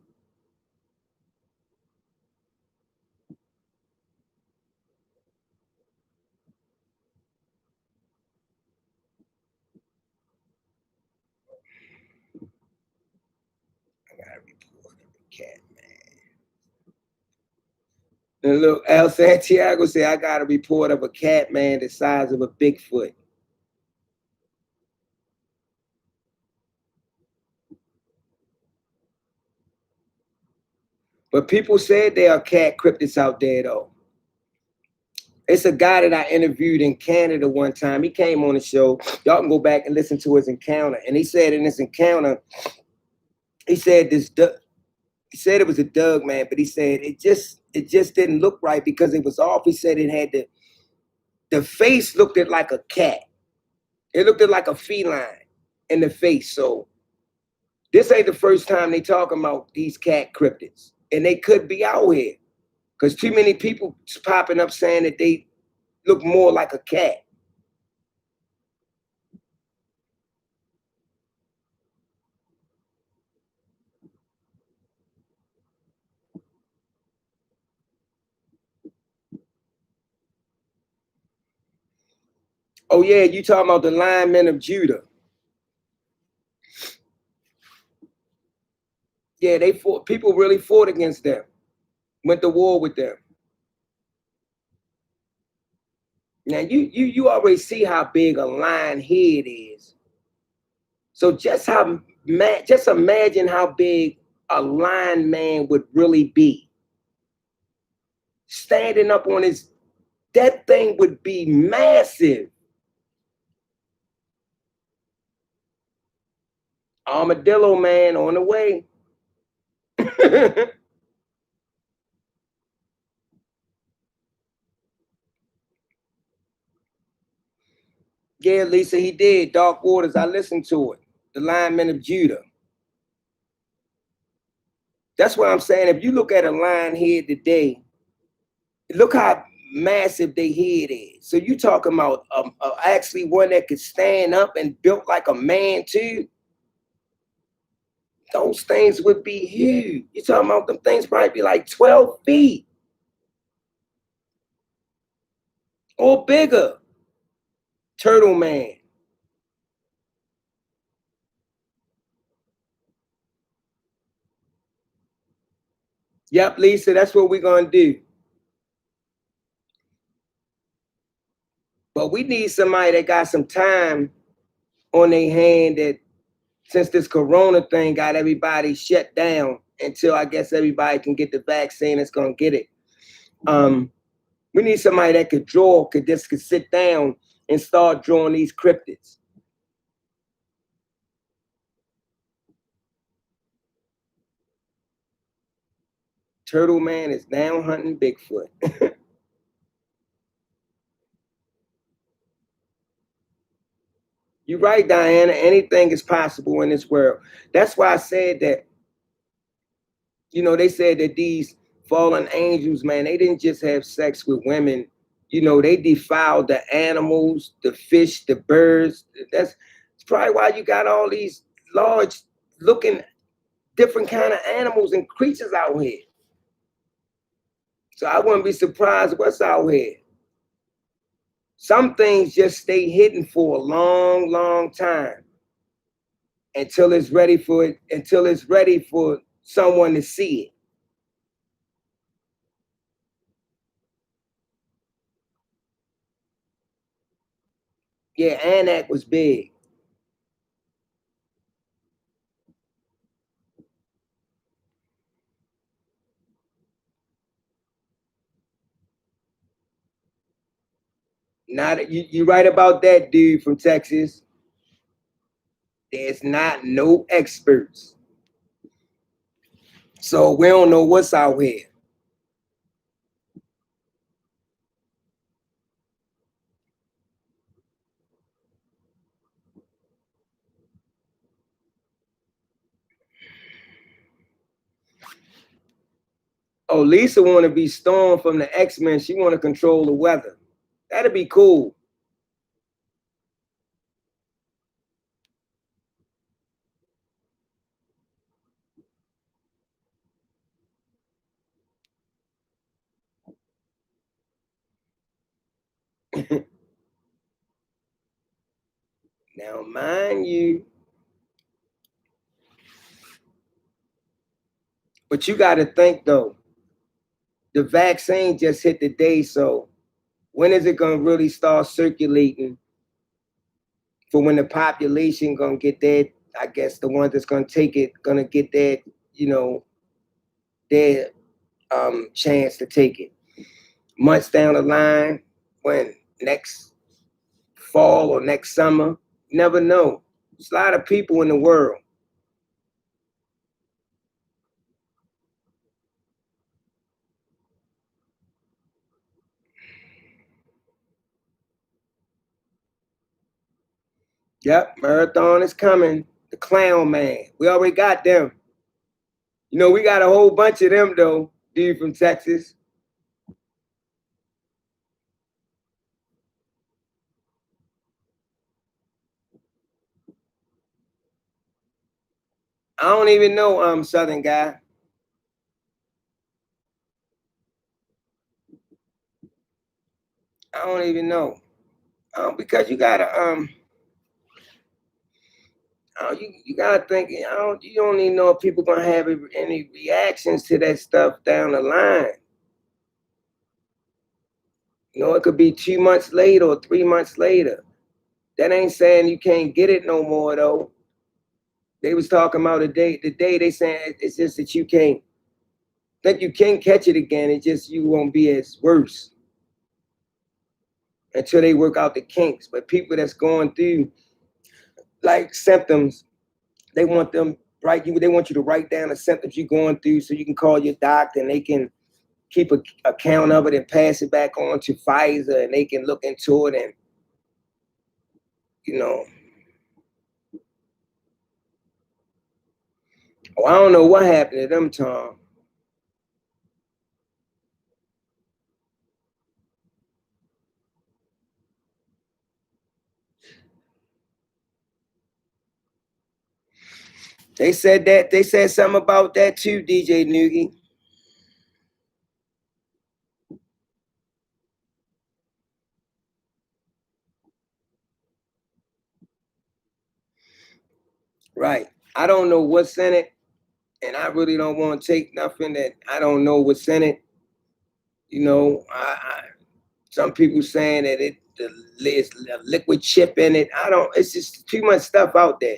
I got a report of a cat, man. And look, El Santiago said, I got a report of a cat, man, the size of a Bigfoot. But people said there are cat cryptids out there, though. It's a guy that I interviewed in Canada one time. He came on the show. Y'all can go back and listen to his encounter. And he said in this encounter, he said he said it was a Doug, man, but he said it just didn't look right because it was off. He said it had the face looked like a cat. It looked like a feline in the face. So this ain't the first time they talking about these cat cryptids. And they could be out here. Because too many people popping up saying that they look more like a cat. Oh yeah, you talking about the linemen of Judah. Yeah, they fought, people really fought against them, went to war with them. Now you already see how big a lion head is. So just imagine how big a lion man would really be. Standing up on his, that thing would be massive. Armadillo man on the way. Yeah, Lisa, he did. Dark Waters, I listened to it. The Linemen of Judah. That's what I'm saying. If you look at a lion head today, look how massive their head is. So you talking about actually one that could stand up and built like a man too. Those things would be huge. You talking about them things probably be like 12 feet or bigger. Turtle man. Yep, Lisa, that's what we're gonna do. But we need somebody that got some time on their hand, that since this corona thing got everybody shut down until I guess everybody can get the vaccine, it's gonna get it. We need somebody that could draw, could sit down and start drawing these cryptids. Turtle man is now hunting Bigfoot. You're right, Diana. Anything is possible in this world. That's why I said that, you know, they said that these fallen angels, man, they didn't just have sex with women. You know, they defiled the animals, the fish, the birds. That's probably why you got all these large looking different kind of animals and creatures out here. So I wouldn't be surprised what's out here. Some things just stay hidden for a long, long time until it's ready for it, until it's ready for someone to see it. Yeah, Anak was big. Not you right about that, dude from Texas. There's not no experts. So we don't know what's out here. Oh, Lisa want to be Storm from the X-Men. She want to control the weather. That'd be cool. Now, mind you, but you got to think though, the vaccine just hit the day, so when is it gonna really start circulating for when the population gonna get that? I guess the ones that's gonna take it gonna get that, you know, their chance to take it. Months down the line, when next fall or next summer, you never know. There's a lot of people in the world. Yep, marathon is coming. The clown man. We already got them. You know, we got a whole bunch of them though, dude from Texas. I don't even know Southern guy. I don't even know. Because you gotta you gotta think you don't even know if people gonna have any reactions to that stuff down the line. You know, it could be 2 months later or 3 months later. That ain't saying you can't get it no more though. They was talking about the day they saying it's just that you can't think you can catch it again. It just you won't be as worse until they work out the kinks. But people that's going through like symptoms, they want them right. They want you to write down the symptoms you're going through, so you can call your doctor and they can keep a account of it and pass it back on to Pfizer, and they can look into it and you know. Oh, I don't know what happened to them, Tom. They said something about that too, DJ Noogie. Right. I don't know what's in it, and I really don't want to take nothing that I don't know what's in it. You know, some people saying that there's a liquid chip in it. I don't. It's just too much stuff out there.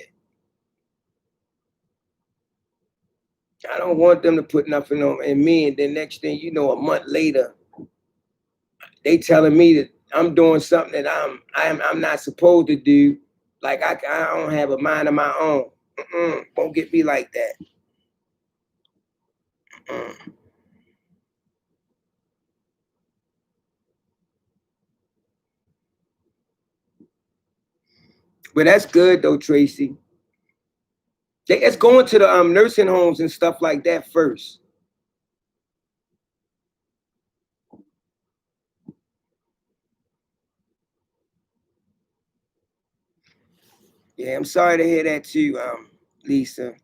I don't want them to put nothing on in me, and then next thing you know, a month later, they telling me that I'm doing something that I'm not supposed to do. Like I don't have a mind of my own. Won't get me like that. Mm. But that's good though, Tracy. It's going to the nursing homes and stuff like that first. Yeah, I'm sorry to hear that too, Lisa.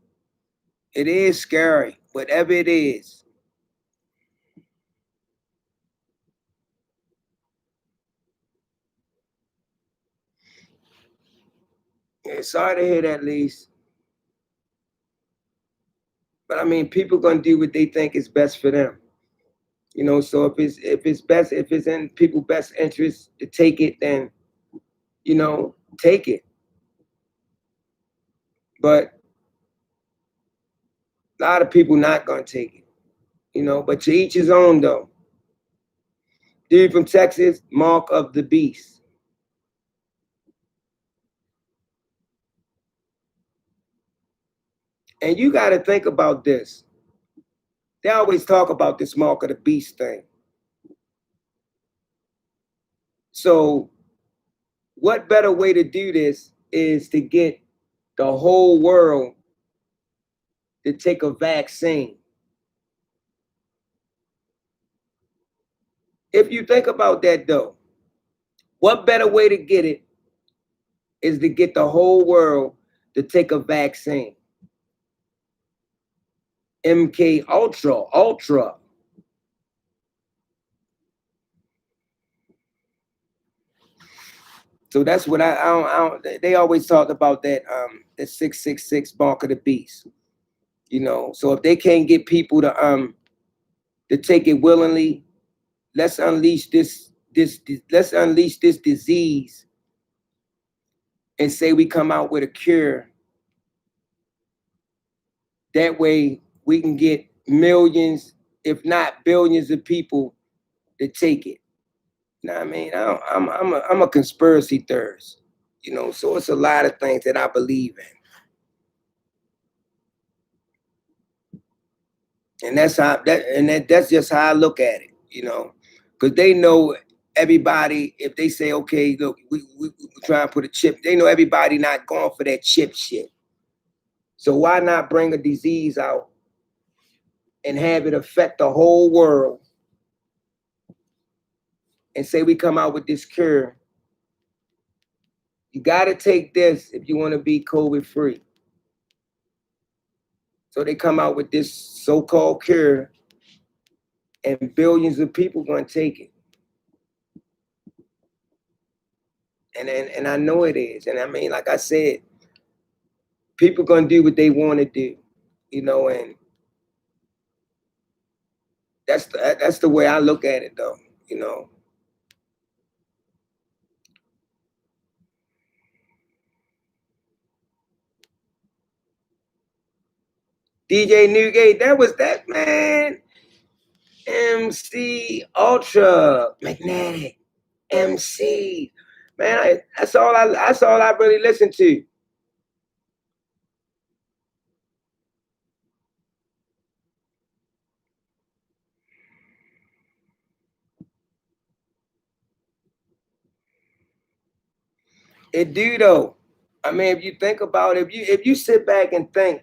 It is scary, whatever it is. man, sorry to hear that, Lise. But I mean, people gonna do what they think is best for them. So if it's in people's best interest to take it, then take it. But a lot of people not gonna take it. But to each his own though. Dude from Texas, Mark of the Beast. And you got to think about this. They always talk about this Mark of the Beast thing. So, what better way to do this is to get the whole world to take a vaccine? If you think about that, though, what better way to get it is to get the whole world to take a vaccine? MK Ultra. So that's what they always talked about that the 666 Mark of the Beast. So if they can't get people to take it willingly, let's unleash this disease and say we come out with a cure. That way we can get millions, if not billions of people to take it. You know what I mean? I'm a conspiracy theorist, so it's a lot of things that I believe in. And that's just how I look at it, because they know everybody. If they say, okay, look, we try and put a chip, they know everybody not going for that chip shit. So why not bring a disease out and have it affect the whole world and say we come out with this cure? You got to take this if you want to be COVID free. So they come out with this so-called cure, and billions of people going to take it. And I know it is. And I mean, like I said, people going to do what they want to do, and that's the way I look at it, though. DJ Newgate, that was that man. MC Ultra Magnetic MC. Man, that's all I really listen to. It do though. I mean, if you think about it, if you sit back and think,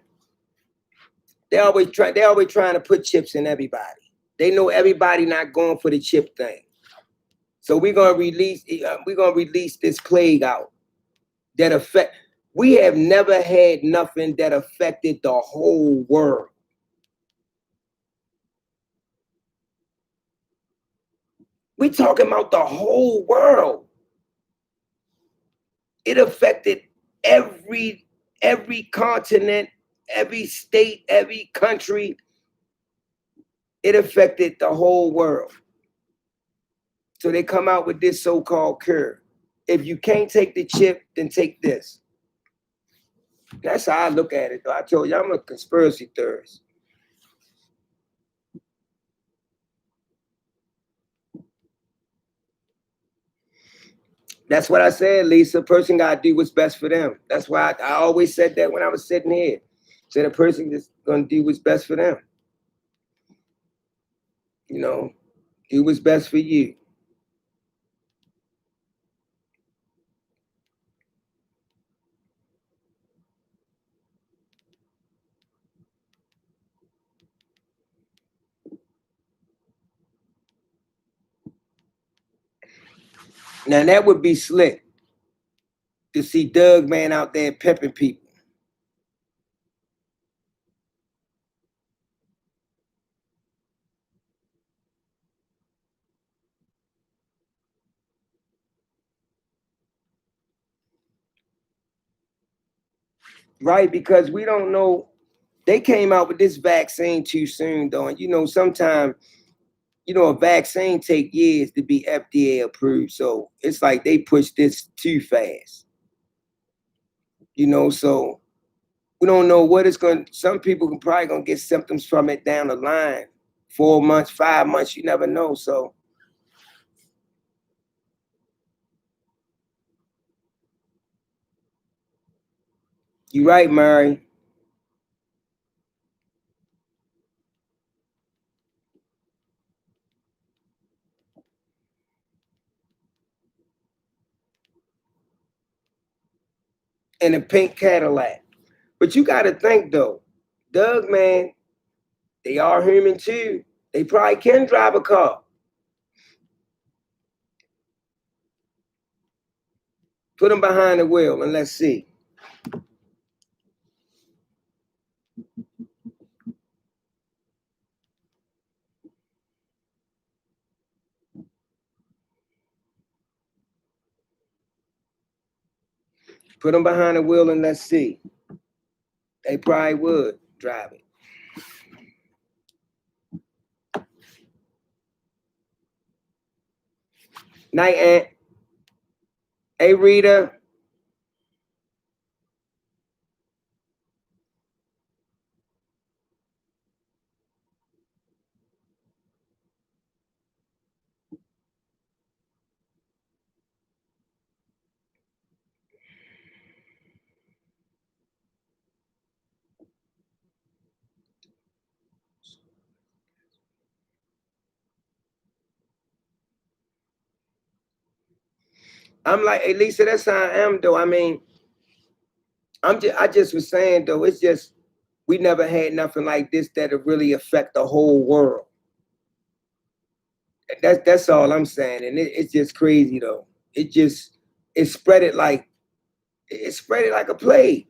they always trying to put chips in everybody. They know everybody not going for the chip thing. So we're gonna release this plague out that affect. We have never had nothing that affected the whole world. We talking about the whole world. It affected every continent, every state, every country. It affected the whole world. So they come out with this so-called cure. If you can't take the chip, then take this. That's how I look at it, though. I told you I'm a conspiracy theorist. That's what I said, Lisa. A person got to do what's best for them. That's why I always said that when I was sitting here. Said a person is going to do what's best for them. Do what's best for you. Now that would be slick to see Doug man out there pimping people. right? Because we don't know. They came out with this vaccine too soon, though. And sometimes a vaccine take years to be FDA approved. So it's like they push this too fast. So we don't know what it's going. Some people can probably gonna get symptoms from it down the line, 4 months, 5 months. You never know. So you're right, Mary. And a pink Cadillac. But you got to think though, Doug, man, they are human too. They probably can drive a car. Put them behind the wheel and let's see. Put them behind the wheel and let's see. They probably would drive it. Night Aunt. Hey Rita. I'm like, hey Lisa, that's how I am though. I mean, I just was saying though, it's just we never had nothing like this that'll really affect the whole world. That's all I'm saying. And it's just crazy though. It just it spread it like it spread it like a plague.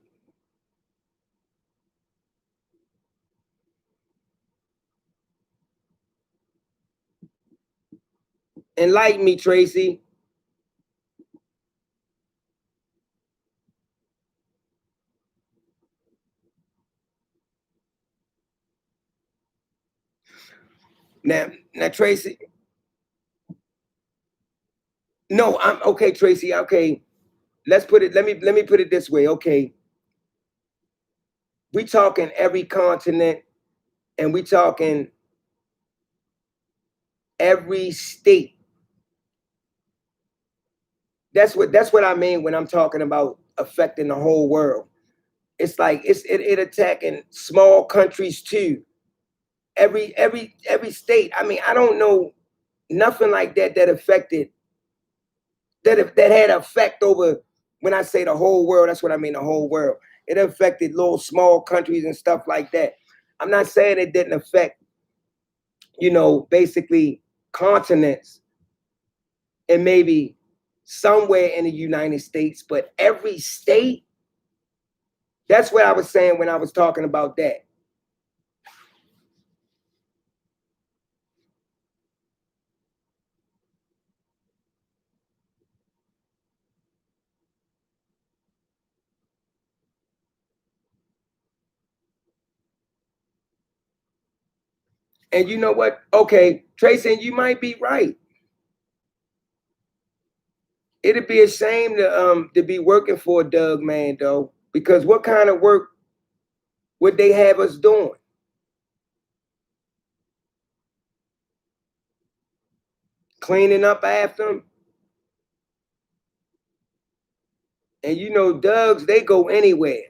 Enlighten me, Tracy. Now, Tracy. No, I'm okay, Tracy. Okay, let's put it. Let me put it this way. Okay, we talking every continent, and we talking every state. That's what I mean when I'm talking about affecting the whole world. It's like it attacking small countries too. Every state. I mean, I don't know nothing like that affected that had effect over. When I say the whole world, that's what I mean, the whole world. It affected little small countries and stuff like that. I'm not saying it didn't affect, basically continents and maybe somewhere in the United States, but every state. That's what I was saying when I was talking about that. And you know what? Okay, Tracy, you might be right. It'd be a shame to be working for Doug, man, though, because what kind of work would they have us doing? Cleaning up after them? And Doug's, they go anywhere.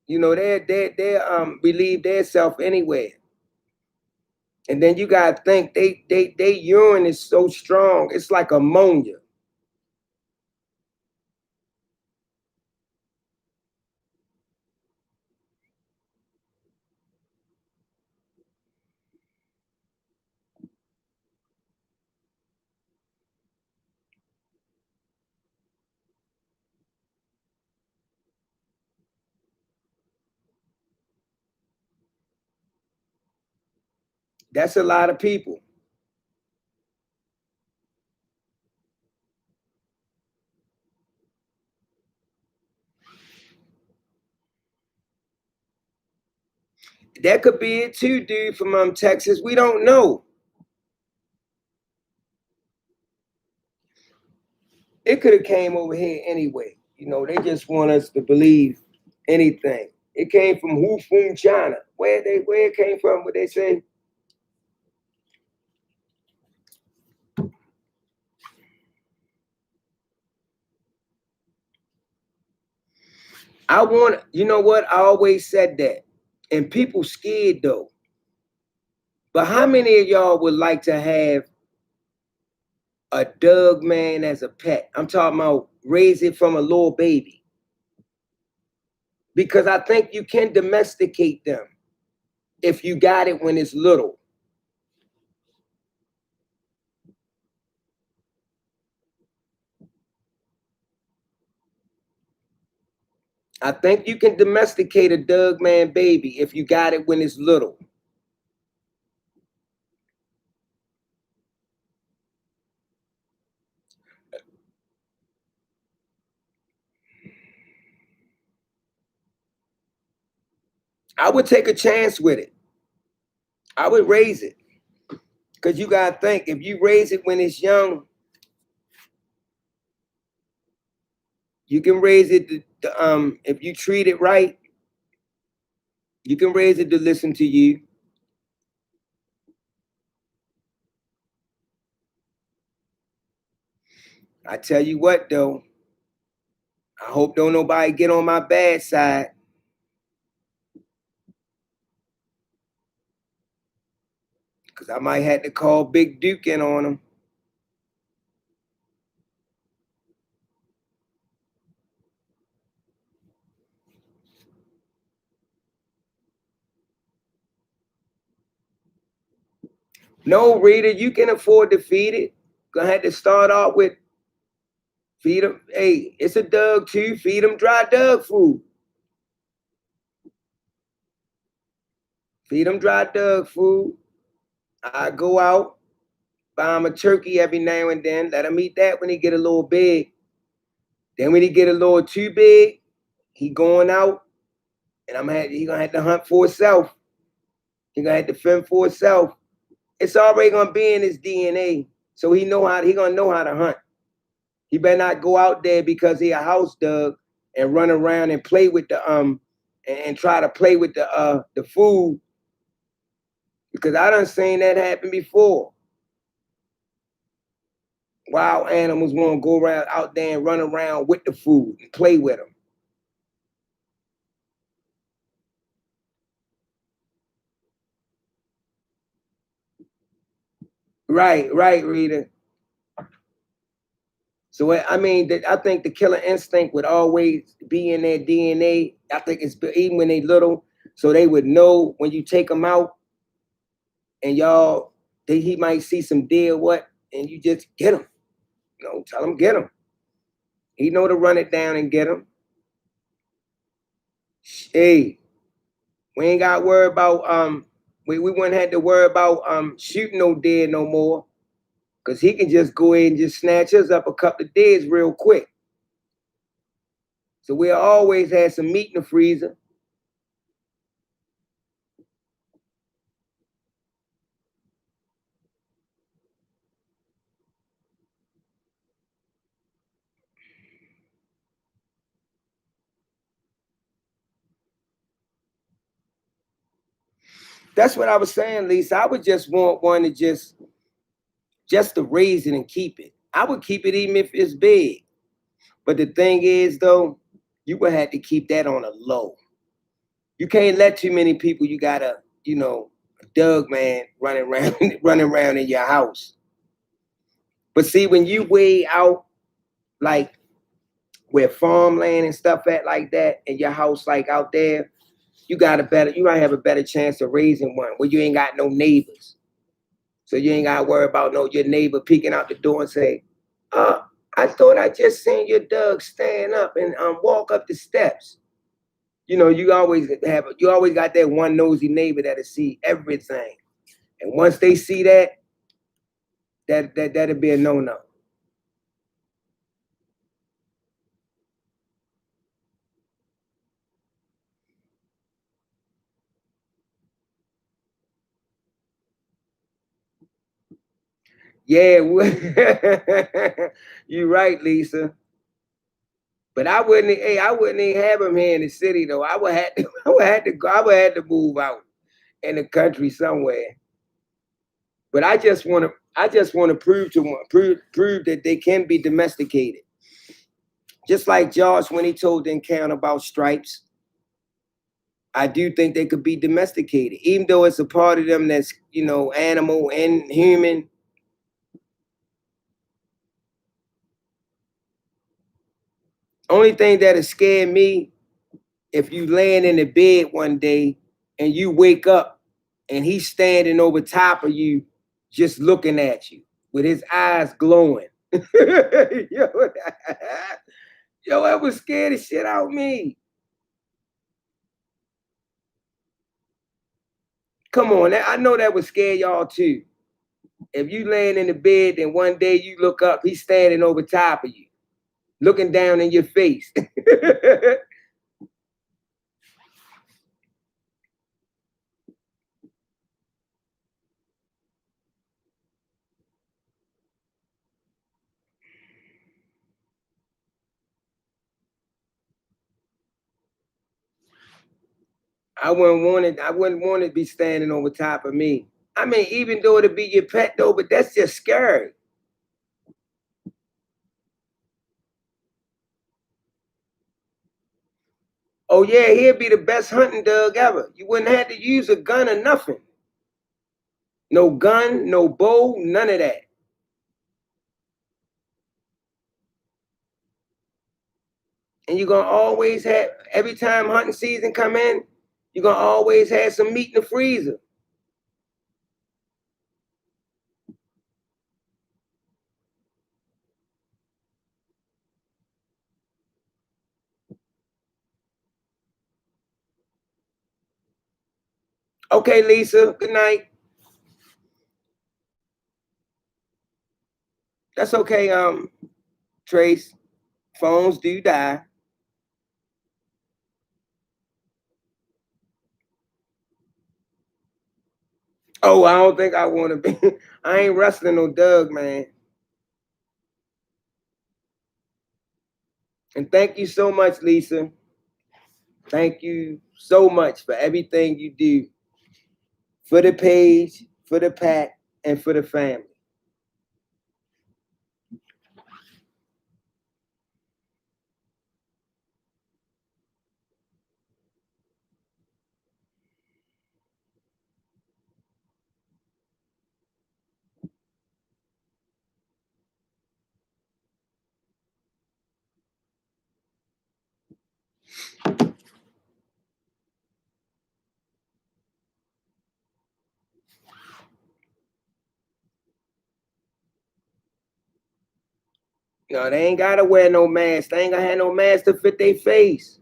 They relieve their self anywhere. And then you gotta think they urine is so strong, it's like ammonia. That's a lot of people. That could be it too, dude, from Texas. We don't know. It could have came over here anyway. They just want us to believe anything. It came from Hu Fung, China. Where it came from? What they say? I want. You know what? I always said that, and people scared though. But how many of y'all would like to have a Doug man as a pet? I'm talking about raise it from a little baby. Because I think you can domesticate them if you got it when it's little. I think you can domesticate a Doug man baby if you got it when it's little. I would take a chance with it. I would raise it. Because you got to think, if you raise it when it's young, you can raise it if you treat it right, you can raise it to listen to you. I tell you what though, I hope don't nobody get on my bad side. Because I might have to call Big Duke in on him. No, Rita, you can afford to feed it. Gonna have to start off with feed them. Hey, it's a Doug too. Feed them dry Doug food. Feed them dry Doug food. I go out, buy him a turkey every now and then. Let him eat that when he get a little big. Then when he get a little too big, he going out, and he gonna have to hunt for himself. He gonna have to fend for himself. It's already gonna be in his DNA, so he gonna know how to hunt. He better not go out there because he a house dog and run around and play with and try to play with the food, because I done seen that happen before. Wild animals want to go around out there and run around with the food and play with them. Right, Rita. So I mean, I think the killer instinct would always be in their DNA. I think it's even when they little, so they would know when you take them out, and he might see some deer, and you just get him. Tell him get him. He know to run it down and get him. Hey, we ain't got to worry about we wouldn't have to worry about shooting no deer no more, because he can just go ahead and just snatch us up a couple of deers real quick. So we'll always have some meat in the freezer. That's what I was saying, Lisa. I would just want one to just to raise it and keep it. I would keep it even if it's big. But the thing is, though, you would have to keep that on a low. You can't let too many people. You gotta, Doug man running around, running around in your house. But see, when you way out, like where farmland and stuff at like that, and your house like out there, you might have a better chance of raising one where you ain't got no neighbors. So you ain't gotta worry about your neighbor peeking out the door and say, I thought I just seen your Doug stand up and walk up the steps. You always got that one nosy neighbor that'll see everything. And once they see that'll be a no-no. Yeah, you're right, Lisa. But I wouldn't. Hey, I wouldn't even have him here in the city though. I would have to. I would have to go. I would have to move out in the country somewhere. But I just want to. I just want to prove that they can be domesticated. Just like Josh when he told the encounter about stripes. I do think they could be domesticated, even though it's a part of them that's animal and human. Only thing that'll scare me if you laying in the bed one day and you wake up and he's standing over top of you, just looking at you with his eyes glowing. yo, yo, that would scare the shit out of me. Come on, I know that would scare y'all too. If you laying in the bed and one day you look up, he's standing over top of you, looking down in your face. I wouldn't want it to be standing over top of me. I mean, even though it'd be your pet though, but that's just scary. Oh yeah, he'd be the best hunting dog ever. You wouldn't have to use a gun or nothing. No gun, no bow, none of that. And you're gonna always have every time hunting season come in, you're gonna always have some meat in the freezer. Okay, Lisa, good night. That's okay, Trace. Phones do die. Oh, I don't think I want to be. I ain't wrestling no Doug, man. And thank you so much, Lisa. Thank you so much for everything you do for the page, for the pack, and for the family. No, they ain't gotta wear no mask. They ain't gonna have no mask to fit their face.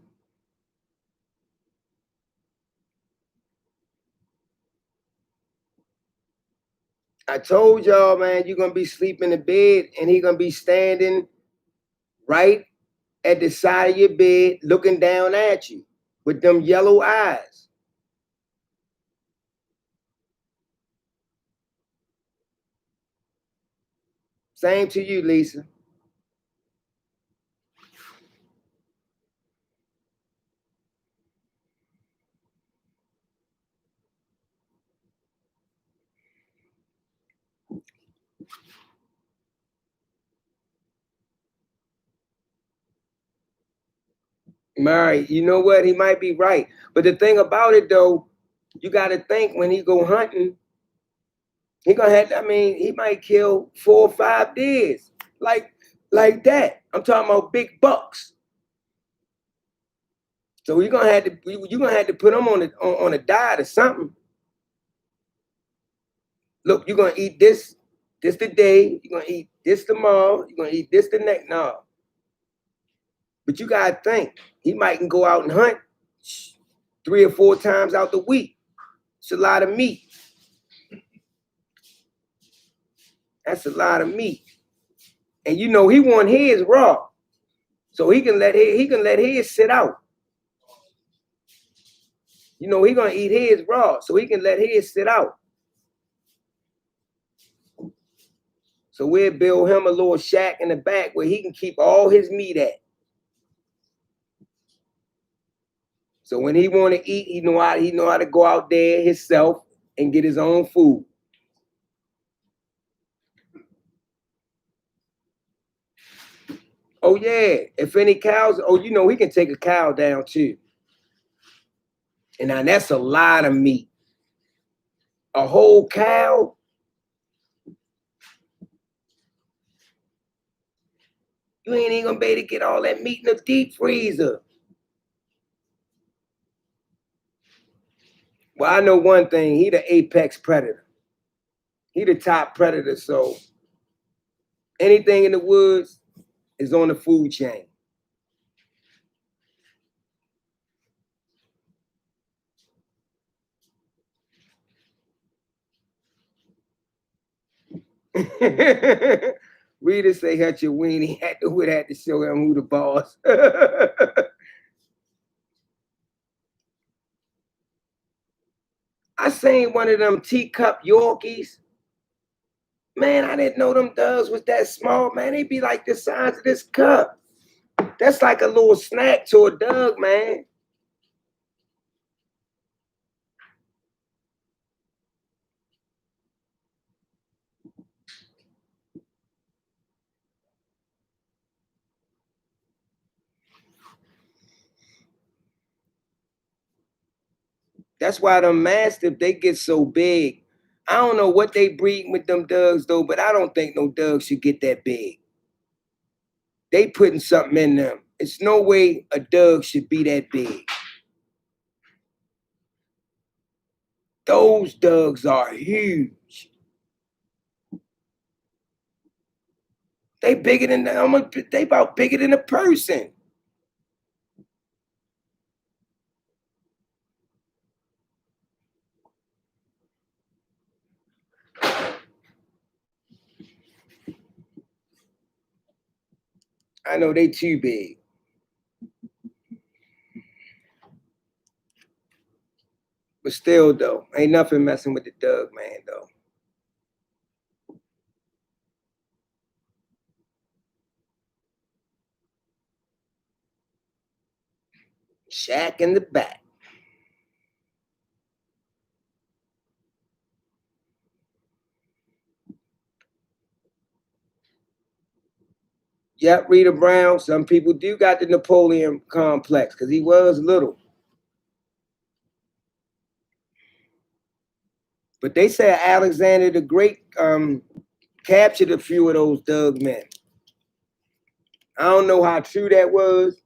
I told y'all, man, you're gonna be sleeping in bed and he gonna be standing right at the side of your bed looking down at you with them yellow eyes. Same to you, Lisa. Mary, you know what? He might be right. But the thing about it though, you gotta think when he go hunting, he gonna have, I mean, he might kill 4 or 5 deers. Like that. I'm talking about big bucks. So you're gonna have to put him on a diet or something. Look, you're gonna eat this today, you're gonna eat this tomorrow, you're gonna eat this the next. No. But you gotta think, he might can go out and hunt 3 or 4 times out the week. It's a lot of meat. That's a lot of meat. And you know he want his raw. So he can let his sit out. You know he gonna eat his raw, so he can let his sit out. So we'll build him a little shack in the back where he can keep all his meat at. So when he want to eat, he know how to go out there himself and get his own food. Oh yeah, if any cows, he can take a cow down too. And now that's a lot of meat. A whole cow. You ain't even gonna be able to get all that meat in the deep freezer. Well, I know one thing. He the apex predator. He the top predator. So anything in the woods is on the food chain. Rita say hurt your weenie. Would have to show him who the boss. I seen one of them teacup Yorkies. Man, I didn't know them dogs was that small. Man, they be like the size of this cup. That's like a little snack to a dog, man. That's why them mastiff, they get so big. I don't know what they breed with them dogs though, but I don't think no dogs should get that big. They putting something in them. It's no way a dog should be that big. Those dogs are huge. They bigger than they about bigger than a person. I know they too big. But still though, ain't nothing messing with the dog, man, though. Shack in the back. Yep, Rita Brown. Some people do got the Napoleon complex because he was little. But they said Alexander the Great captured a few of those Doug men. I don't know how true that was.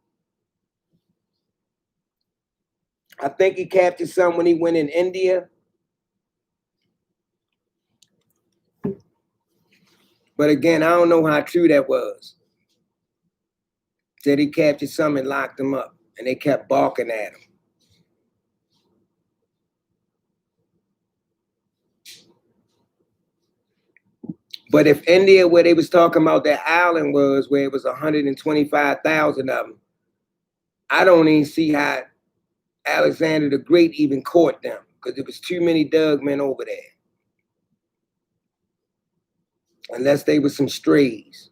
I think he captured some when he went in India. But again, I don't know how true that was. Said he captured some and locked them up, and they kept barking at him. But if India, where they was talking about that island was, where it was 125,000 of them, I don't even see how Alexander the Great even caught them because there was too many Doug men over there. Unless they were some strays.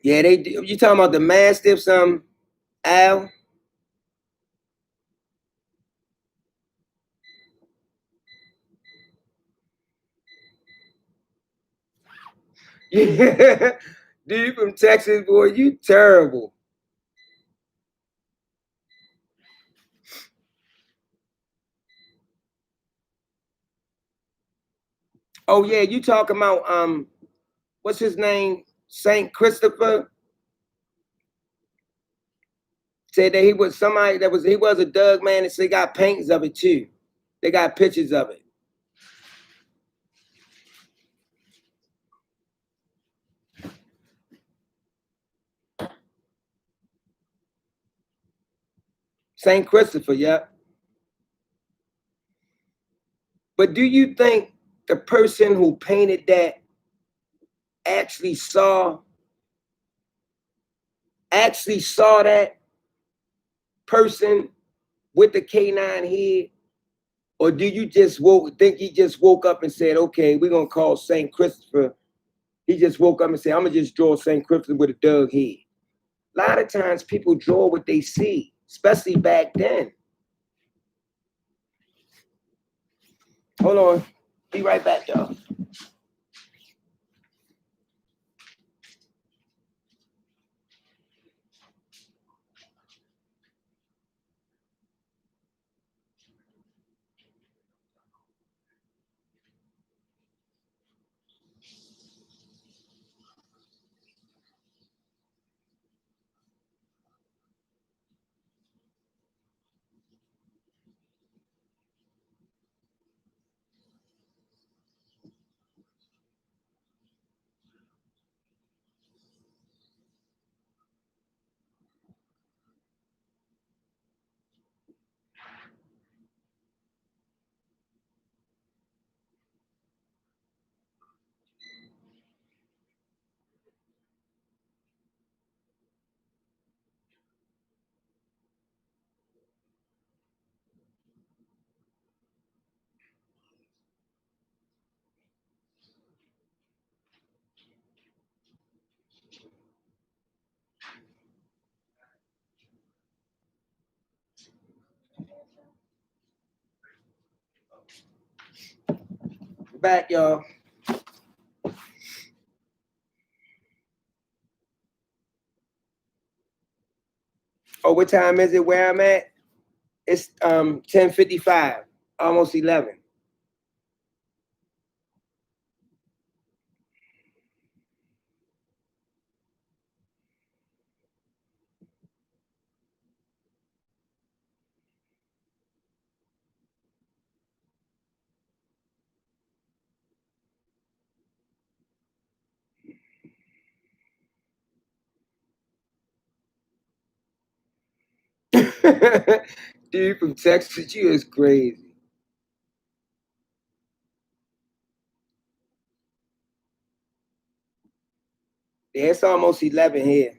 Yeah, they do. You talking about the Mastiffs, Al? Yeah. Dude from Texas, boy, you terrible. Oh yeah, you talking about what's his name? Saint Christopher said that he was somebody that was he was a Doug man, and so they got paintings of it too. They got pictures of it. Saint Christopher, yeah. But do you think the person who painted that actually saw that person with the canine head? Or do you just think he just woke up and said, okay, we're gonna call St. Christopher. He just woke up and said, I'm gonna just draw St. Christopher with a dog head. A lot of times people draw what they see, especially back then. Hold on. Be right back, y'all. Back, y'all. Oh, what time is it where I'm at? It's 10:55, almost 11. Dude from Texas, you is crazy. Yeah, it's almost 11 here.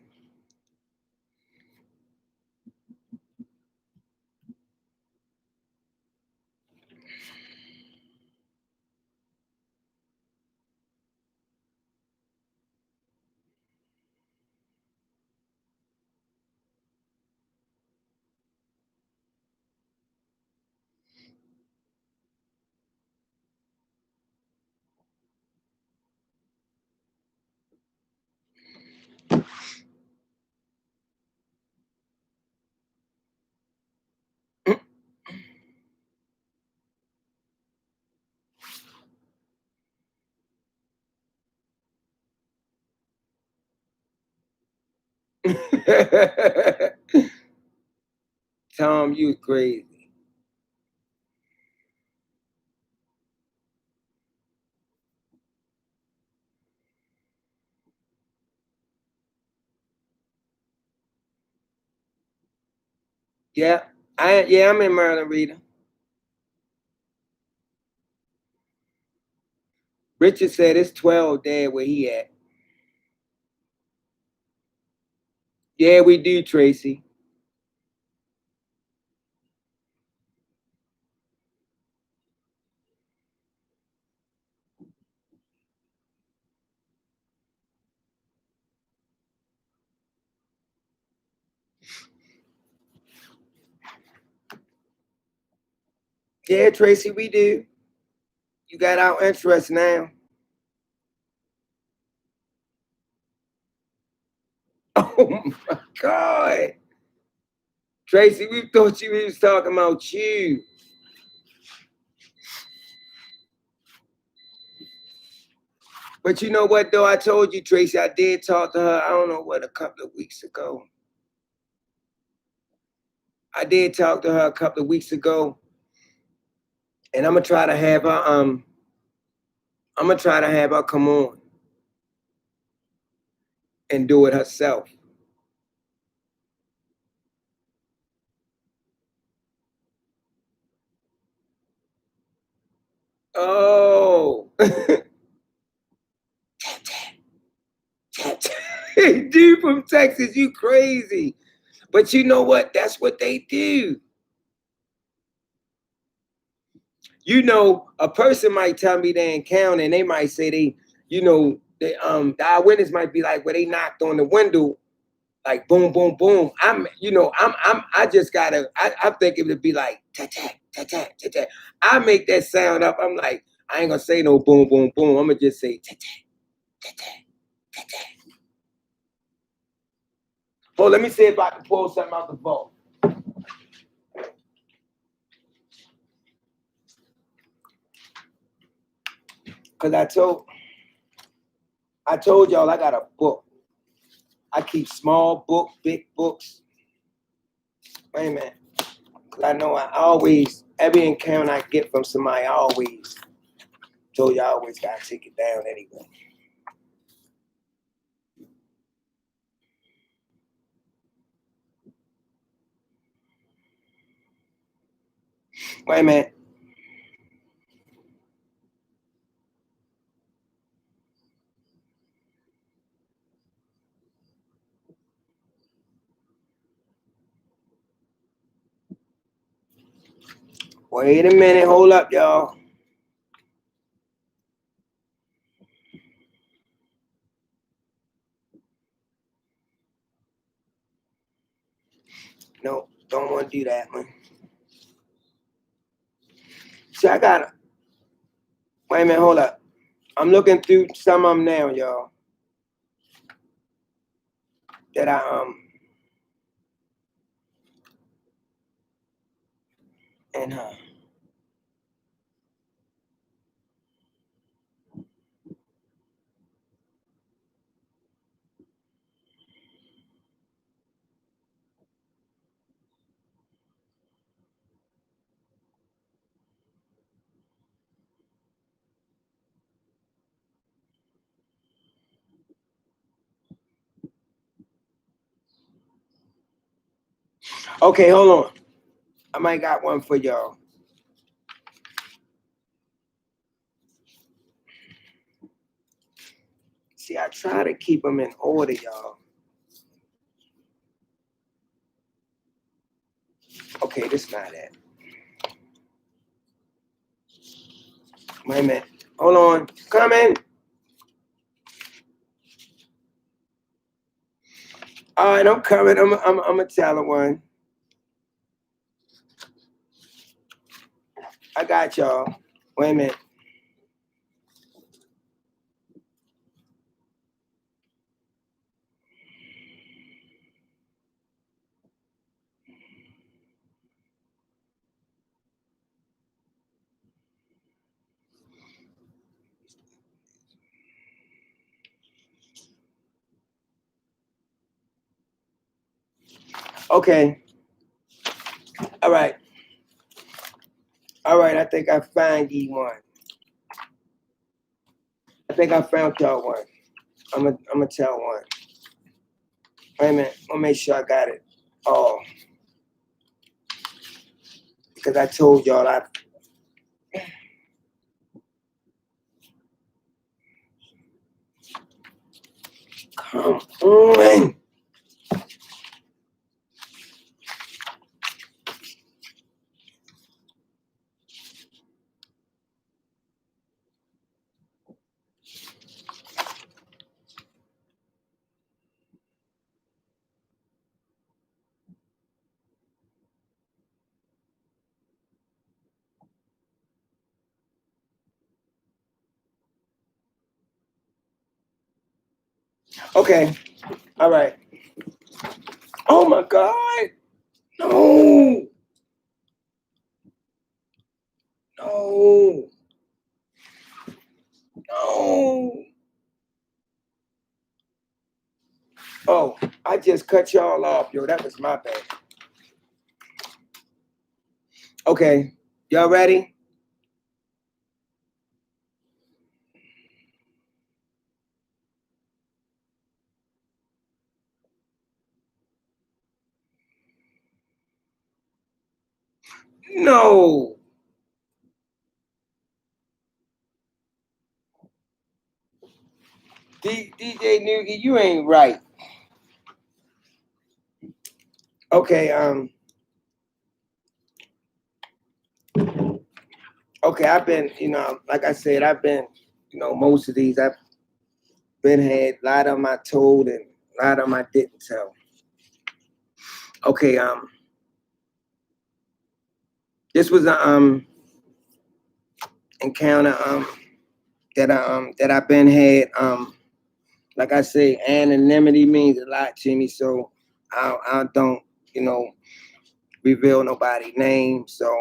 Tom, you crazy. Yeah, I'm in Maryland, Rita. Richard said it's 12 there where he at. Yeah, we do, Tracy. Yeah, Tracy, we do. You got our interest now. Oh my God. Tracy, we thought you was talking about you. But you know what, though? I told you, Tracy, I did talk to her, I don't know what, a couple of weeks ago. I did talk to her a couple of weeks ago. And I'm gonna try to have her come on and do it herself. Oh. Dude from Texas, you crazy. But you know what? That's what they do. You know, a person might tell me they encounter and they might say they, you know, they the eyewitness might be like, well, they knocked on the window, like boom, boom, boom. I just gotta, I think it would be like tat tat tat tat tat tat. I make that sound up. I'm like, I ain't gonna say no boom, boom, boom. I'm gonna just say tat tat tat tat tat tat. Oh, let me see if I can pull something out the vault. Cause I told y'all I got a book. I keep small book, big books. Wait a minute. Cause I know I always, every encounter I get from somebody, I always told you I always gotta take it down anyway. Wait a minute. Wait a minute. Hold up, y'all. No, don't want to do that, man. See, I gotta. Wait a minute. Hold up. I'm looking through some of them now, y'all. That and Okay, hold on. I might got one for y'all. See, I try to keep them in order, y'all. Okay, this not it. Wait a minute. Hold on. Coming. All right, I'm coming. I'm gonna tell her one. I got y'all. Wait a minute. Okay. All right. All right. I think I found you one. I think I found y'all one. I'm gonna tell one. Wait a minute. I'll make sure I got it all. Because I told y'all I. Come on. Okay. All right. Oh my God. No. No. No. Oh, I just cut y'all off, yo. That was my bad. Okay. Y'all ready? No. DJ Noogie, you ain't right. Okay, okay, I've been, like I said, I've been, most of these I've been had. A lot of them I told and a lot of them I didn't tell. Okay, this was a encounter that I've been had. Like I say, anonymity means a lot to me, so I don't, you know, reveal nobody's name. So,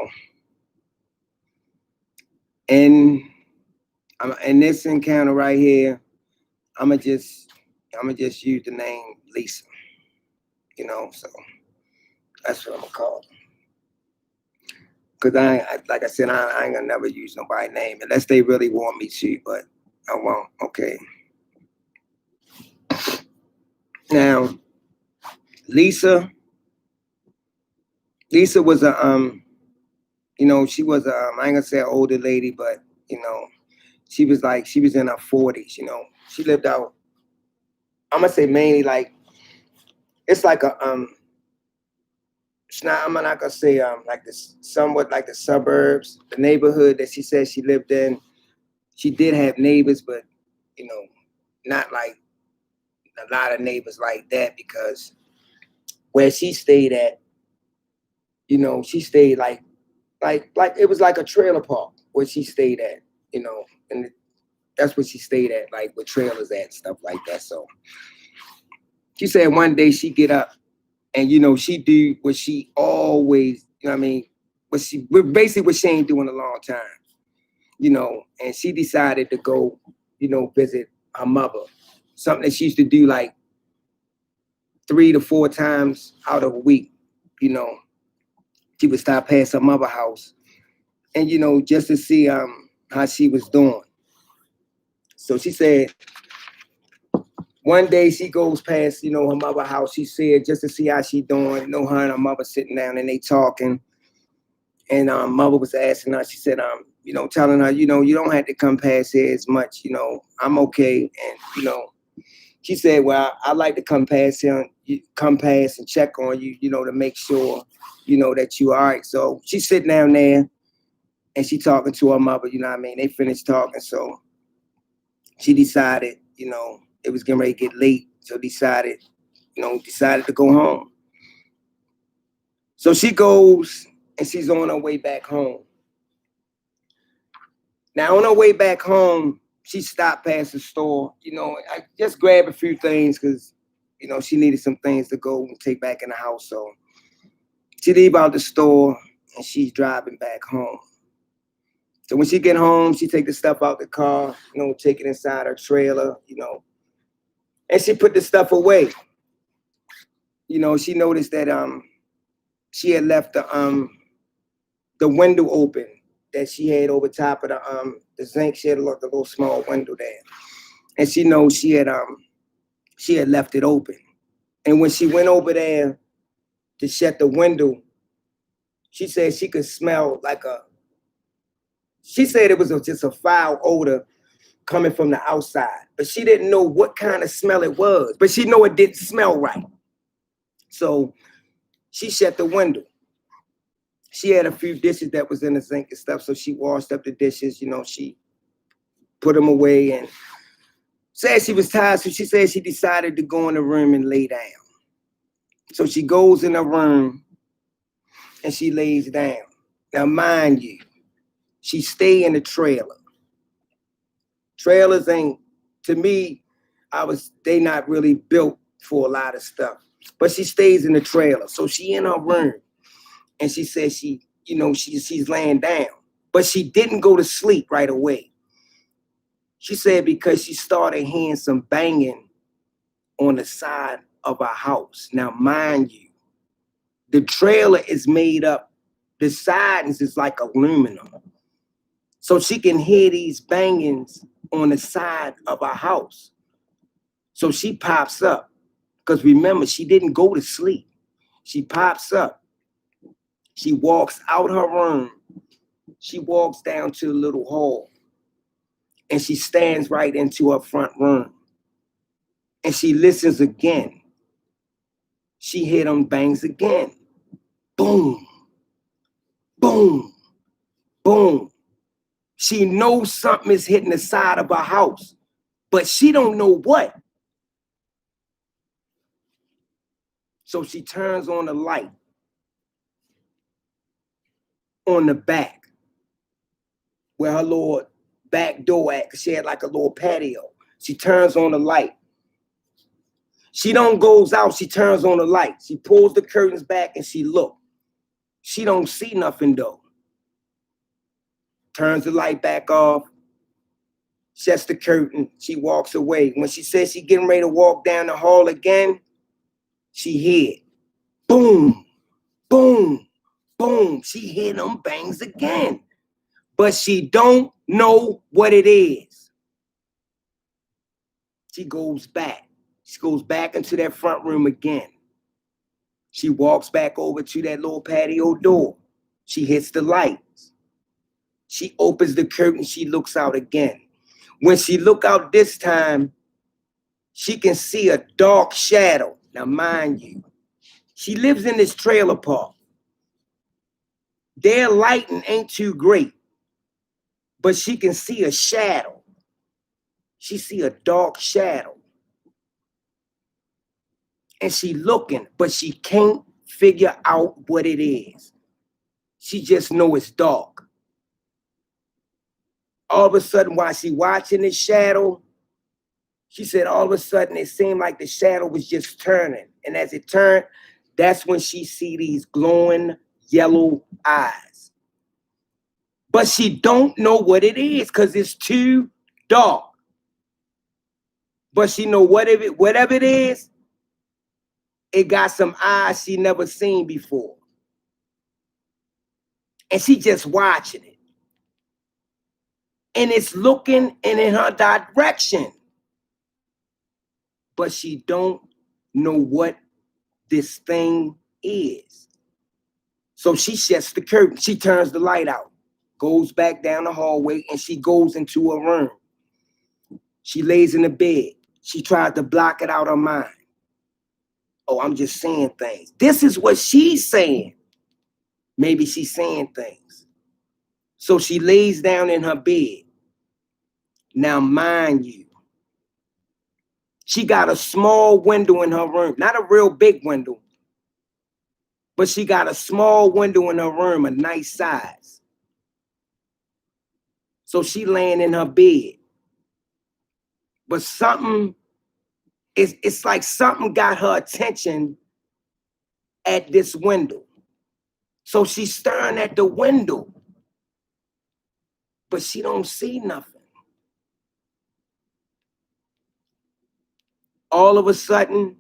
in in this encounter right here, I'ma just use the name Lisa. So that's what I'm gonna call it. Cause like I said, I ain't gonna never use nobody's name unless they really want me to, but I won't. Okay. Now, Lisa, Lisa was a she was a I ain't gonna say an older lady, but she was in her 40s. She lived out. I'm gonna say mainly like it's like a It's not. I'm not gonna say like this somewhat like the suburbs, the neighborhood that she said she lived in. She did have neighbors, but you know, not like a lot of neighbors like that because where she stayed at, she stayed like it was like a trailer park where she stayed at, and that's what she stayed at, like with trailers at and stuff like that. So she said one day she get up and she do what she always, what I mean, basically what she ain't doing a long time, and she decided to go, visit her mother, something that she used to do like 3 to 4 times out of a week. You know, she would stop past her mother house and just to see how she was doing. So she said one day she goes past, her mother house. She said just to see how she doing. Her and her mother sitting down and they talking. And mother was asking her. She said, telling her, you don't have to come past here as much. I'm okay. And she said, well, I like to come past here, come past and check on you, to make sure, that you all right. So she's sitting down there and she talking to her mother. You know what I mean? They finished talking, so she decided, it was getting ready to get late. So decided to go home. So she goes and she's on her way back home. Now on her way back home, she stopped past the store. I just grabbed a few things because, she needed some things to go and take back in the house. So she leave out the store and she's driving back home. So when she get home, she take the stuff out the car, take it inside her trailer, and she put the stuff away. She noticed that she had left the window open that she had over top of the zinc. She had a little small window there, and she knows she had left it open. And when she went over there to shut the window, she said she could smell she said it was just a foul odor coming from the outside, but she didn't know what kind of smell it was, but she know it didn't smell right. So she shut the window. She had a few dishes that was in the sink and stuff, so she washed up the dishes, she put them away and said she was tired, so she said she decided to go in the room and lay down. So she goes in the room and she lays down. Now, mind you, she stay in the trailer. Trailers ain't, to me, they not really built for a lot of stuff. But she stays in the trailer. So she in her room and she says she's laying down. But she didn't go to sleep right away. She said because she started hearing some banging on the side of her house. Now, mind you, the trailer is made up, the sides is like aluminum. So she can hear these bangings on the side of her house. So she pops up. Because remember, she didn't go to sleep. She pops up. She walks out her room. She walks down to the little hall. And she stands right into her front room. And she listens again. She hear them bangs again. Boom, boom, boom. She knows something is hitting the side of her house, but she don't know what. So she turns on the light on the back where her little back door at, because she had like a little patio. She turns on the light. She don't goes out, she turns on the light. She pulls the curtains back and she look. She don't see nothing though. Turns the light back off, shuts the curtain, she walks away. When she says she getting ready to walk down the hall again, she hear it. Boom, boom, boom. She hear them bangs again. But she don't know what it is. She goes back. She goes back into that front room again. She walks back over to that little patio door. She hits the lights. She opens the curtain. She looks out again. When she look out this time, she can see a dark shadow. Now, mind you, she lives in this trailer park. Their lighting ain't too great, but she can see a shadow. She see a dark shadow. And she looking, but she can't figure out what it is. She just know it's dark. All of a sudden, while she watching this shadow, she said all of a sudden it seemed like the shadow was just turning. And as it turned, that's when she see these glowing yellow eyes. But she don't know what it is because it's too dark. But she know whatever it is, it got some eyes she never seen before. And she just watching it. And it's looking and in her direction. But she don't know what this thing is. So she shuts the curtain. She turns the light out, goes back down the hallway, and she goes into her room. She lays in the bed. She tried to block it out of her mind. Oh, I'm just saying things. This is what she's saying. Maybe she's saying things. So she lays down in her bed. Now, mind you, she got a small window in her room, not a real big window, but she got a small window in her room, a nice size. So she laying in her bed. But something, it's like something got her attention at this window. So she's staring at the window, but she don't see nothing. All of a sudden,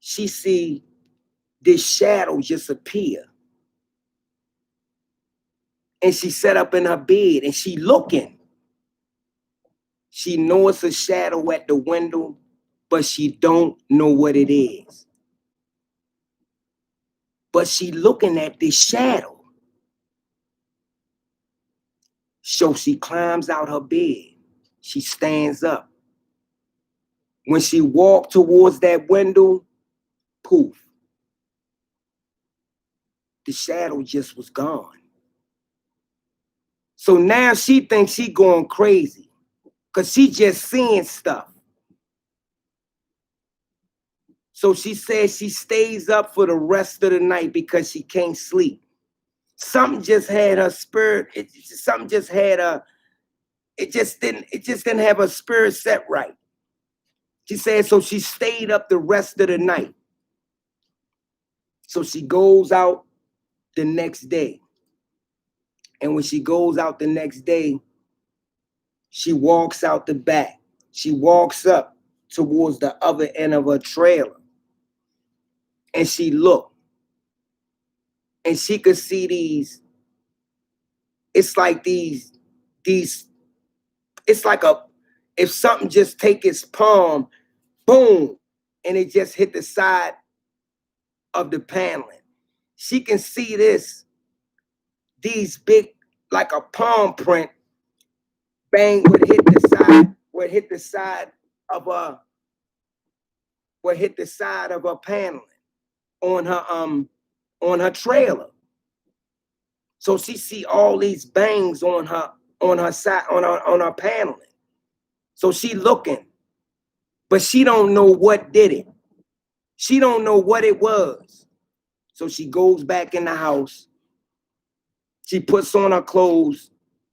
she see this shadow just appear. And she sat up in her bed and she looking. She knows it's a shadow at the window, but she don't know what it is. But she looking at this shadow. So she climbs out her bed. She stands up. When she walked towards that window, poof, the shadow just was gone. So now she thinks she going crazy because she just seeing stuff. So she says she stays up for the rest of the night because she can't sleep. Something just had her spirit. Something just had her. It just didn't have her spirit set right. She said so she stayed up the rest of the night. So she goes out the next day. And when she goes out the next day, she walks out the back. She walks up towards the other end of her trailer. And she looked. And she could see these. It's like these, it's like if something just take its palm, boom, and it just hit the side of the paneling. She can see these big, like a palm print, bang, would hit the side of what hit the side of her paneling on her trailer. So she see all these bangs on her side on her paneling. So she looking, but she don't know what did it. She don't know what it was. So she goes back in the house. She puts on her clothes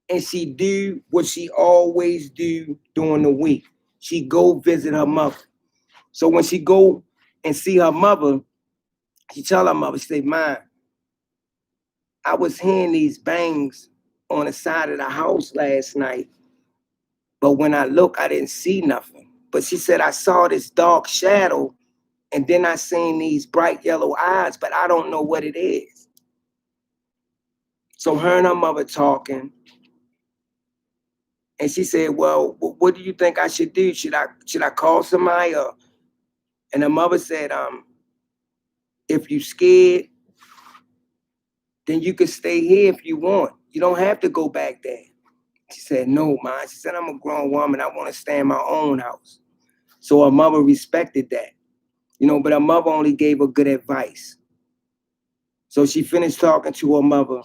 and she do what she always do during the week. She go visit her mother. So when she go and see her mother, she tell her mother, she say, "Man, I was hearing these bangs on the side of the house last night, but when I look, I didn't see nothing. But she said, I saw this dark shadow, and then I seen these bright yellow eyes, but I don't know what it is." So her and her mother talking, and she said, "Well, what do you think I should do? Should I call somebody?" And her mother said, "If you scared, then you can stay here if you want. You don't have to go back there." She said, "No, ma." She said, "I'm a grown woman. I want to stay in my own house." So her mother respected that, but her mother only gave her good advice. So she finished talking to her mother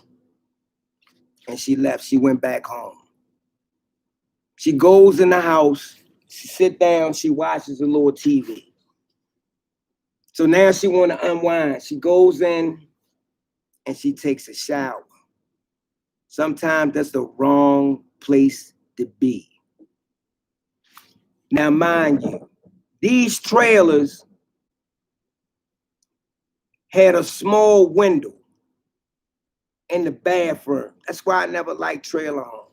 and she left. She went back home. She goes in the house, she sit down, she watches a little TV. So now she want to unwind. She goes in and she takes a shower. Sometimes that's the wrong place to be. Now, mind you, these trailers had a small window in the bathroom. That's why I never liked trailer homes.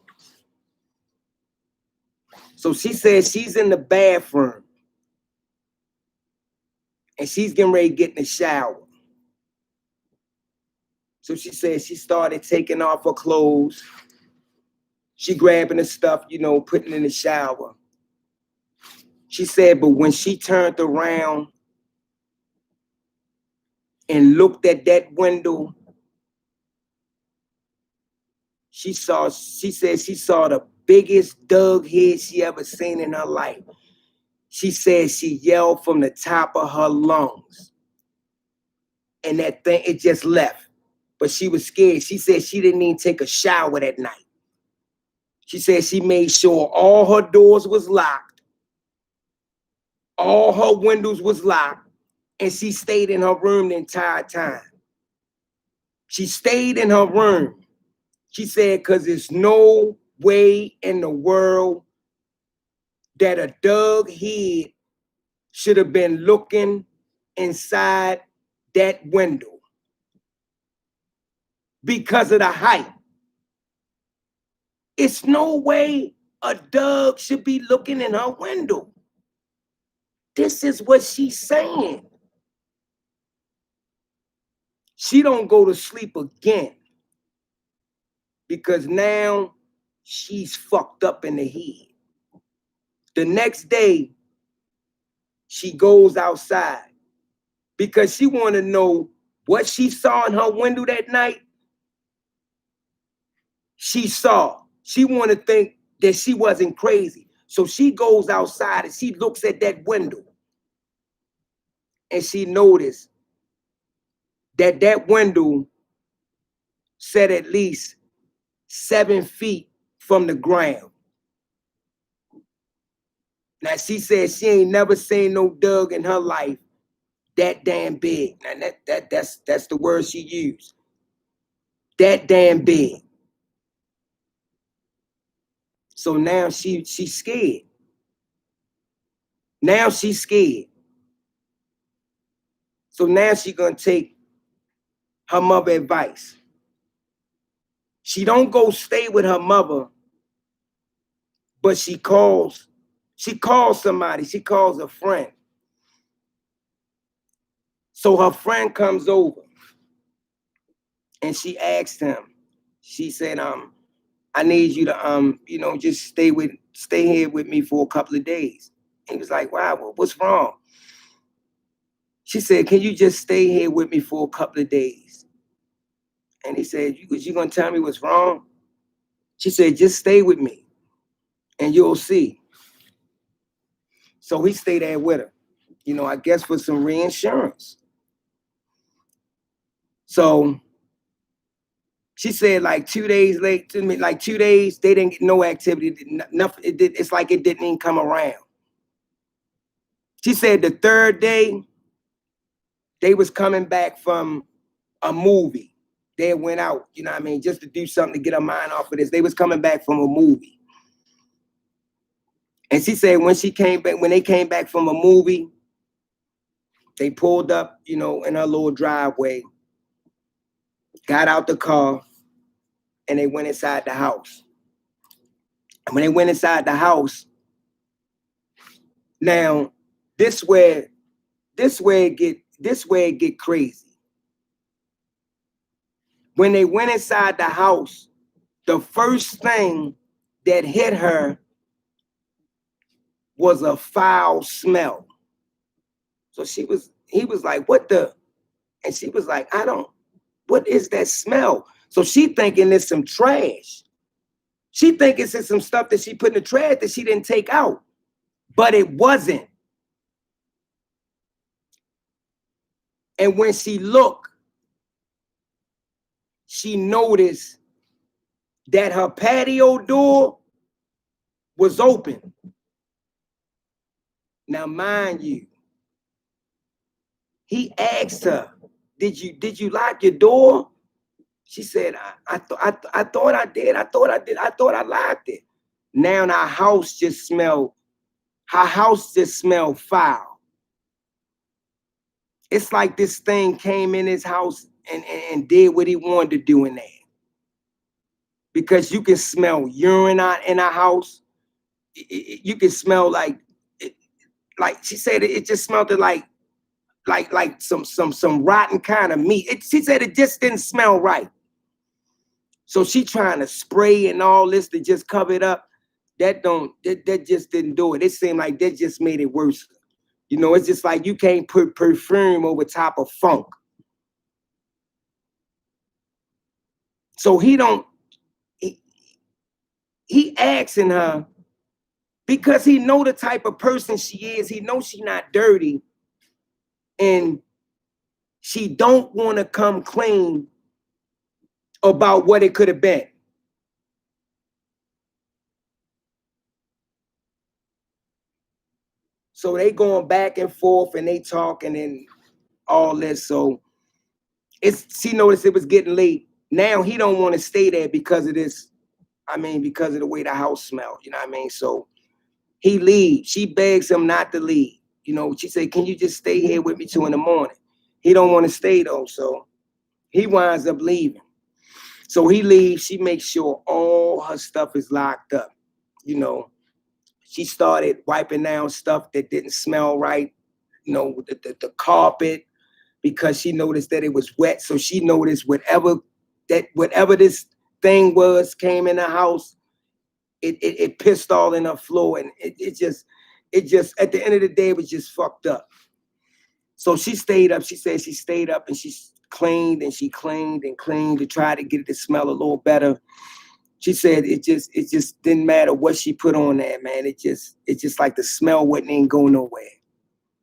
So she says she's in the bathroom and she's getting ready to get in the shower. So she said she started taking off her clothes. She grabbing the stuff, putting in the shower. She said, but when she turned around and looked at that window, she said she saw the biggest dog head she ever seen in her life. She said she yelled from the top of her lungs. And that thing, it just left. But she was scared. She said she didn't even take a shower that night. She said she made sure all her doors was locked, all her windows was locked, and she stayed in her room the entire time. She stayed in her room. She said, because there's no way in the world that a dog head should have been looking inside that window because of the height. It's no way a dog should be looking in her window. This is what she's saying. She don't go to sleep again because now she's fucked up in the head. The next day, she goes outside because she want to know what she saw in her window that night. She saw. She want to think that she wasn't crazy. So she goes outside and she looks at that window and she noticed that that window sat at least 7 feet from the ground. Now she said she ain't never seen no dog in her life that damn big. Now that's the word she used. That damn big. So now she's scared. Now she's scared. So now she gonna take her mother advice. She don't go stay with her mother, but she calls somebody. She calls a friend. So her friend comes over and she asked him. She said, I need you to just stay here with me for a couple of days. And he was like, wow, what's wrong? She said, can you just stay here with me for a couple of days? And he said, you gonna tell me what's wrong? She said, just stay with me and you'll see. So he stayed there with her, you know, I guess for some reinsurance. So she said like 2 days late to me, like 2 days, they didn't get no activity, nothing. It's like it didn't even come around. She said the third day, they was coming back from a movie. They went out, you know what I mean, just to do something to get her mind off of this. They was coming back from a movie. And she said when they came back from a movie, they pulled up, you know, in her little driveway, got out the car, and they went inside the house. And when they went inside the house, now this where it get crazy. When they went inside the house, the first thing that hit her was a foul smell. So he was like, what the? And she was like, what is that smell? So she thinking it's some trash. She thinking it's some stuff that she put in the trash that she didn't take out, but it wasn't. And when she looked, she noticed that her patio door was open. Now, mind you, he asked her, did you lock your door? She said, I thought I did. I thought I locked it. Now her house just smelled foul. It's like this thing came in his house and did what he wanted to do in there. Because you can smell urine out in a house. You can smell like she said, it just smelled like some rotten kind of meat. She said it just didn't smell right. So she trying to spray and all this to just cover it up. That just didn't do it. It seemed like that just made it worse. You know, it's just like you can't put perfume over top of funk. So he asking her because he know the type of person she is. He knows she not dirty, and she don't want to come clean about what it could have been. So they going back and forth and they talking and all this. So she noticed it was getting late. Now he don't want to stay there because of this. I mean, because of the way the house smelled, you know what I mean? So he leaves. She begs him not to leave. You know, she said, can you just stay here with me till in the morning? He don't want to stay though. So he winds up leaving. So he leaves. She makes sure all her stuff is locked up. You know, she started wiping down stuff that didn't smell right. You know, the carpet, because she noticed that it was wet. So she noticed whatever this thing was came in the house, it pissed all in her floor, and it just at the end of the day it was just fucked up. So she stayed up. She said she stayed up and she cleaned and she cleaned and cleaned to try to get it to smell a little better. She said it just didn't matter what she put on there, man. It just like the smell wouldn't even go nowhere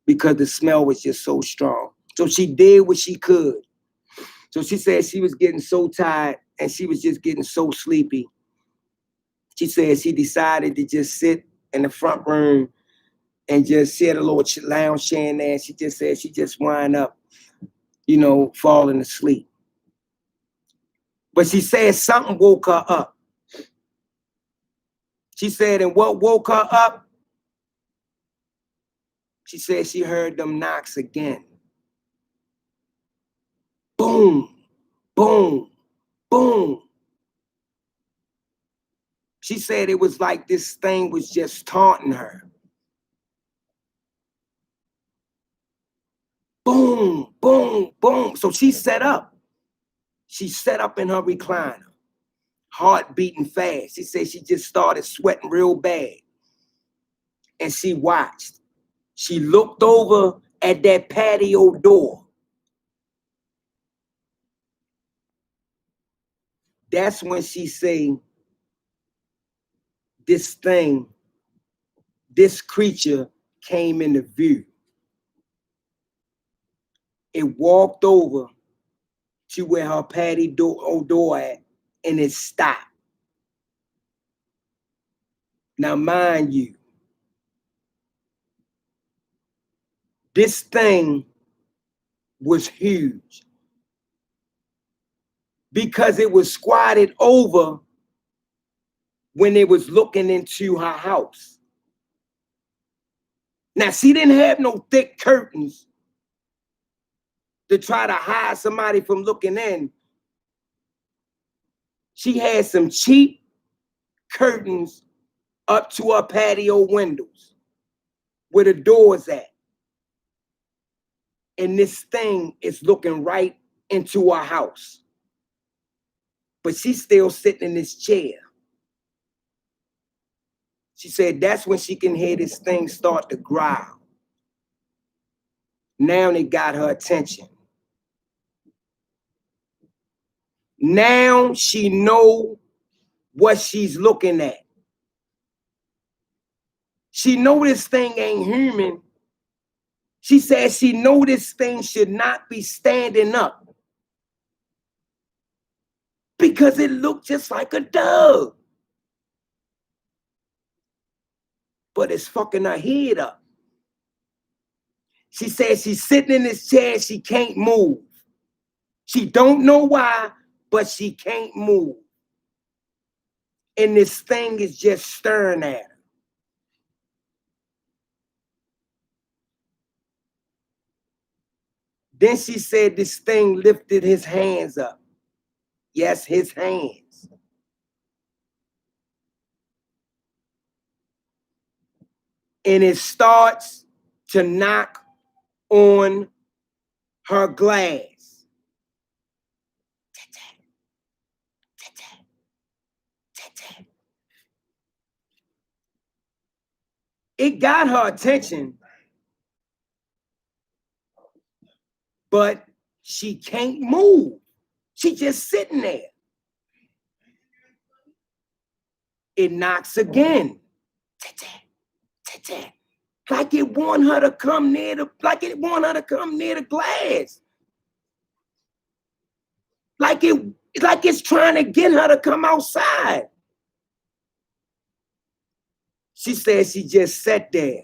because the smell was just so strong. So she did what she could. So she said she was getting so tired and she was just getting so sleepy. She said she decided to just sit in the front room and just sit a little lounge chair in there. She just said she just wind up, you know, falling asleep. But she said something woke her up. She said, and what woke her up? She said she heard them knocks again. Boom, boom, boom. She said it was like this thing was just taunting her. Boom, boom, boom. So she sat up. She sat up in her recliner, heart beating fast. She said she just started sweating real bad. And she watched. She looked over at that patio door. That's when she say, this thing, this creature came into view. It walked over to where her patio door at, and it stopped. Now, mind you, this thing was huge because it was squatted over when they was looking into her house. Now, she didn't have no thick curtains to try to hide somebody from looking in. She had some cheap curtains up to her patio windows where the doors at. And this thing is looking right into her house. But she's still sitting in this chair. She said that's when she can hear this thing start to growl. Now it got her attention. Now she know what she's looking at. She know this thing ain't human. She says she know this thing should not be standing up because it looked just like a dove. But it's fucking her head up. She says she's sitting in this chair, she can't move. She don't know why, but she can't move. And this thing is just staring at her. Then she said this thing lifted his hands up. Yes, his hands. And it starts to knock on her glass. It got her attention, but she can't move. She just sitting there. It knocks again. Like it want her to come near the glass. Like it's trying to get her to come outside. She said she just sat there.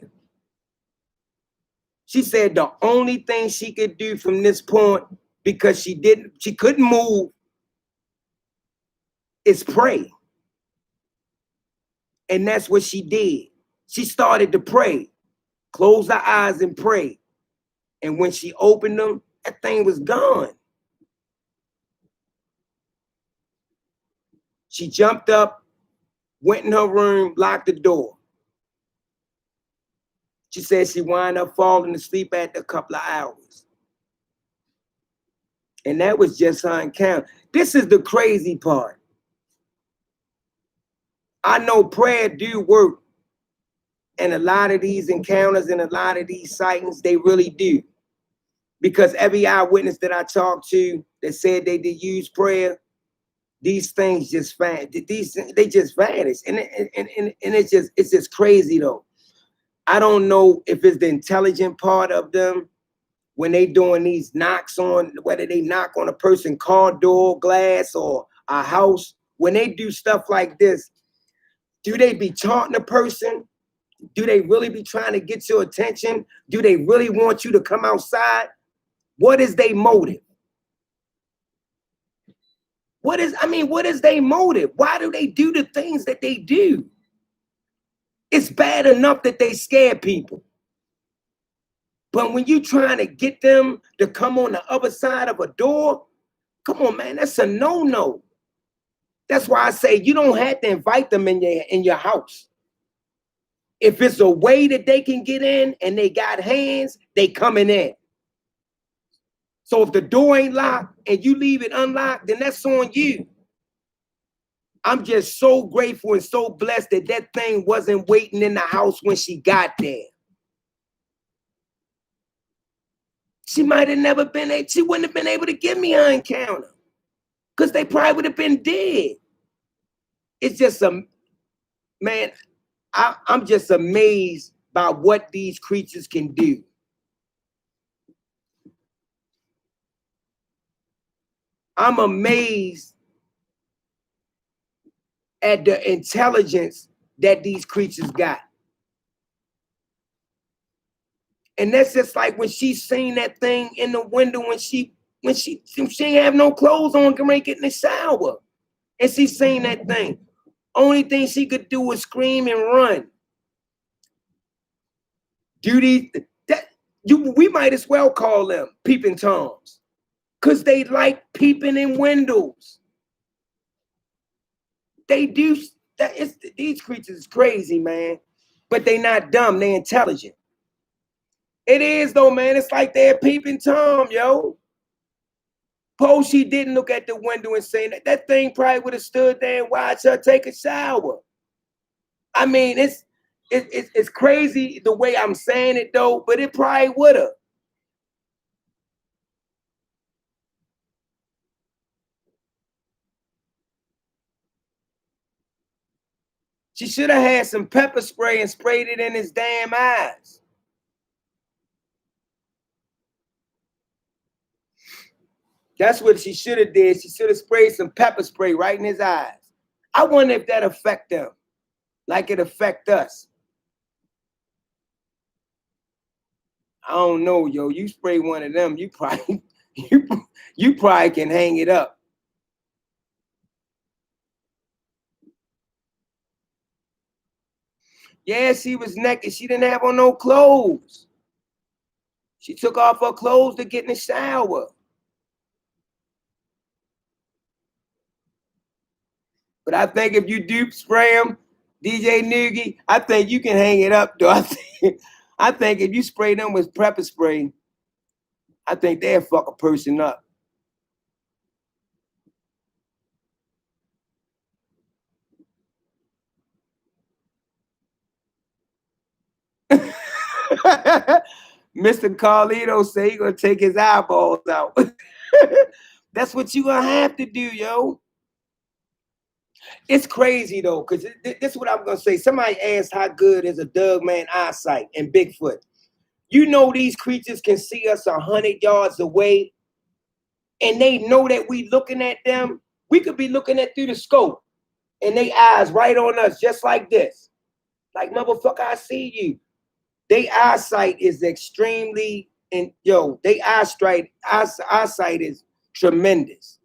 She said the only thing she could do from this point, because she couldn't move, is pray. And that's what she did. She started to pray, closed her eyes and pray. And when she opened them, that thing was gone. She jumped up, went in her room, locked the door. She said she wound up falling asleep after a couple of hours. And that was just her encounter. This is the crazy part. I know prayer do work. And a lot of these encounters and a lot of these sightings, they really do. Because every eyewitness that I talked to that said they did use prayer, these things just they just vanish. And it's just crazy though. I don't know if it's the intelligent part of them when they doing these knocks on, whether they knock on a person's car door, glass, or a house. When they do stuff like this, do they be taunting a person? Do they really be trying to get your attention? Do they really want you to come outside? What is their motive? What is their motive? Why do they do the things that they do? It's bad enough that they scare people. But when you trying to get them to come on the other side of a door, come on, man, that's a no-no. That's why I say you don't have to invite them in your house. If it's a way that they can get in and they got hands, they coming in. So if the door ain't locked and you leave it unlocked, then that's on you. I'm just so grateful and so blessed that that thing wasn't waiting in the house when she got there. She might have never been, she wouldn't have been able to give me an encounter because they probably would have been dead. It's just man, I'm just amazed by what these creatures can do. I'm amazed at the intelligence that these creatures got. And that's just like when she seen that thing in the window when she ain't have no clothes on, get in the shower. And she seen that thing. Only thing she could do was scream and run. We might as well call them peeping toms. Because they like peeping in windows. They do that. These creatures is crazy, man. But they not dumb, they intelligent. It is though, man. It's like they're peeping Tom, yo. Suppose she didn't look at the window and say that thing probably would have stood there and watched her take a shower. I mean, it's crazy the way I'm saying it though, but it probably would have. She should have had some pepper spray and sprayed it in his damn eyes. That's what she should have did. She should have sprayed some pepper spray right in his eyes. I wonder if that affect them like it affect us. I don't know, yo. You spray one of them, you probably you probably can hang it up. Yeah, she was naked. She didn't have on no clothes. She took off her clothes to get in the shower. But I think if you do spray them, DJ Noogie, I think you can hang it up, though. I think if you spray them with pepper spray, I think they'll fuck a person up. Mr. Carlito say he gonna take his eyeballs out. That's what you gonna have to do, yo. It's crazy though, because this is what I'm gonna say. Somebody asked how good is a Doug man eyesight and Bigfoot. You know these creatures can see us 100 yards away, and they know that we looking at them. We could be looking at through the scope, and they eyes right on us, just like this. Like motherfucker, I see you. They eyesight is extremely, and yo, they eyesight is tremendous.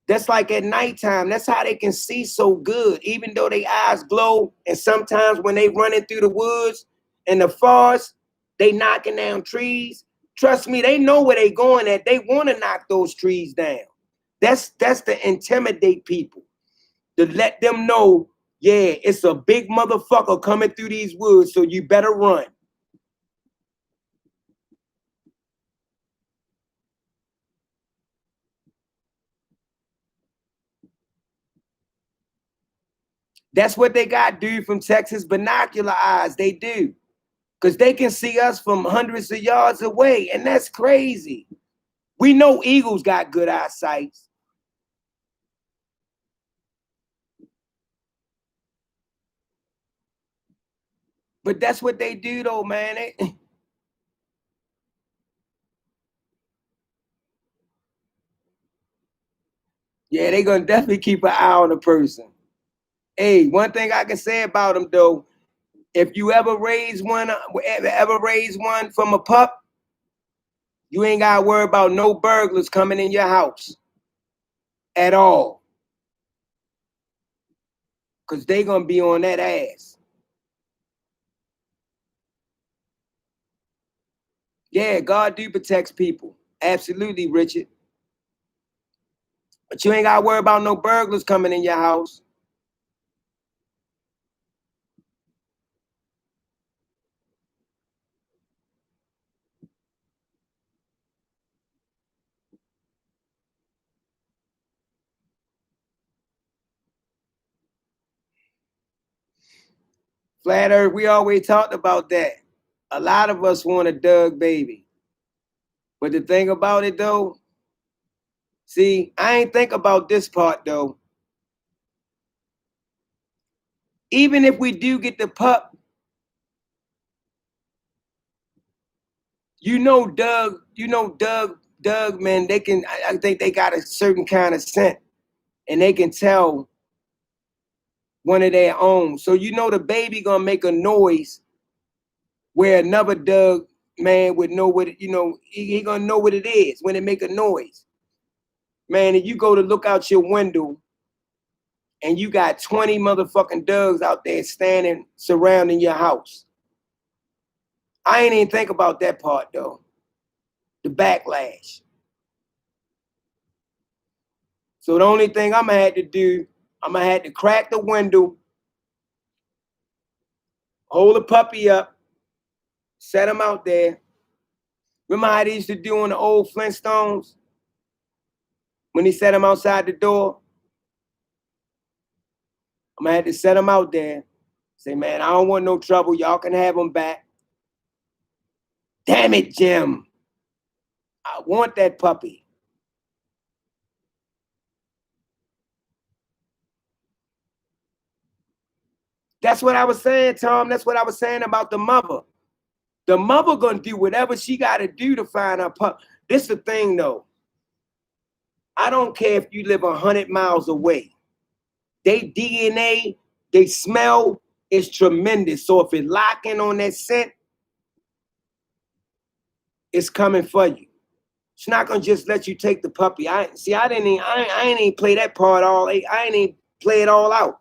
That's like at nighttime. That's how they can see so good, even though their eyes glow. And sometimes when they running through the woods and the forest, they knocking down trees. Trust me, they know where they going at. They want to knock those trees down. That's to intimidate people, to let them know, yeah, it's a big motherfucker coming through these woods, so you better run. That's what they got, dude, from Texas binocular eyes. They do. Because they can see us from hundreds of yards away, and that's crazy. We know eagles got good eyesight. But that's what they do, though, man. Yeah, they're going to definitely keep an eye on a person. Hey, one thing I can say about them, though, if you ever raise one from a pup, you ain't got to worry about no burglars coming in your house at all. Because they going to be on that ass. Yeah, God do protects people. Absolutely, Richard. But you ain't got to worry about no burglars coming in your house. Flat Earth, we always talked about that. A lot of us want a Doug baby. But the thing about it, though, see, I ain't think about this part, though. Even if we do get the pup, Doug, man, they can, I think they got a certain kind of scent and they can tell one of their own. So the baby gonna make a noise where another Doug man would know what he gonna know what it is when it make a noise. Man, if you go to look out your window and you got 20 motherfucking Dougs out there standing surrounding your house. I ain't even think about that part though. The backlash. So the only thing I'm gonna have to do, I'm gonna have to crack the window, hold the puppy up, set him out there. Remember how they used to do on the old Flintstones? When he set him outside the door? I'm gonna have to set him out there. Say, man, I don't want no trouble. Y'all can have him back. Damn it, Jim. I want that puppy. That's what I was saying, Tom. That's what I was saying about the mother. The mother gonna do whatever she gotta do to find her pup. This the thing though. I don't care if you live 100 miles away. They DNA, they smell is tremendous. So if it lock in on that scent, it's coming for you. She's not gonna just let you take the puppy. I ain't even play that part all. I ain't even play it all out.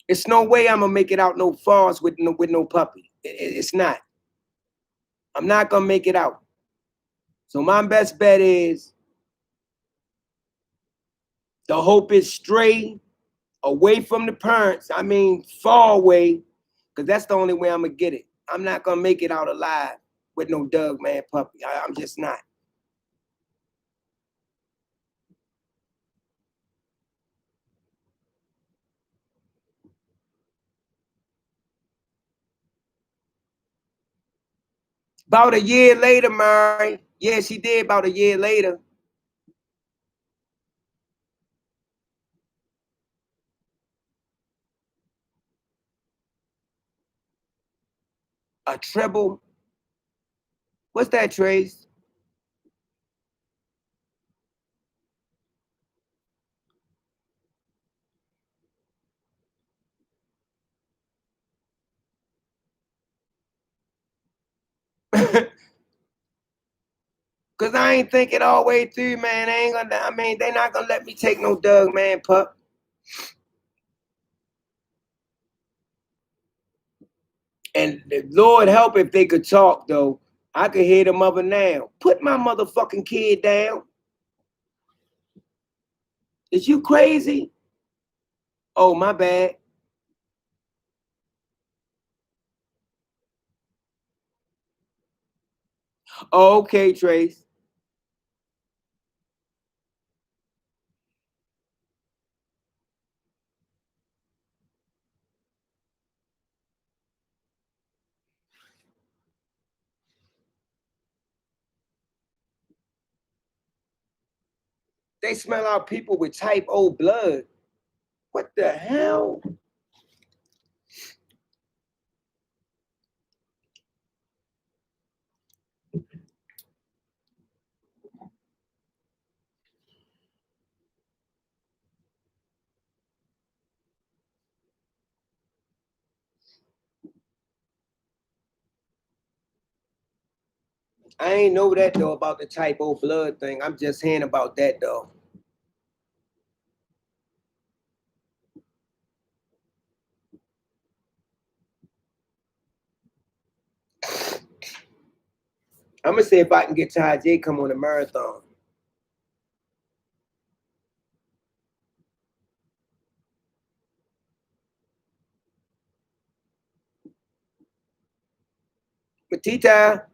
It's no way I'm gonna make it out no falls with no puppy. It's not. I'm not gonna make it out. So my best bet is the hope is stray away from the parents. I mean, far away, because that's the only way I'm gonna get it. I'm not gonna make it out alive with no Doug man puppy. I'm just not. About a year later, Mary. Yeah, she did about a year later. A treble. What's that, Trace? Cause I ain't think it all the way through, man. They're not gonna let me take no Doug man pup. And Lord help if they could talk though. I could hear the mother now. Put my motherfucking kid down. Is you crazy? Oh, my bad. Oh, okay, Trace. They smell out people with type O blood. What the hell? I ain't know that though about the type O blood thing. I'm just hearing about that though. I'm gonna see if I can get Ty J come on a marathon. But Tita,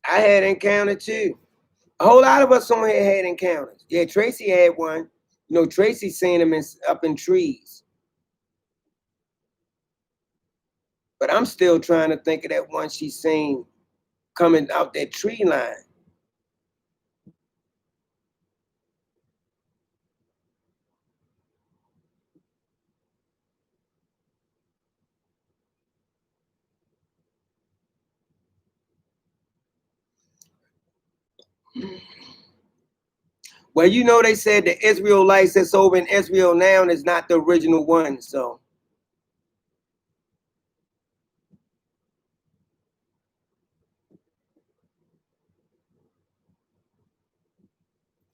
I had encounter too. A whole lot of us on here had encounters. Yeah, Tracy had one. Tracy seen him up in trees. But I'm still trying to think of that one she seen coming out that tree line. Well, you know they said the Israelites that's over in Israel now is not the original one. So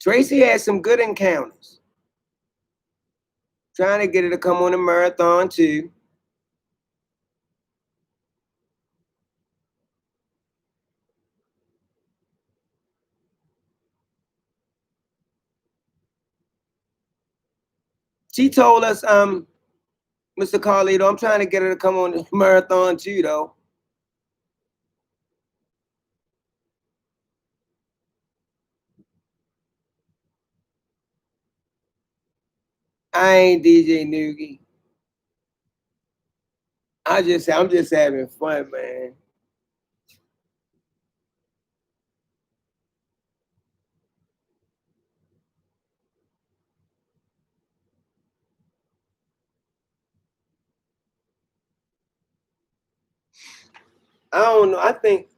Tracy had some good encounters. Trying to get her to come on a marathon too. She told us, Mr. Carlito, I'm trying to get her to come on the marathon too, though. I ain't DJ Noogie. I'm just having fun, man. I don't know. I think,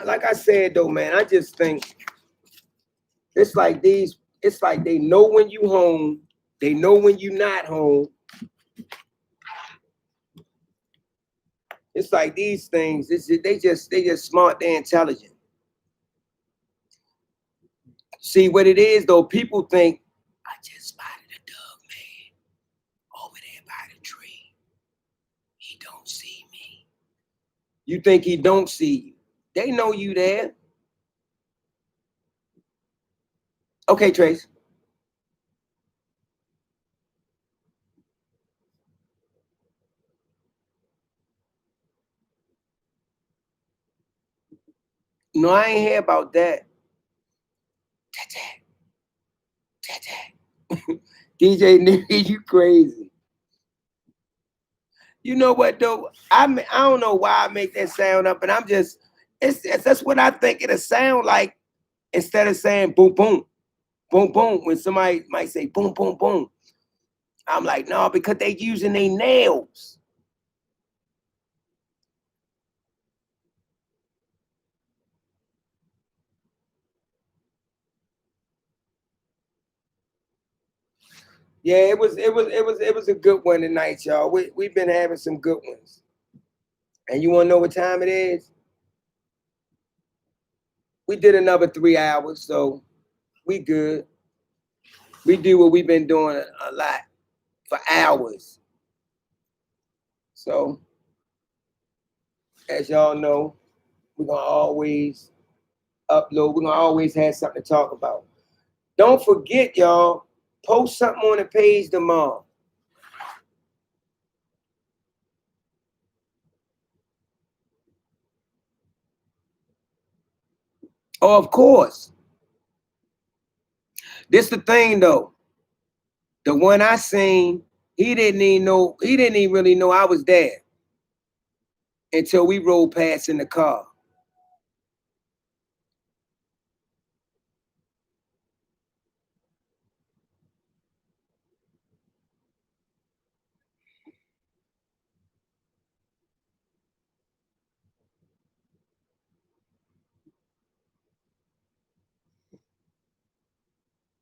like I said though, man, I just think it's like these. It's like they know when you home. They know when you not home. It's like these things. They just smart. They intelligent. See what it is though. People think I just spotted a dog man over there by the tree. He don't see me. You think he don't see you? They know you there. Okay, Trace. No, I ain't hear about that. DJ Nigga, you crazy. You know what though? I don't know why I make that sound up, and I'm just it's that's what I think it'll sound like instead of saying boom boom boom boom when somebody might say boom boom boom. I'm like, no, because they using their nails. Yeah, it was a good one tonight, y'all. We've been having some good ones. And you wanna know what time it is? We did another 3 hours, so we good. We do what we've been doing a lot for hours. So as y'all know, we're gonna always upload. We're gonna always have something to talk about. Don't forget, y'all, post something on the page tomorrow. Oh, of course. This the thing though. The one I seen, he didn't even really know I was there until we rolled past in the car.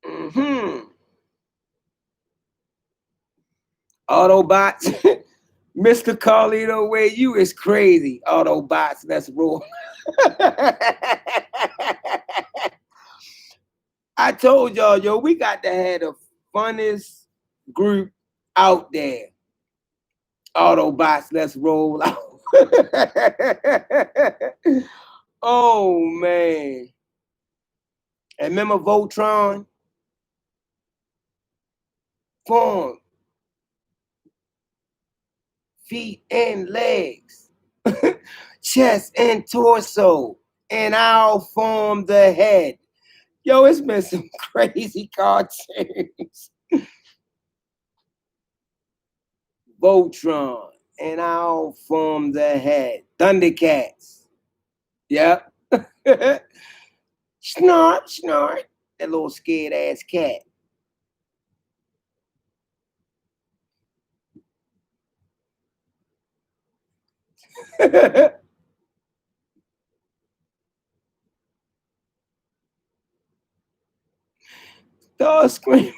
Mm-hmm. Autobots. Mr. Carlito, where you is crazy. Autobots, let's roll. I told y'all, yo, we got to have the funnest group out there. Autobots, let's roll out. Oh man. And remember Voltron? Form, feet and legs, chest and torso, and I'll form the head. Yo, it's been some crazy cartoons. Voltron and all forms ahead. Thundercats. Yep. Snort, snort. That little scared ass cat. Dog screaming.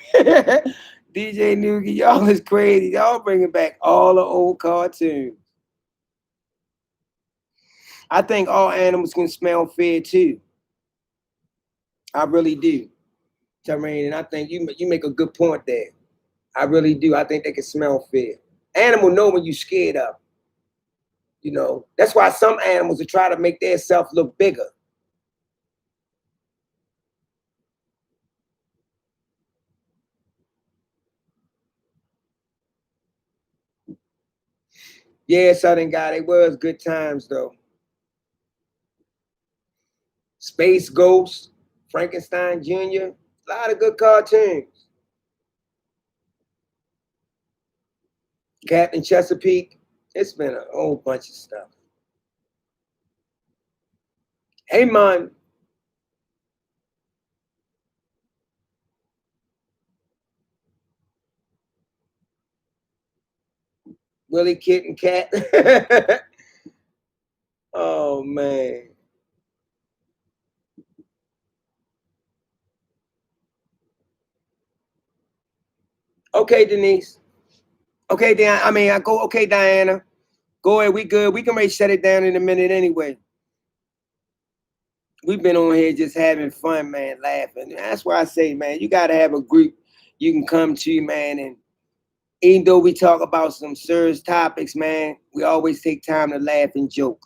DJ Noogie, y'all is crazy. Y'all bringing back all the old cartoons. I think all animals can smell fear too. I really do, Terrain, and I think you make a good point there. I really do. I think they can smell fear. Animal know when you scared of. You know, that's why some animals will try to make their self look bigger. Yeah, Southern guy, they was good times though. Space Ghost, Frankenstein Jr., a lot of good cartoons. Captain Chesapeake. It's been a whole bunch of stuff. Hey man, Willie Kit and Cat. Oh man. Okay, Denise. Okay, Dan. I mean, I go. Okay, Diana. Go ahead. We good. We can ready shut it down in a minute anyway. We've been on here just having fun, man, laughing. That's why I say, man, you gotta have a group you can come to, man. And even though we talk about some serious topics, man, we always take time to laugh and joke.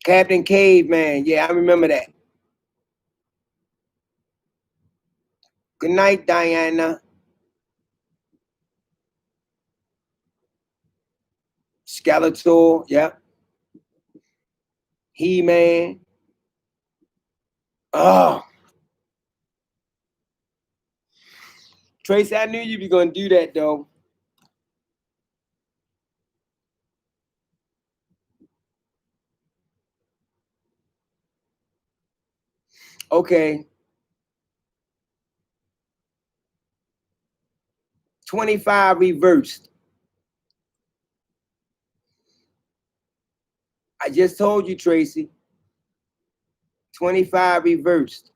Captain Caveman, yeah, I remember that. Good night, Diana. Skeletor, yep. He-Man. Oh, Tracy, I knew you'd be gonna do that though. Okay. 25 reversed. I just told you, Tracy. 25 reversed.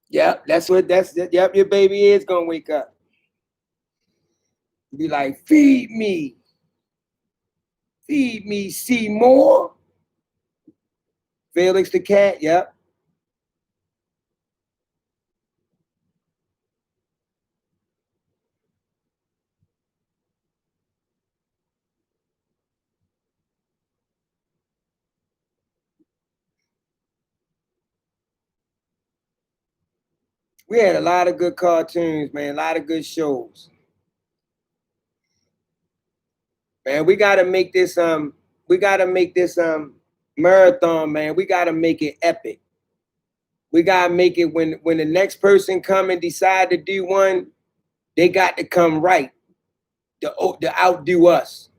Yep, yep, your baby is gonna wake up. Be like, feed me, Seymour. Felix the cat, yep. We had a lot of good cartoons, man, a lot of good shows. Man, we gotta make this marathon, man. We gotta make it epic. We gotta make it when the next person come and decide to do one, they got to come right to outdo us.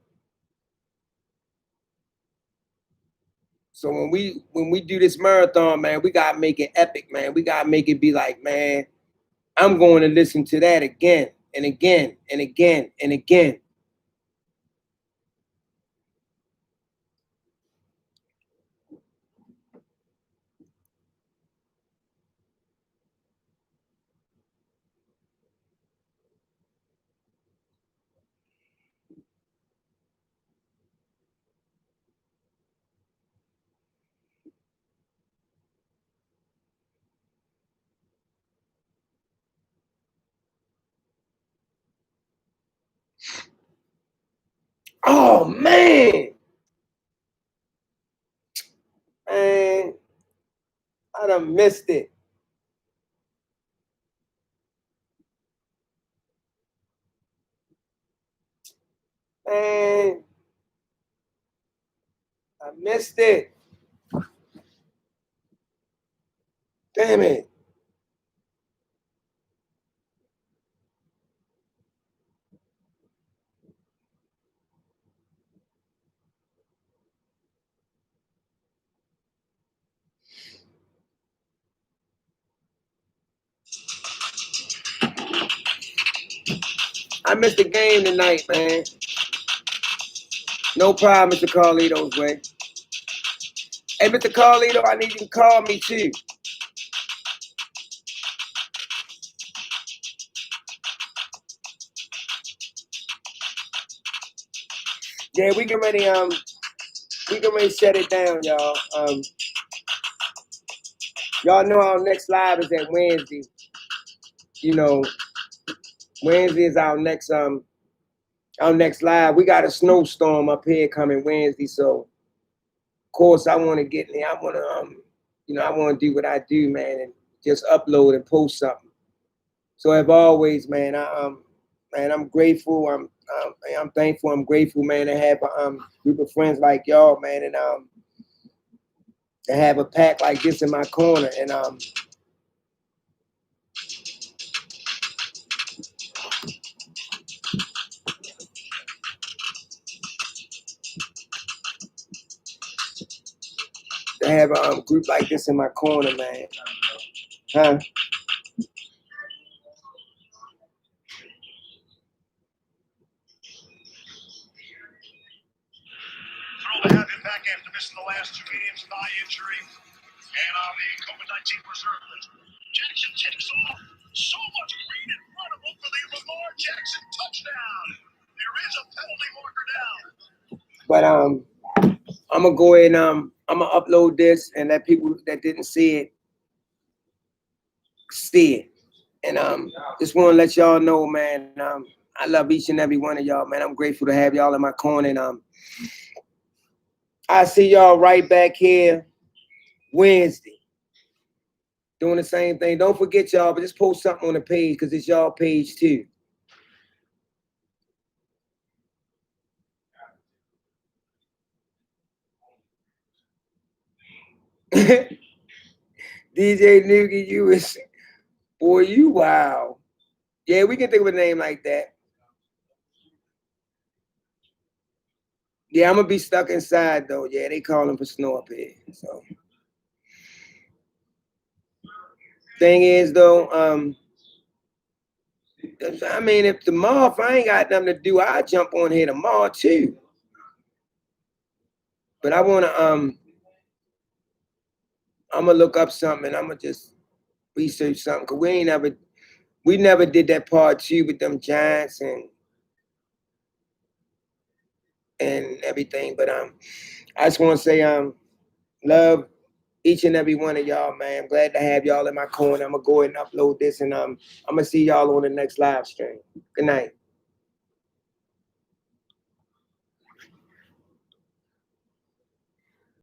So when we do this marathon, man, we gotta make it epic, man. We gotta make it be like, man, I'm going to listen to that again and again and again and again. Oh man, man, I done missed it. Man, I missed it. Damn it. I missed the game tonight, man. No problem, Mr. Carlito's way. Hey, Mr. Carlito, I need you to call me too. Yeah, we can ready shut it down, y'all. Y'all know our next live is at Wednesday. You know, Wednesday is our next live. We got a snowstorm up here coming Wednesday, so of course I want to get in there. I want to I want to do what I do, man, and just upload and post something. So as always, man, I'm grateful. I'm thankful. I'm grateful, man, to have a group of friends like y'all, man, and to have a pack like this in my corner, and to have a group like this in my corner, man. Huh? Thrilled to have him back after missing the last 2 games, thigh injury, and on the COVID-19 reserve list. Jackson takes off. So much green in front of him for the Lamar Jackson touchdown. There is a penalty marker down. But I'm gonna go ahead and I'm gonna upload this and let people that didn't see it see it. And just want to let y'all know, man. I love each and every one of y'all, man. I'm grateful to have y'all in my corner, and I see y'all right back here Wednesday doing the same thing. Don't forget, y'all, but just post something on the page because it's y'all page too. DJ Noogie, you is, boy, you wow. Yeah, we can think of a name like that. Yeah, I'm gonna be stuck inside though. Yeah, they calling for snow up here. So thing is though, I mean, if tomorrow, if I ain't got nothing to do, I'll jump on here tomorrow too. But I wanna I'm gonna look up something. I'm gonna just research something because we never did that part two with them giants and everything. But I just want to say love each and every one of y'all, man. I'm glad to have y'all in my corner. I'm gonna go ahead and upload this, and I'm gonna see y'all on the next live stream. Good night.